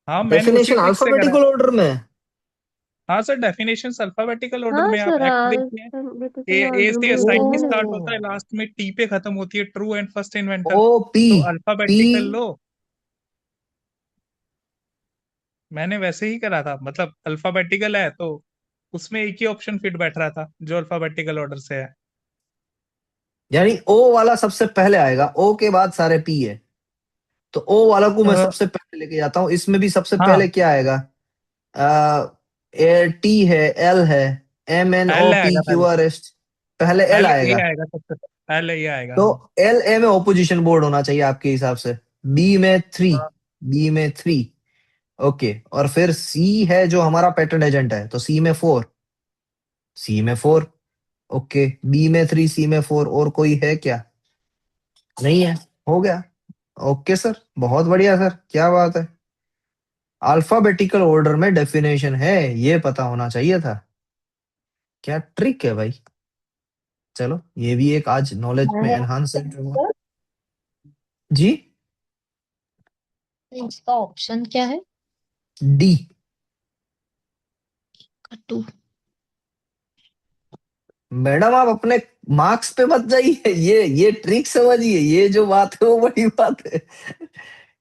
हाँ, मैंने उसी डेफिनेशन ट्रिक से करा है। अल्फाबेटिकल ऑर्डर में है? हाँ सर, डेफिनेशंस अल्फाबेटिकल ऑर्डर हाँ में है। आप सर, एक्ट देखिए, ए अल्फाबेटिकल ए ऑर्डर से में असाइन में है। स्टार्ट होता है, ओ, लास्ट में टी पे खत्म होती है, true and first inventor. O P, तो पी। अल्फाबेटिकल लो। मैंने वैसे ही करा था, मतलब अल्फाबेटिकल है तो उसमें एक ही ऑप्शन फिट बैठ रहा था जो अल्फाबेटिकल ऑर्डर से है। यानी ओ वाला सबसे पहले आएगा, ओ के बाद सारे पी है, तो ओ वाला को मैं अ, सबसे पहले लेके जाता हूँ। इसमें भी सबसे हाँ, पहले क्या आएगा? टी है, एल है, M N O L P आएगा क्यू पहले। आर एस, पहले एल एल ए आएगा। आएगा सबसे पहले, एल ए आएगा, तो हाँ। एल ए में ओपोजिशन बोर्ड होना चाहिए आपके हिसाब से, बी में थ्री, हाँ, बी में थ्री, ओके। और फिर सी है जो हमारा पैटर्न एजेंट है, तो सी में फोर, सी में फोर, ओके। बी में थ्री, सी में फोर, और कोई है क्या? नहीं है, हो गया। ओके सर, बहुत बढ़िया सर, क्या बात है, अल्फाबेटिकल ऑर्डर में डेफिनेशन है, ये पता होना चाहिए था। क्या ट्रिक है भाई, चलो ये भी एक आज नॉलेज में एनहांसमेंट हुआ। जी, इसका ऑप्शन क्या है? डी। टू। मैडम आप अपने मार्क्स पे मत जाइए, ये ट्रिक समझिए, ये जो बात है वो बड़ी बात है,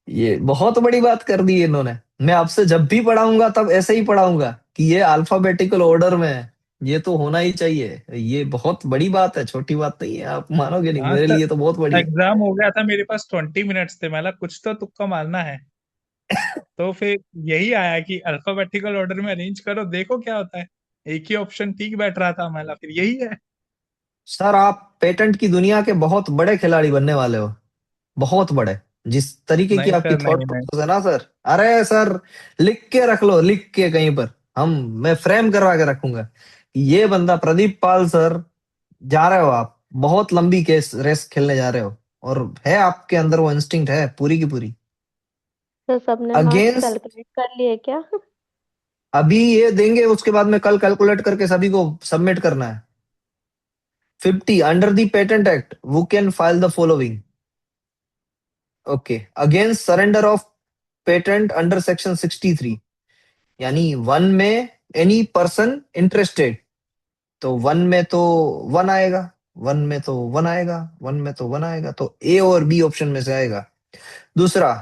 ये बहुत बड़ी बात कर दी है इन्होंने। मैं आपसे जब भी पढ़ाऊंगा तब ऐसे ही पढ़ाऊंगा कि ये अल्फाबेटिकल ऑर्डर में है, ये तो होना ही चाहिए, ये बहुत बड़ी बात है, छोटी बात नहीं है, आप मानोगे नहीं, हाँ मेरे सर, लिए तो बहुत बड़ी है। एग्जाम हो गया था, मेरे पास 20 मिनट्स थे, मैं कुछ तो तुक्का मारना है, तो फिर यही आया कि अल्फाबेटिकल ऑर्डर में अरेंज करो, देखो क्या होता है। एक ही ऑप्शन ठीक बैठ रहा था, फिर यही है। सर आप पेटेंट की दुनिया के बहुत बड़े खिलाड़ी बनने वाले हो, बहुत बड़े, जिस तरीके की नहीं आपकी सर, थॉट नहीं नहीं। प्रोसेस है ना सर। अरे सर, लिख के रख लो, लिख के कहीं पर, हम मैं फ्रेम करवा के रखूंगा, ये बंदा प्रदीप पाल सर, जा रहे हो आप, बहुत लंबी केस रेस खेलने जा रहे हो, और है आपके अंदर वो इंस्टिंक्ट है पूरी की पूरी। तो सबने मार्क्स अगेंस्ट, कैलकुलेट कर लिए क्या? अभी ये देंगे, उसके बाद में कल कैलकुलेट करके सभी को सबमिट करना है। 50 under the patent act who can file the following, okay, against surrender of patent under section 63, यानी वन में एनी पर्सन इंटरेस्टेड, तो वन में तो वन आएगा, वन में तो वन आएगा, वन में तो वन आएगा, तो ए और बी ऑप्शन में से आएगा। दूसरा,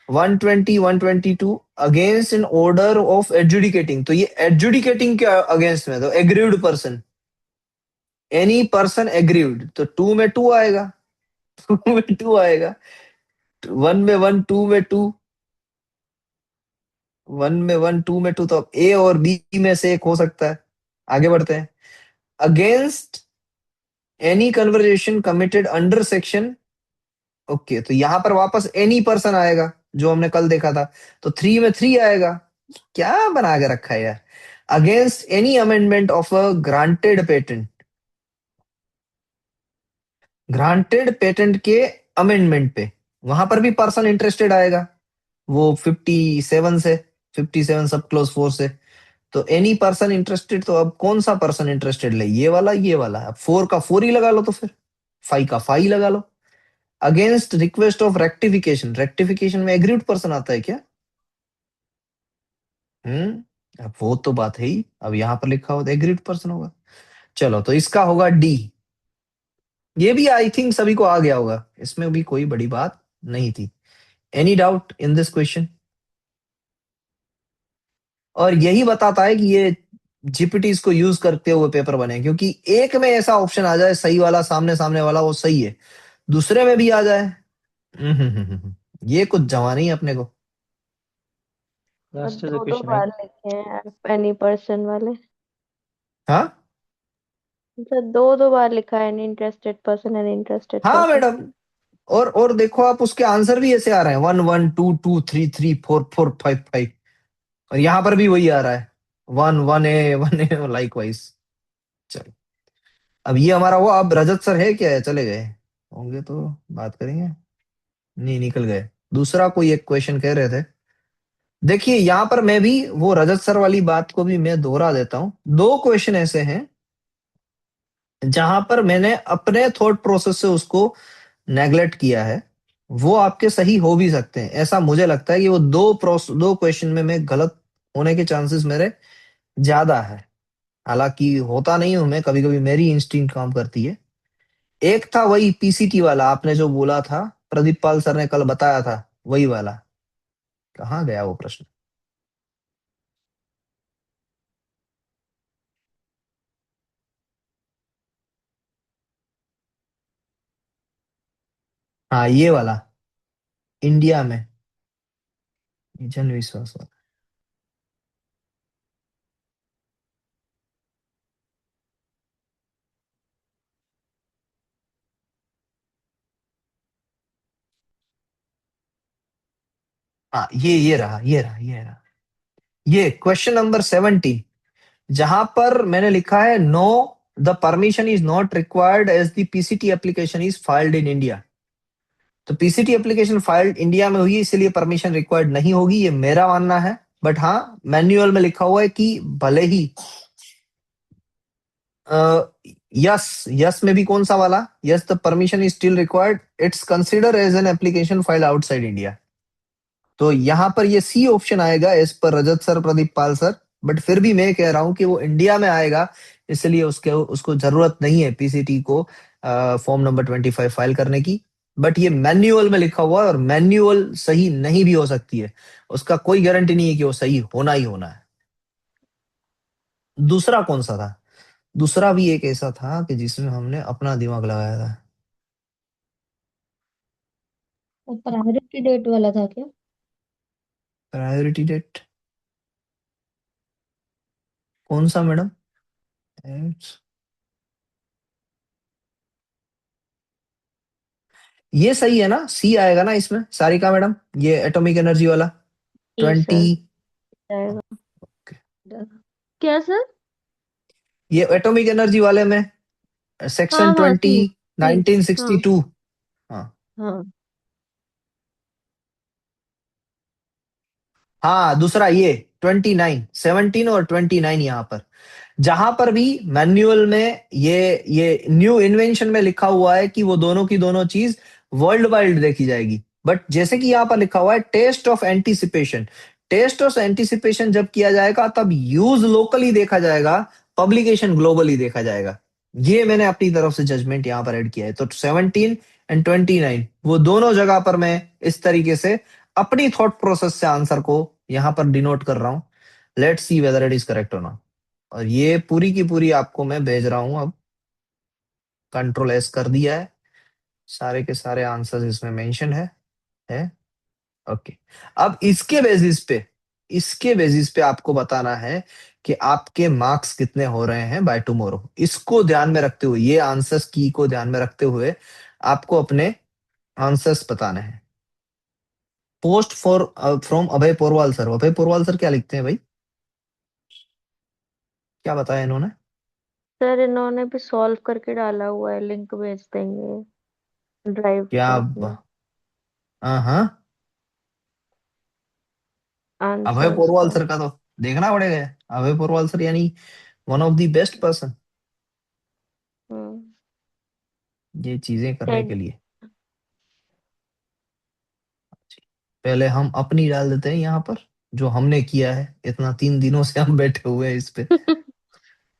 120 122 against in order of adjudicating, तो ये एडजुडिकेटिंग के अगेंस्ट में, तो aggrieved person, any person aggrieved, तो टू में टू आएगा, टू में टू आएगा, वन में वन, टू में टू, वन में वन, टू में टू, तो अब ए और बी में से एक हो सकता है। आगे बढ़ते हैं, against any conversation committed under section, okay, तो यहां पर वापस एनी पर्सन आएगा जो हमने कल देखा था, तो थ्री में थ्री आएगा। क्या बना के रखा है यार, against any amendment of a granted patent, granted patent के अमेंडमेंट पे, वहां पर भी पर्सन इंटरेस्टेड आएगा, वो 57 से, 57 सब क्लोज 4 से, तो एनी पर्सन इंटरेस्टेड, तो अब कौन सा पर्सन इंटरेस्टेड ले, ये वाला, अब फोर का फोर ही लगा लो, तो फिर फाइव का फाइव ही लगा लो। Against request of rectification, rectification में एग्रीड पर्सन आता है क्या? अब वो तो बात है ही, अब यहाँ पर लिखा हुआ एग्रीड पर्सन होगा। चलो तो इसका होगा डी। ये भी आई थिंक सभी को आ गया होगा, इसमें भी कोई बड़ी बात नहीं थी। Any doubt in this question? और यही बताता है कि ये जीपीटीज को यूज करते हुए पेपर बने, क्योंकि एक में ऐसा ऑप्शन आ जाए सही वाला, सामने सामने वाला वो सही है, दूसरे में भी आ जाए। ये कुछ जमा नहीं है अपने को। लास्ट दो दो क्वेश्चन है। बार लिखे हैं एनी पर्सन वाले। हाँ अच्छा, दो दो बार लिखा है an interested person an interested हाँ पर्सन। मैडम। और देखो आप उसके आंसर भी ऐसे आ रहे हैं, 1 1 2 2 3 3 4 4 5 5। और यहाँ पर भी वही आ रहा है, 1 1 A 1 A लाइक वाइज। चलो अब ये हमारा हुआ। अब रजत सर है क्या, है चले गए होंगे तो बात करेंगे। नहीं निकल गए। दूसरा कोई एक क्वेश्चन कह रहे थे। देखिए यहाँ पर मैं भी वो रजत सर वाली बात को भी मैं दोहरा देता हूँ। दो क्वेश्चन ऐसे हैं जहां पर मैंने अपने थॉट प्रोसेस से उसको नेगलेक्ट किया है, वो आपके सही हो भी सकते हैं। ऐसा मुझे लगता है कि वो दो क्वेश्चन में मैं गलत होने के चांसेस मेरे ज्यादा है। हालांकि होता नहीं हूं मैं, कभी कभी मेरी इंस्टिंक्ट काम करती है। एक था वही पीसीटी वाला, आपने जो बोला था, प्रदीप पाल सर ने कल बताया था, वही वाला। कहाँ गया वो प्रश्न? हाँ ये वाला, इंडिया में जन विश्वास वाला। हाँ ये रहा ये क्वेश्चन नंबर 17, जहां पर मैंने लिखा है no the permission is not required as the PCT application is filed in India. तो पीसीटी एप्लीकेशन फाइल्ड इंडिया में हुई है, इसलिए परमिशन रिक्वायर्ड नहीं होगी, ये मेरा मानना है। बट हाँ, मैन्युअल में लिखा हुआ है कि भले ही यस, यस में भी कौन सा वाला, yes the permission is still required, it's consider as an application file outside India. तो यहाँ पर ये सी ऑप्शन आएगा as per Rajat sir, Pradeep Pal sir. But फिर भी मैं कह रहा हूं कि वो इंडिया में आएगा, इसलिए उसको जरूरत नहीं है पीसीटी को फॉर्म नंबर 25 फाइल करने की। बट ये मैन्युअल में लिखा हुआ है, और मैन्युअल सही नहीं भी हो सकती है, उसका कोई गारंटी नहीं है कि वो सही होना ही होना है। दूसरा कौन सा था? दूसरा भी एक ऐसा था कि जिसमें हमने अपना दिमाग लगाया था। वो प्रायोरिटी डेट वाला था क्या? प्रायोरिटी डेट कौन सा मैडम? ये सही है ना, सी आएगा ना इसमें सारिका मैडम, ये एटॉमिक एनर्जी वाला जी 20। सर, जाएगा। क्या सर? ये एटॉमिक एनर्जी वाले में सेक्शन हाँ हाँ, 20, सी सी। हाँ 1962। हाँ हाँ। हाँ, दूसरा ये 29, 17 और 29, यहाँ पर जहां पर भी मैन्युअल में ये न्यू इन्वेंशन में लिखा हुआ है कि वो दोनों की दोनों चीज वर्ल्ड वाइड देखी जाएगी। बट जैसे कि यहाँ पर लिखा हुआ है test of anticipation, test of anticipation जब किया जाएगा तब यूज लोकली देखा जाएगा, पब्लिकेशन ग्लोबली देखा जाएगा। ये मैंने अपनी तरफ से जजमेंट यहाँ पर ऐड किया है। तो 17 एंड 29 वो दोनों जगह पर मैं इस तरीके से अपनी थॉट प्रोसेस से आंसर को यहाँ पर डिनोट कर रहा हूं। Let's see whether it is correct और नॉट। और ये पूरी की पूरी आपको मैं भेज रहा हूं अब। कंट्रोल एस कर दिया है, सारे के सारे आंसर्स इसमें मेंशन है। ओके। अब इसके बेसिस पे आपको बताना है कि आपके मार्क्स कितने हो रहे हैं बाय टुमारो। इसको ध्यान में रखते हुए, ये आंसर्स की को ध्यान में रखते हुए आपको अपने आंसर्स बताने हैं। Post for from Abhay Porwal sir. Abhay Porwal sir क्या लिखते हैं भाई, क्या बताया इन्होंने? सर इन्होंने भी सॉल्व करके डाला हुआ है, लिंक भेज देंगे ड्राइव क्या चैट में हाँ हाँ, अभय आंसर्स पोरवाल का। सर का तो देखना पड़ेगा। अभय पोरवाल सर यानी one of the best person hmm. ये चीजें करने के टेड। लिए। पहले हम अपनी डाल देते हैं यहाँ पर। जो हमने किया है, इतना 3 दिनों से हम बैठे हुए हैं इस पे।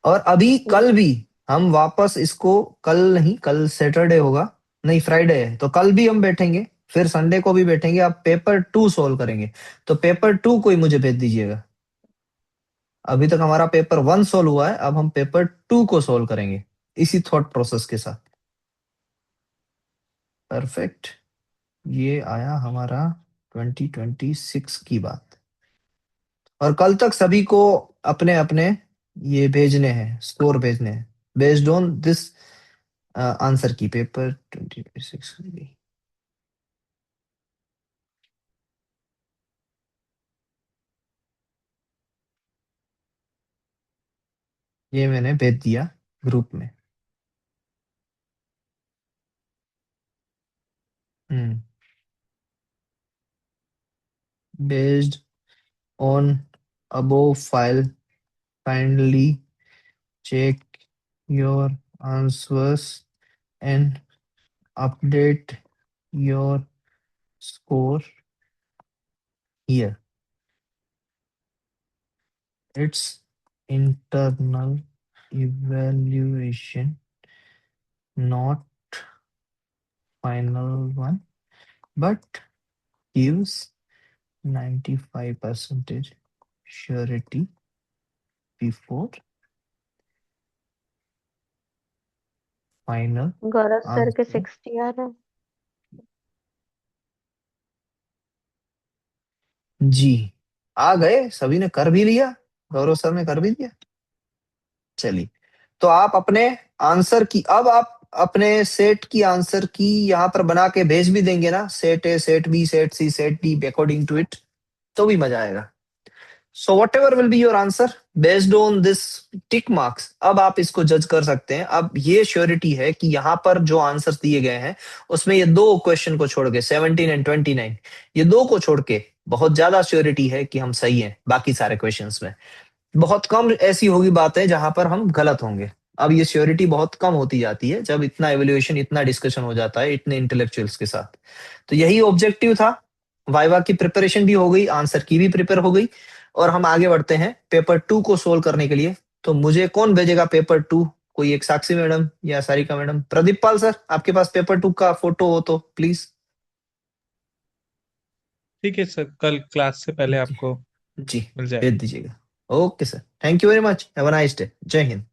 और अभी कल भी हम वापस इसको, कल नहीं, कल सैटरडे होगा, नहीं फ्राइडे है, तो कल भी हम बैठेंगे, फिर संडे को भी बैठेंगे, अब पेपर 2 सोल्व करेंगे। तो पेपर 2 कोई मुझे भेज दीजिएगा। अभी तक हमारा पेपर 1 सोल्व हुआ है, अब हम पेपर 2 को सोल्व करेंगे इसी थॉट प्रोसेस के साथ। परफेक्ट। ये आया हमारा 2026 की बात। और कल तक सभी को अपने अपने ये भेजने हैं, स्कोर भेजने हैं बेस्ड ऑन दिस आंसर की। पेपर 2026 की। ये मैंने भेज दिया ग्रुप में। Based on above file, kindly check your answers and update your score here. It's internal evaluation, not final one, but gives 95% surety before final Gaurav sir के answer. 60 आ रहे हैं। जी आ गए, सभी ने कर भी लिया, गौरव सर ने कर भी दिया। चलिए, तो आप अपने आंसर की, अब आप अपने सेट की आंसर की यहाँ पर बना के भेज भी देंगे ना, set A, set B, set C, set D, according to it, तो भी मजा आएगा। So whatever will be your answer based on this tick marks, अब आप इसको जज कर सकते हैं। अब ये श्योरिटी है कि यहाँ पर जो आंसर्स दिए गए हैं उसमें ये 2 क्वेश्चन को छोड़ के 17 एंड 29, ये 2 को छोड़ के बहुत ज्यादा श्योरिटी है कि हम सही हैं बाकी सारे क्वेश्चंस में। बहुत कम ऐसी होगी बातें जहां पर हम गलत होंगे। अब ये श्योरिटी बहुत कम होती जाती है जब इतना एवेल्युएशन, इतना डिस्कशन हो जाता है इतने इंटेलेक्चुअल्स के साथ। तो यही ऑब्जेक्टिव था। वाइवा की प्रिपरेशन भी हो गई, आंसर की भी प्रिपेयर हो गई, और हम आगे बढ़ते हैं पेपर 2 को सोल्व करने के लिए। तो मुझे कौन भेजेगा पेपर 2? कोई एक, साक्षी मैडम या सारिका मैडम? प्रदीप पाल सर, आपके पास पेपर 2 का फोटो हो तो प्लीज। ठीक है सर, कल क्लास से पहले आपको जी मिल जाएगा। भेज दीजिएगा। Okay sir, thank you very much, have a nice day, जय हिंद।